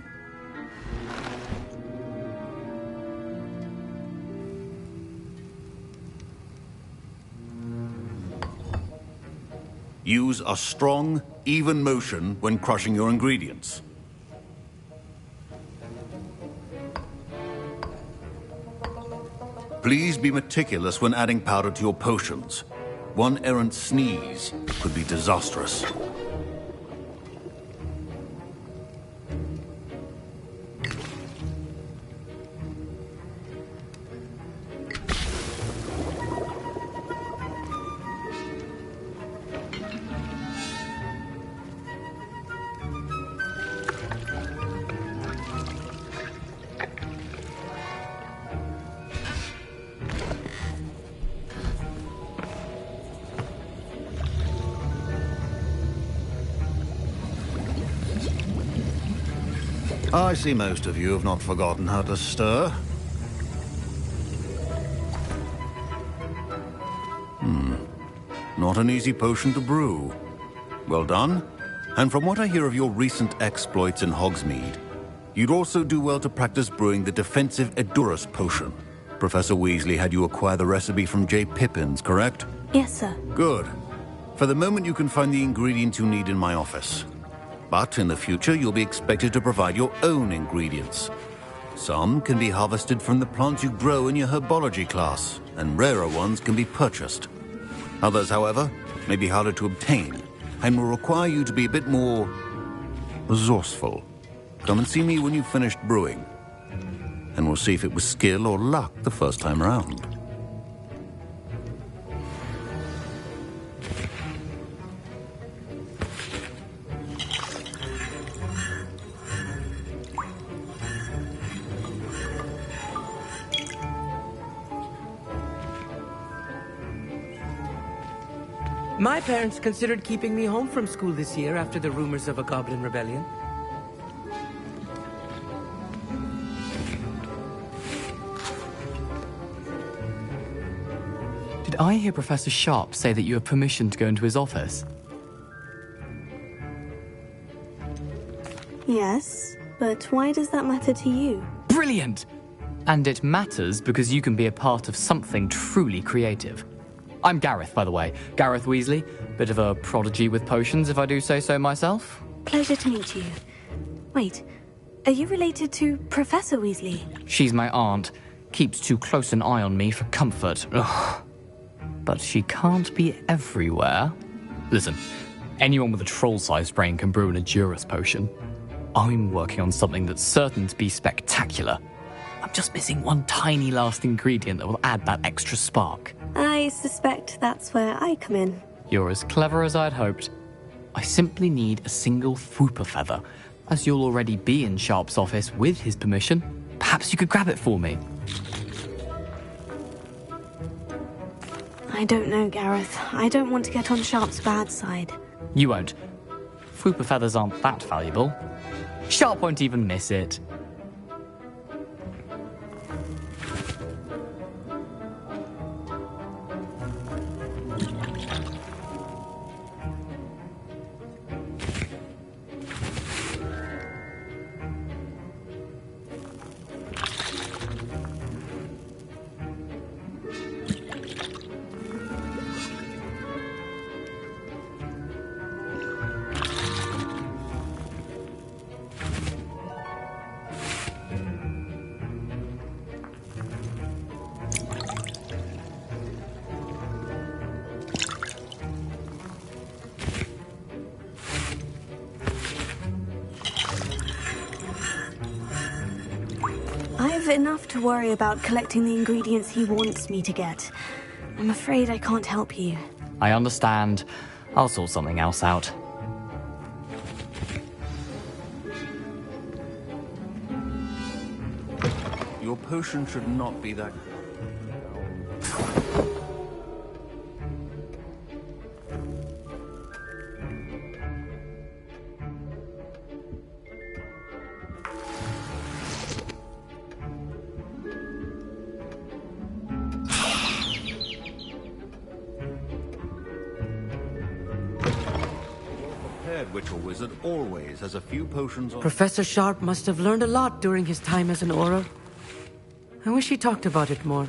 Use a strong, even motion when crushing your ingredients. Please be meticulous when adding powder to your potions. One errant sneeze could be disastrous. I see most of you have not forgotten how to stir. Not an easy potion to brew. Well done. And from what I hear of your recent exploits in Hogsmeade, you'd also do well to practice brewing the defensive Edurus potion. Professor Weasley had you acquire the recipe from J. Pippins, correct? Yes, sir. Good. For the moment, you can find the ingredients you need in my office. But in the future, you'll be expected to provide your own ingredients. Some can be harvested from the plants you grow in your herbology class, and rarer ones can be purchased. Others, however, may be harder to obtain, and will require you to be a bit more resourceful. Come and see me when you've finished brewing, and we'll see if it was skill or luck the first time around. My parents considered keeping me home from school this year after the rumors of a goblin rebellion. Did I hear Professor Sharp say that you have permission to go into his office? Yes, but why does that matter to you? Brilliant! And it matters because you can be a part of something truly creative. I'm Gareth, by the way. Gareth Weasley. Bit of a prodigy with potions, if I do say so myself. Pleasure to meet you. Wait, are you related to Professor Weasley? She's my aunt. Keeps too close an eye on me for comfort. Ugh. But she can't be everywhere. Listen, anyone with a troll-sized brain can brew an Edurus potion. I'm working on something that's certain to be spectacular. I'm just missing one tiny last ingredient that will add that extra spark. I suspect that's where I come in. You're as clever as I'd hoped. I simply need a single Fwooper feather. As you'll already be in Sharp's office with his permission, perhaps you could grab it for me. I don't know, Gareth. I don't want to get on Sharp's bad side. You won't. Fwooper feathers aren't that valuable. Sharp won't even miss it. Enough to worry about collecting the ingredients he wants me to get. I'm afraid I can't help you. I understand. I'll sort something else out. Your potion should not be that... Witch or wizard always has a few potions on... Professor Sharp must have learned a lot during his time as an Auror. I wish he talked about it more.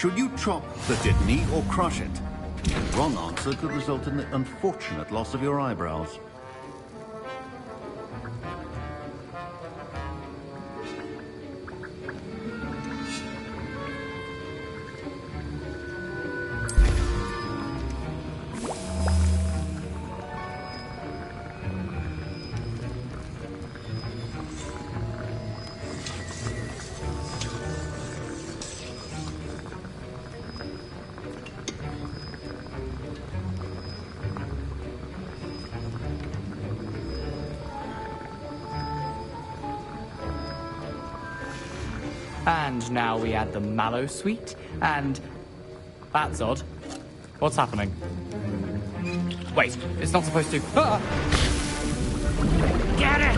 Should you chop the Dittany or crush it? The wrong answer could result in the unfortunate loss of your eyebrows. And now we add the mallow sweet, and... That's odd. What's happening? Wait, it's not supposed to... Ah! Get it!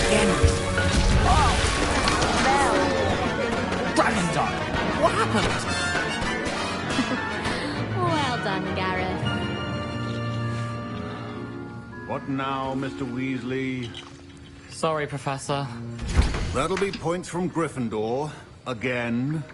Again. Oh! Dragon Dart! What happened? Well done, Gareth. What now, Mr. Weasley? Sorry, Professor. That'll be points from Gryffindor. Again.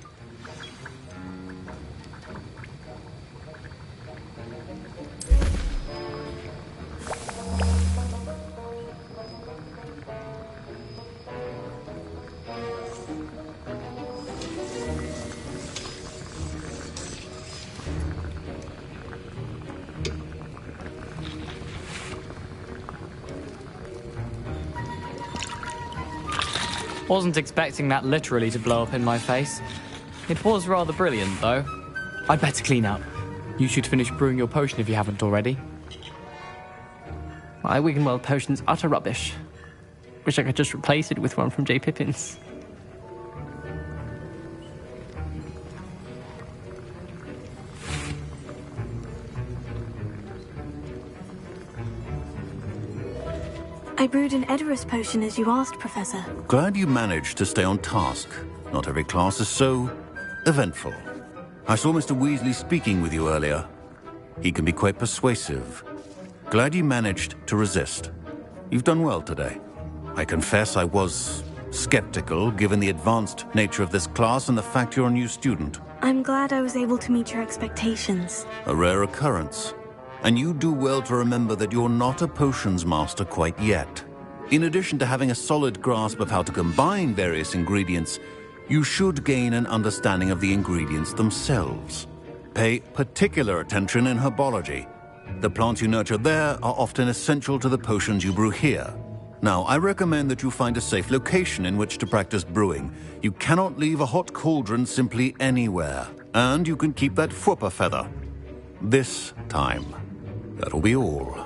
Wasn't expecting that literally to blow up in my face. It was rather brilliant, though. I'd better clean up. You should finish brewing your potion if you haven't already. My Wiggenweld potion's utter rubbish. Wish I could just replace it with one from J. Pippin's. I brewed an Edorus potion as you asked, Professor. Glad you managed to stay on task. Not every class is so eventful. I saw Mr. Weasley speaking with you earlier. He can be quite persuasive. Glad you managed to resist. You've done well today. I confess I was skeptical, given the advanced nature of this class and the fact you're a new student. I'm glad I was able to meet your expectations. A rare occurrence. And you do well to remember that you're not a potions master quite yet. In addition to having a solid grasp of how to combine various ingredients, you should gain an understanding of the ingredients themselves. Pay particular attention in herbology. The plants you nurture there are often essential to the potions you brew here. Now, I recommend that you find a safe location in which to practice brewing. You cannot leave a hot cauldron simply anywhere. And you can keep that Fwooper feather. This time. That'll be all.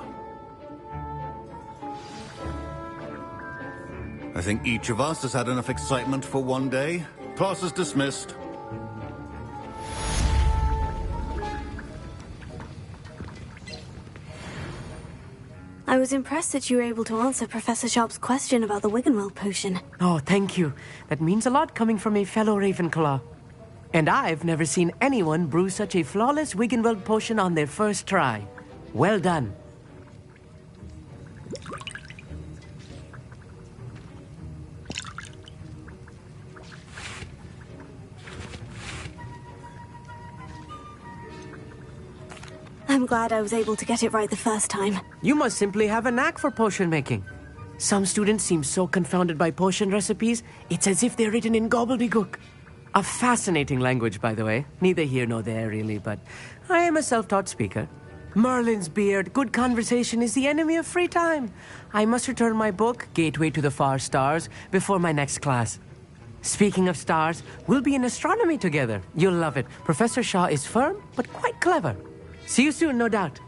I think each of us has had enough excitement for one day. Class is dismissed. I was impressed that you were able to answer Professor Sharp's question about the Wiggenweld potion. Oh, thank you. That means a lot coming from a fellow Ravenclaw. And I've never seen anyone brew such a flawless Wiggenweld potion on their first try. Well done. I'm glad I was able to get it right the first time. You must simply have a knack for potion making. Some students seem so confounded by potion recipes, it's as if they're written in gobbledygook. A fascinating language, by the way. Neither here nor there, really, but I am a self-taught speaker. Merlin's beard, good conversation is the enemy of free time. I must return my book, Gateway to the Far Stars, before my next class. Speaking of stars, we'll be in astronomy together. You'll love it. Professor Shaw is firm, but quite clever. See you soon, no doubt.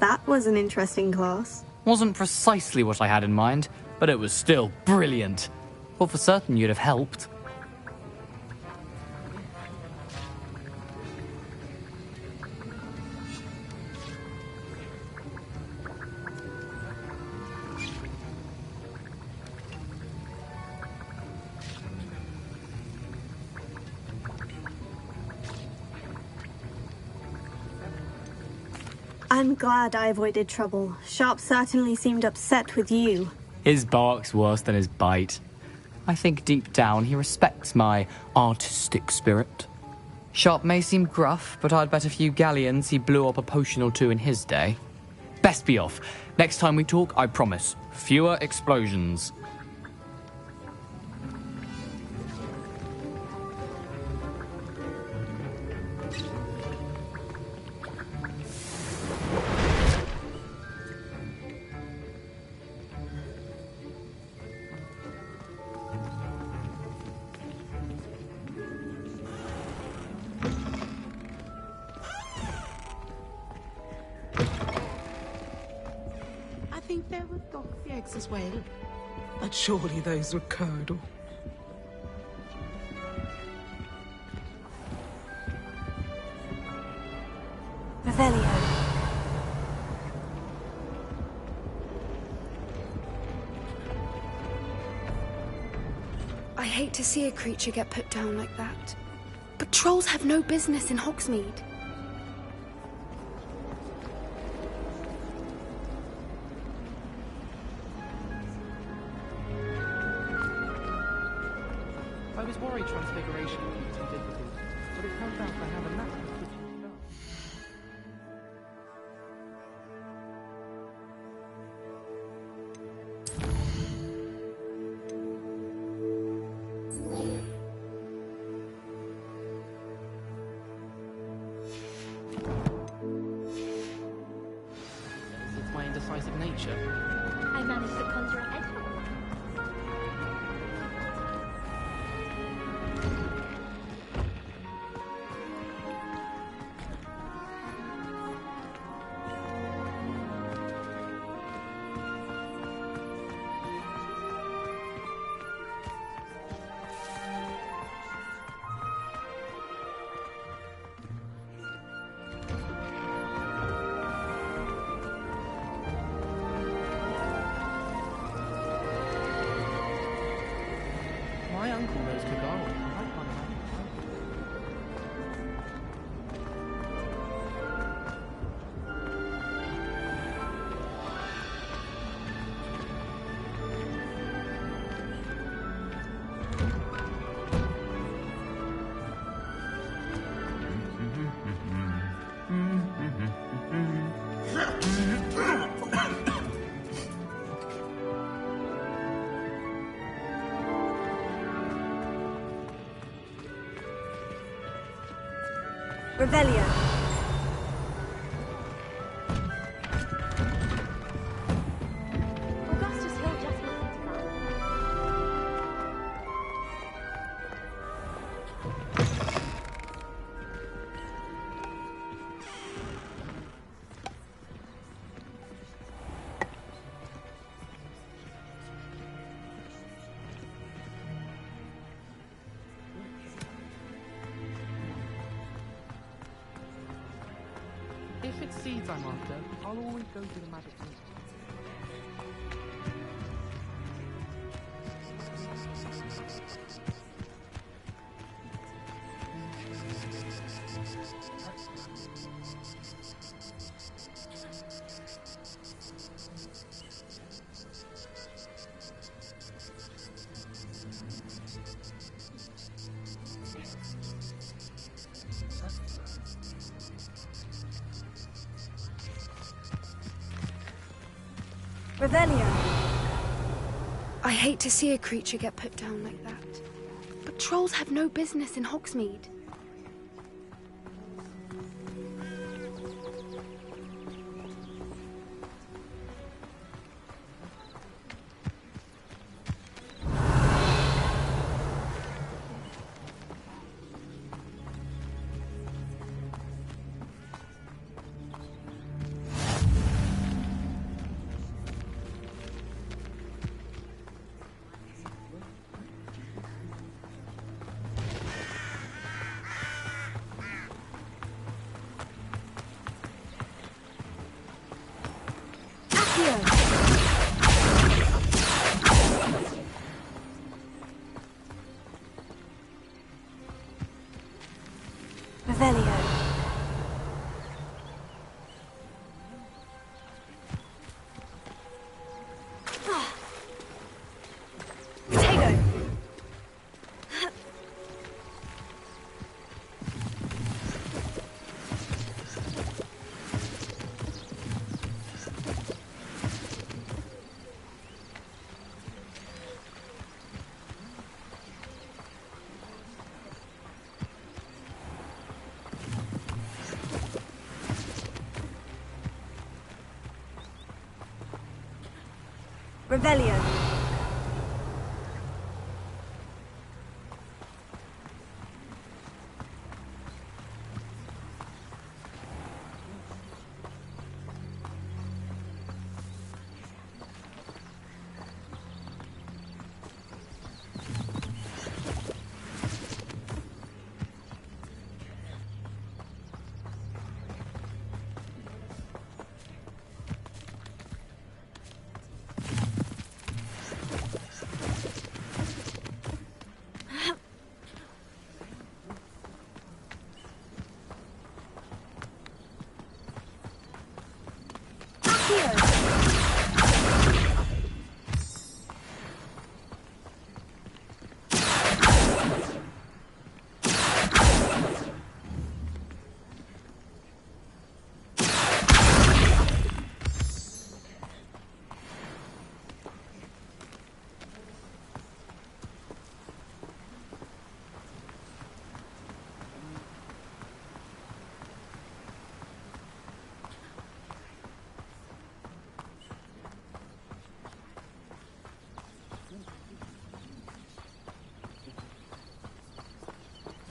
That was an interesting class. Wasn't precisely what I had in mind, but it was still brilliant. Well, for certain you'd have helped. I'm glad I avoided trouble. Sharp certainly seemed upset with you. His bark's worse than his bite. I think deep down he respects my artistic spirit. Sharp may seem gruff, but I'd bet a few galleons he blew up a potion or two in his day. Best be off. Next time we talk, I promise, fewer explosions. I think there were dog's eggs as well. But surely those were curdle. Revelio. I hate to see a creature get put down like that. But trolls have no business in Hogsmeade. I was worried Transfiguration would be too difficult, but it turns out I have a knack for switching stuff. My uncle knows Kagara. Revelio. Augustus Hill just looks fun. If it's seeds I'm after, I'll always go to the magic room. Revelio. I hate to see a creature get put down like that. But trolls have no business in Hogsmeade. Revelio. Potato. Revelio.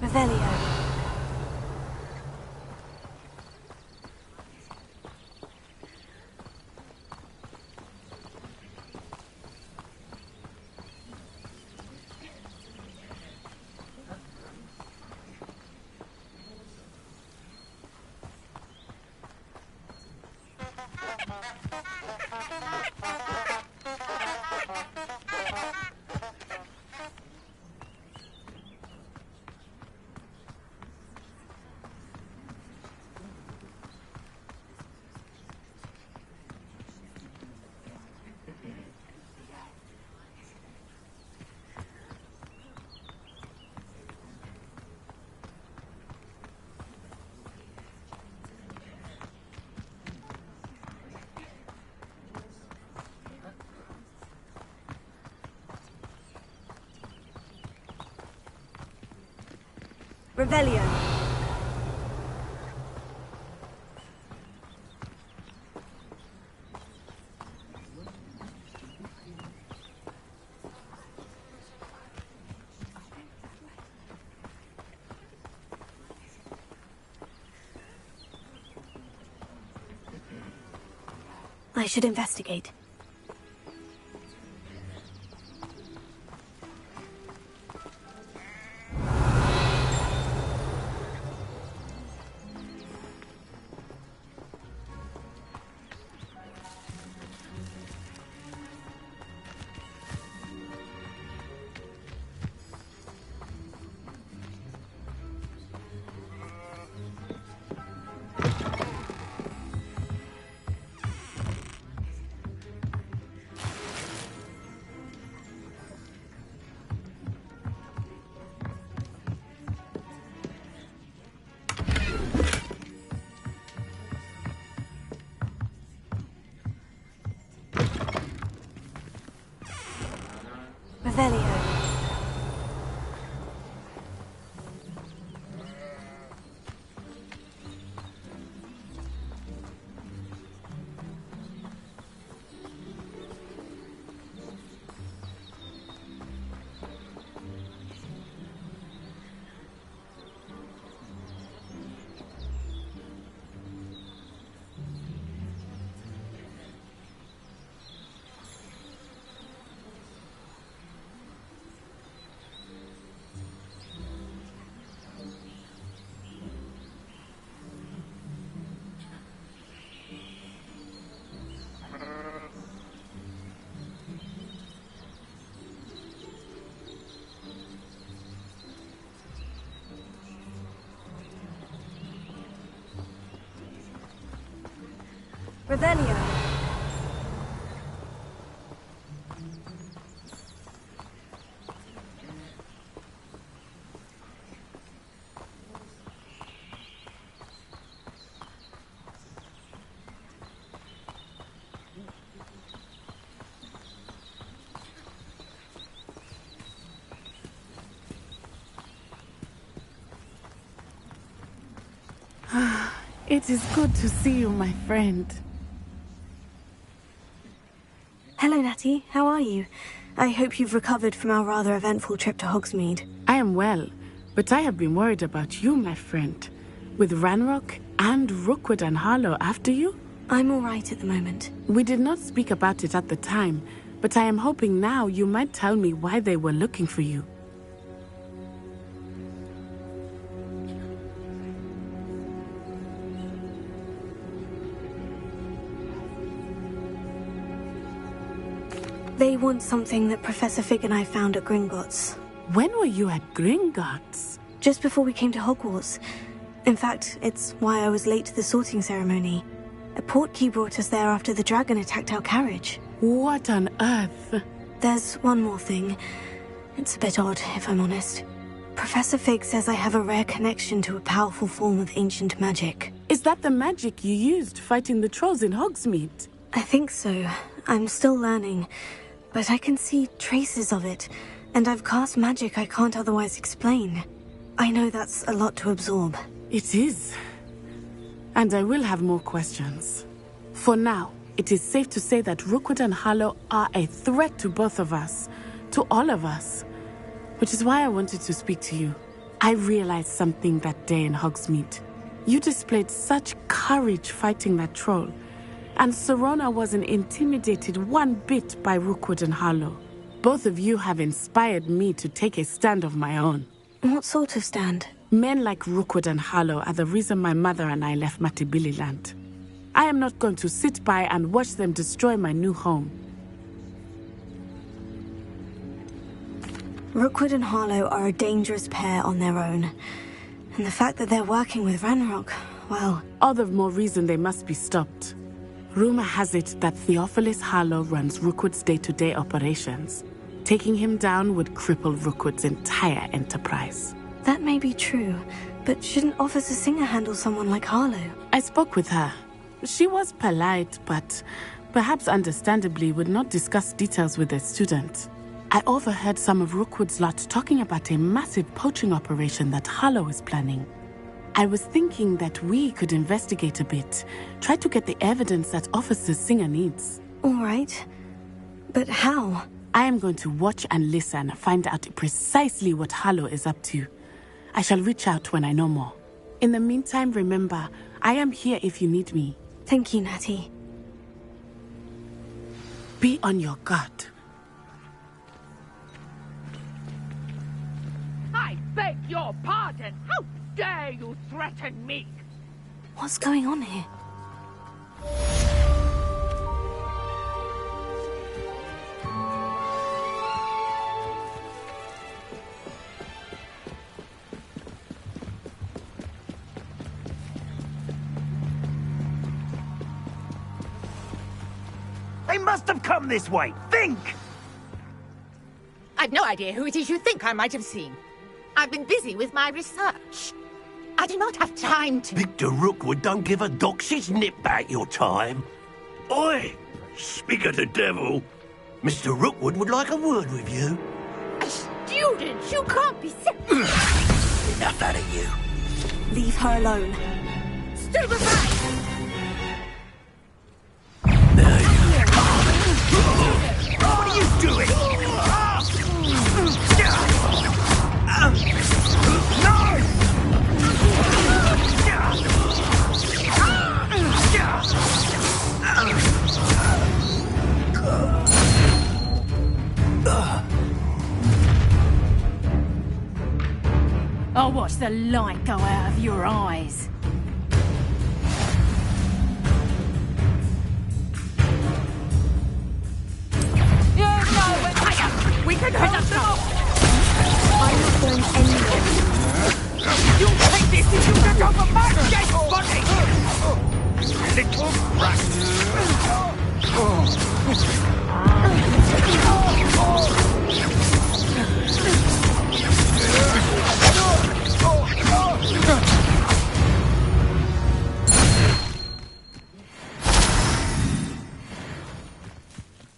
Revelio. Revelio. I should investigate. Revelio. Revelio. It is good to see you, my friend. Hello, Natty. How are you? I hope you've recovered from our rather eventful trip to Hogsmeade. I am well, but I have been worried about you, my friend. With Ranrock and Rookwood and Harlow after you? I'm all right at the moment. We did not speak about it at the time, but I am hoping now you might tell me why they were looking for you. They want something that Professor Fig and I found at Gringotts. When were you at Gringotts? Just before we came to Hogwarts. In fact, it's why I was late to the sorting ceremony. A portkey brought us there after the dragon attacked our carriage. What on earth? There's one more thing. It's a bit odd, if I'm honest. Professor Fig says I have a rare connection to a powerful form of ancient magic. Is that the magic you used fighting the trolls in Hogsmeade? I think so. I'm still learning. But I can see traces of it, and I've cast magic I can't otherwise explain. I know that's a lot to absorb. It is. And I will have more questions. For now, it is safe to say that Rookwood and Harlow are a threat to both of us, to all of us. Which is why I wanted to speak to you. I realized something that day in Hogsmeade. You displayed such courage fighting that troll. And Serona wasn't intimidated one bit by Rookwood and Harlow. Both of you have inspired me to take a stand of my own. What sort of stand? Men like Rookwood and Harlow are the reason my mother and I left Matibililand. I am not going to sit by and watch them destroy my new home. Rookwood and Harlow are a dangerous pair on their own. And the fact that they're working with Ranrock, well... all the more reason they must be stopped. Rumor has it that Theophilus Harlow runs Rookwood's day-to-day operations. Taking him down would cripple Rookwood's entire enterprise. That may be true, but shouldn't Officer Singer handle someone like Harlow? I spoke with her. She was polite, but perhaps understandably would not discuss details with a student. I overheard some of Rookwood's lot talking about a massive poaching operation that Harlow is planning. I was thinking that we could investigate a bit, try to get the evidence that Officer Singer needs. All right. But how? I am going to watch and listen, find out precisely what Harlow is up to. I shall reach out when I know more. In the meantime, remember, I am here if you need me. Thank you, Natty. Be on your guard. I beg your pardon. How dare you threaten me? What's going on here? They must have come this way. Think! I've no idea who it is you think I might have seen. I've been busy with my research. I do not have time to... Victor Rookwood don't give a doxy's nip back your time. Oi! Speak of the devil. Mr. Rookwood would like a word with you. A student? You can't be serious. Enough out of you. Leave her alone. Stupefy! What are you doing? I'll watch the light go out of your eyes. We can hold them off! I'm not going anywhere. You'll take this if you get over my dead body! Little brat.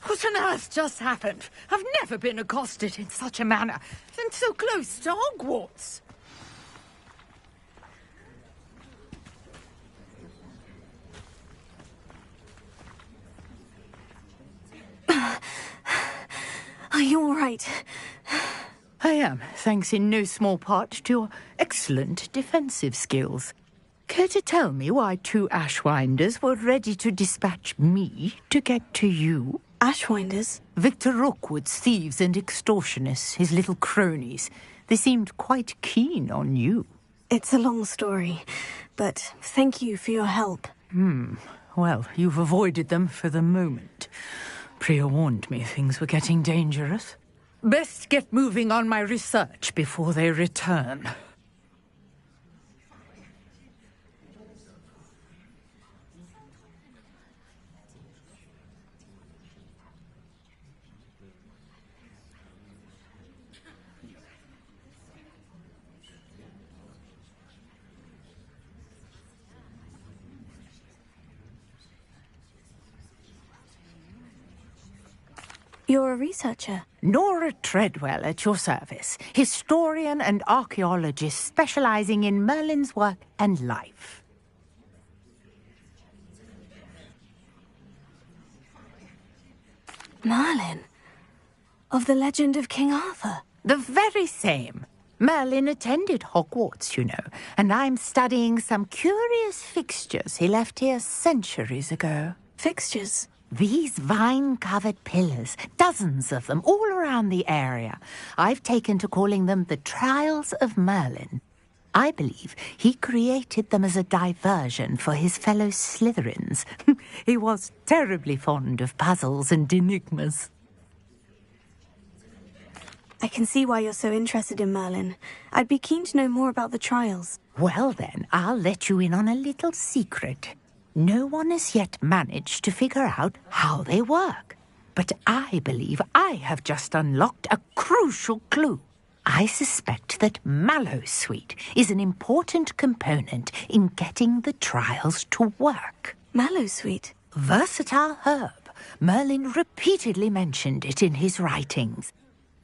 What on earth just happened? I've never been accosted in such a manner, and so close to Hogwarts. Are you all right? I am, thanks in no small part to your excellent defensive skills. Care to tell me why two Ashwinders were ready to dispatch me to get to you? Ashwinders? Victor Rookwood's thieves and extortionists, his little cronies. They seemed quite keen on you. It's a long story, but thank you for your help. Well, you've avoided them for the moment. Priya warned me things were getting dangerous. Best get moving on my research before they return. You're a researcher? Nora Treadwell at your service, historian and archaeologist specializing in Merlin's work and life. Merlin? Of the legend of King Arthur? The very same. Merlin attended Hogwarts, you know, and I'm studying some curious fixtures he left here centuries ago. Fixtures? These vine-covered pillars, dozens of them, all around the area. I've taken to calling them the Trials of Merlin. I believe he created them as a diversion for his fellow Slytherins. He was terribly fond of puzzles and enigmas. I can see why you're so interested in Merlin. I'd be keen to know more about the trials. Well then, I'll let you in on a little secret. No one has yet managed to figure out how they work. But I believe I have just unlocked a crucial clue. I suspect that Mallowsweet is an important component in getting the trials to work. Mallowsweet? Versatile herb. Merlin repeatedly mentioned it in his writings.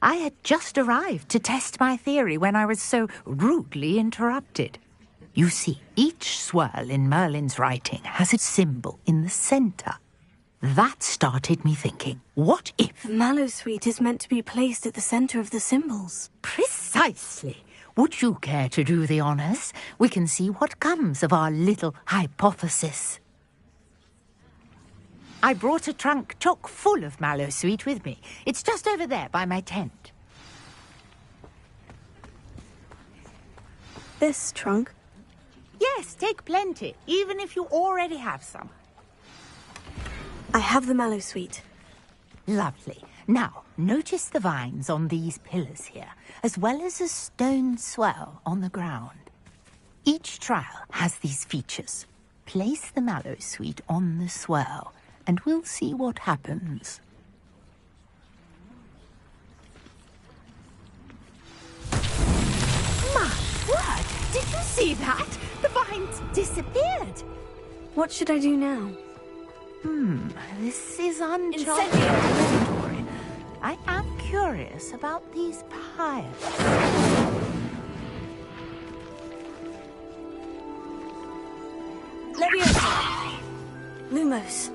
I had just arrived to test my theory when I was so rudely interrupted. You see, each swirl in Merlin's writing has a symbol in the centre. That started me thinking, what if... The Mallowsweet is meant to be placed at the centre of the symbols. Precisely. Would you care to do the honours? We can see what comes of our little hypothesis. I brought a trunk chock full of Mallowsweet with me. It's just over there by my tent. This trunk? Yes, take plenty, even if you already have some. I have the Mallowsweet. Lovely. Now, notice the vines on these pillars here, as well as a stone swell on the ground. Each trial has these features. Place the Mallowsweet on the swell, and we'll see what happens. My word! Did you see that? The vines disappeared. What should I do now? This is uncharted territory. I am curious about these pyres. Leviosa! Lumos.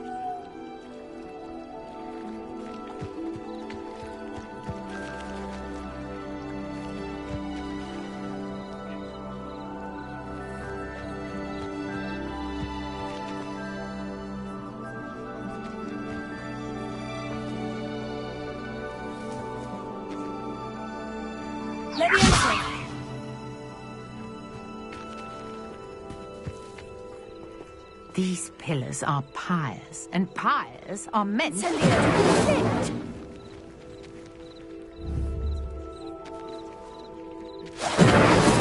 These pillars are pyres, and pyres are meant to reflect.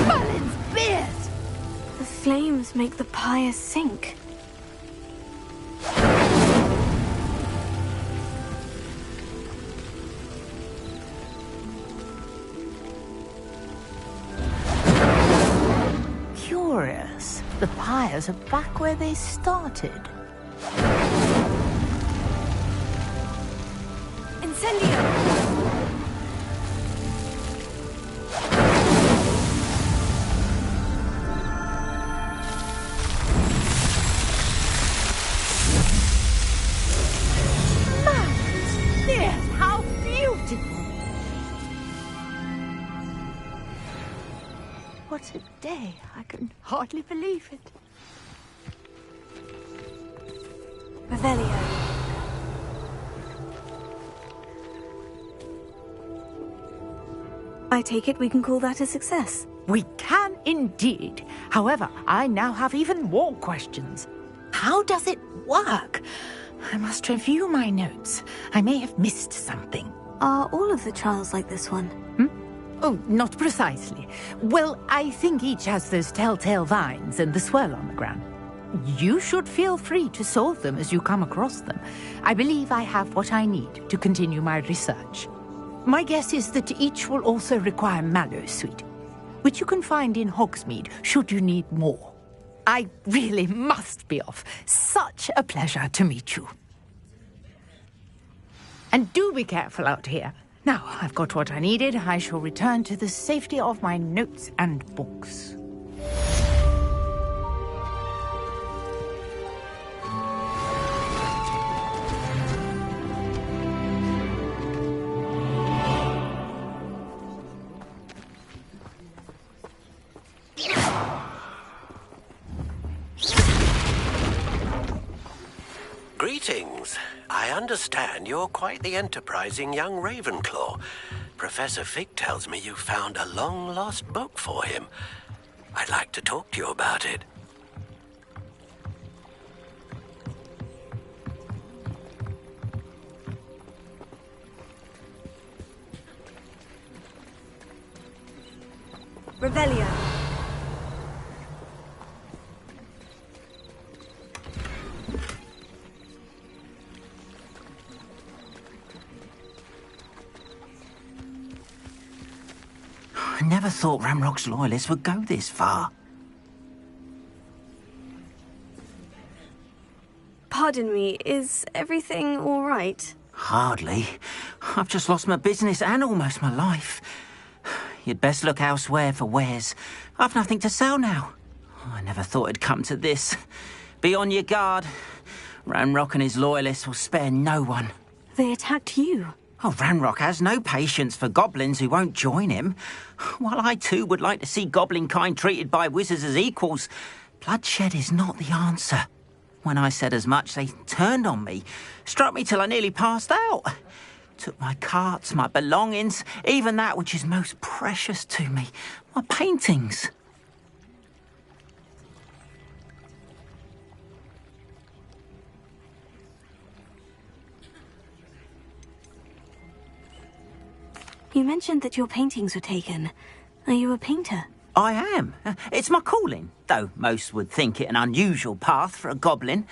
Merlin's beard! The flames make the pyre sink. Curious. The pyres are back where they started. Incendio! Yes, how beautiful! What a day. I can hardly believe it. Revelio. I take it we can call that a success. We can indeed. However, I now have even more questions. How does it work? I must review my notes. I may have missed something. Are all of the trials like this one? Oh, not precisely. Well, I think each has those telltale vines and the swirl on the ground. You should feel free to solve them as you come across them. I believe I have what I need to continue my research. My guess is that each will also require Mallowsweet, which you can find in Hogsmeade should you need more. I really must be off. Such a pleasure to meet you. And do be careful out here. Now, I've got what I needed. I shall return to the safety of my notes and books. Greetings. I understand you're quite the enterprising young Ravenclaw. Professor Fig tells me you found a long-lost book for him. I'd like to talk to you about it. Revelio. I never thought Ramrock's loyalists would go this far. Pardon me, is everything all right? Hardly. I've just lost my business and almost my life. You'd best look elsewhere for wares. I've nothing to sell now. I never thought it'd come to this. Be on your guard. Ranrock and his loyalists will spare no one. They attacked you. Oh, Ranrock has no patience for goblins who won't join him. While I too would like to see goblin kind treated by wizards as equals, bloodshed is not the answer. When I said as much, they turned on me, struck me till I nearly passed out. Took my carts, my belongings, even that which is most precious to me, my paintings. You mentioned that your paintings were taken. Are you a painter? I am. It's my calling, though most would think it an unusual path for a goblin.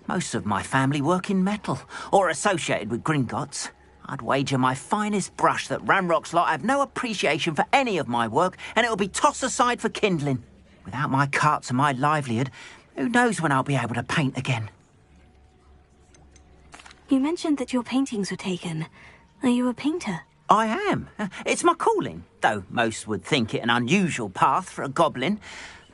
Most of my family work in metal, or associated with Gringotts. I'd wager my finest brush that Ranrock's lot have no appreciation for any of my work, and it'll be tossed aside for kindling. Without my carts and my livelihood, who knows when I'll be able to paint again? You mentioned that your paintings were taken. Are you a painter? I am. It's my calling, though most would think it an unusual path for a goblin.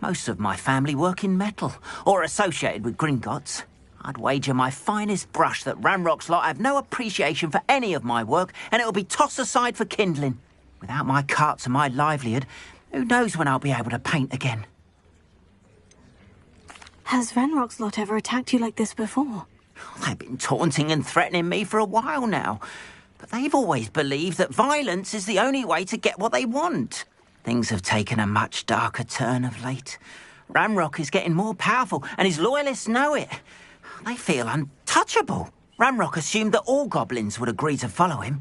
Most of my family work in metal, or associated with Gringotts. I'd wager my finest brush that Ranrock's lot have no appreciation for any of my work, and it'll be tossed aside for kindling. Without my carts and my livelihood, who knows when I'll be able to paint again? Has Ranrock's lot ever attacked you like this before? They've been taunting and threatening me for a while now. But they've always believed that violence is the only way to get what they want. Things have taken a much darker turn of late. Ranrock is getting more powerful, and his loyalists know it. They feel untouchable. Ranrock assumed that all goblins would agree to follow him,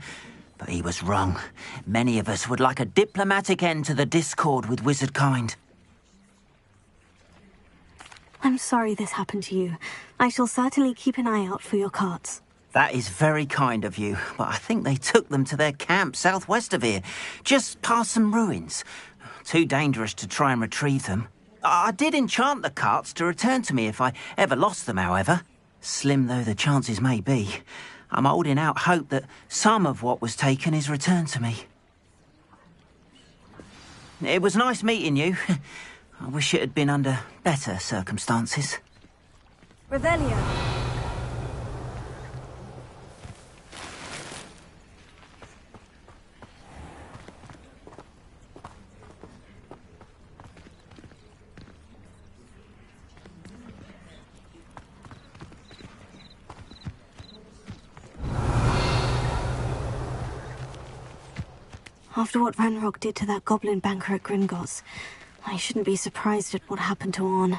but he was wrong. Many of us would like a diplomatic end to the discord with wizard kind. I'm sorry this happened to you. I shall certainly keep an eye out for your carts. That is very kind of you, but I think they took them to their camp southwest of here, just past some ruins. Too dangerous to try and retrieve them. I did enchant the carts to return to me if I ever lost them, however. Slim though the chances may be, I'm holding out hope that some of what was taken is returned to me. It was nice meeting you. I wish it had been under better circumstances. Revelio. After what Ranrock did to that goblin banker at Gringotts, I shouldn't be surprised at what happened to Orn.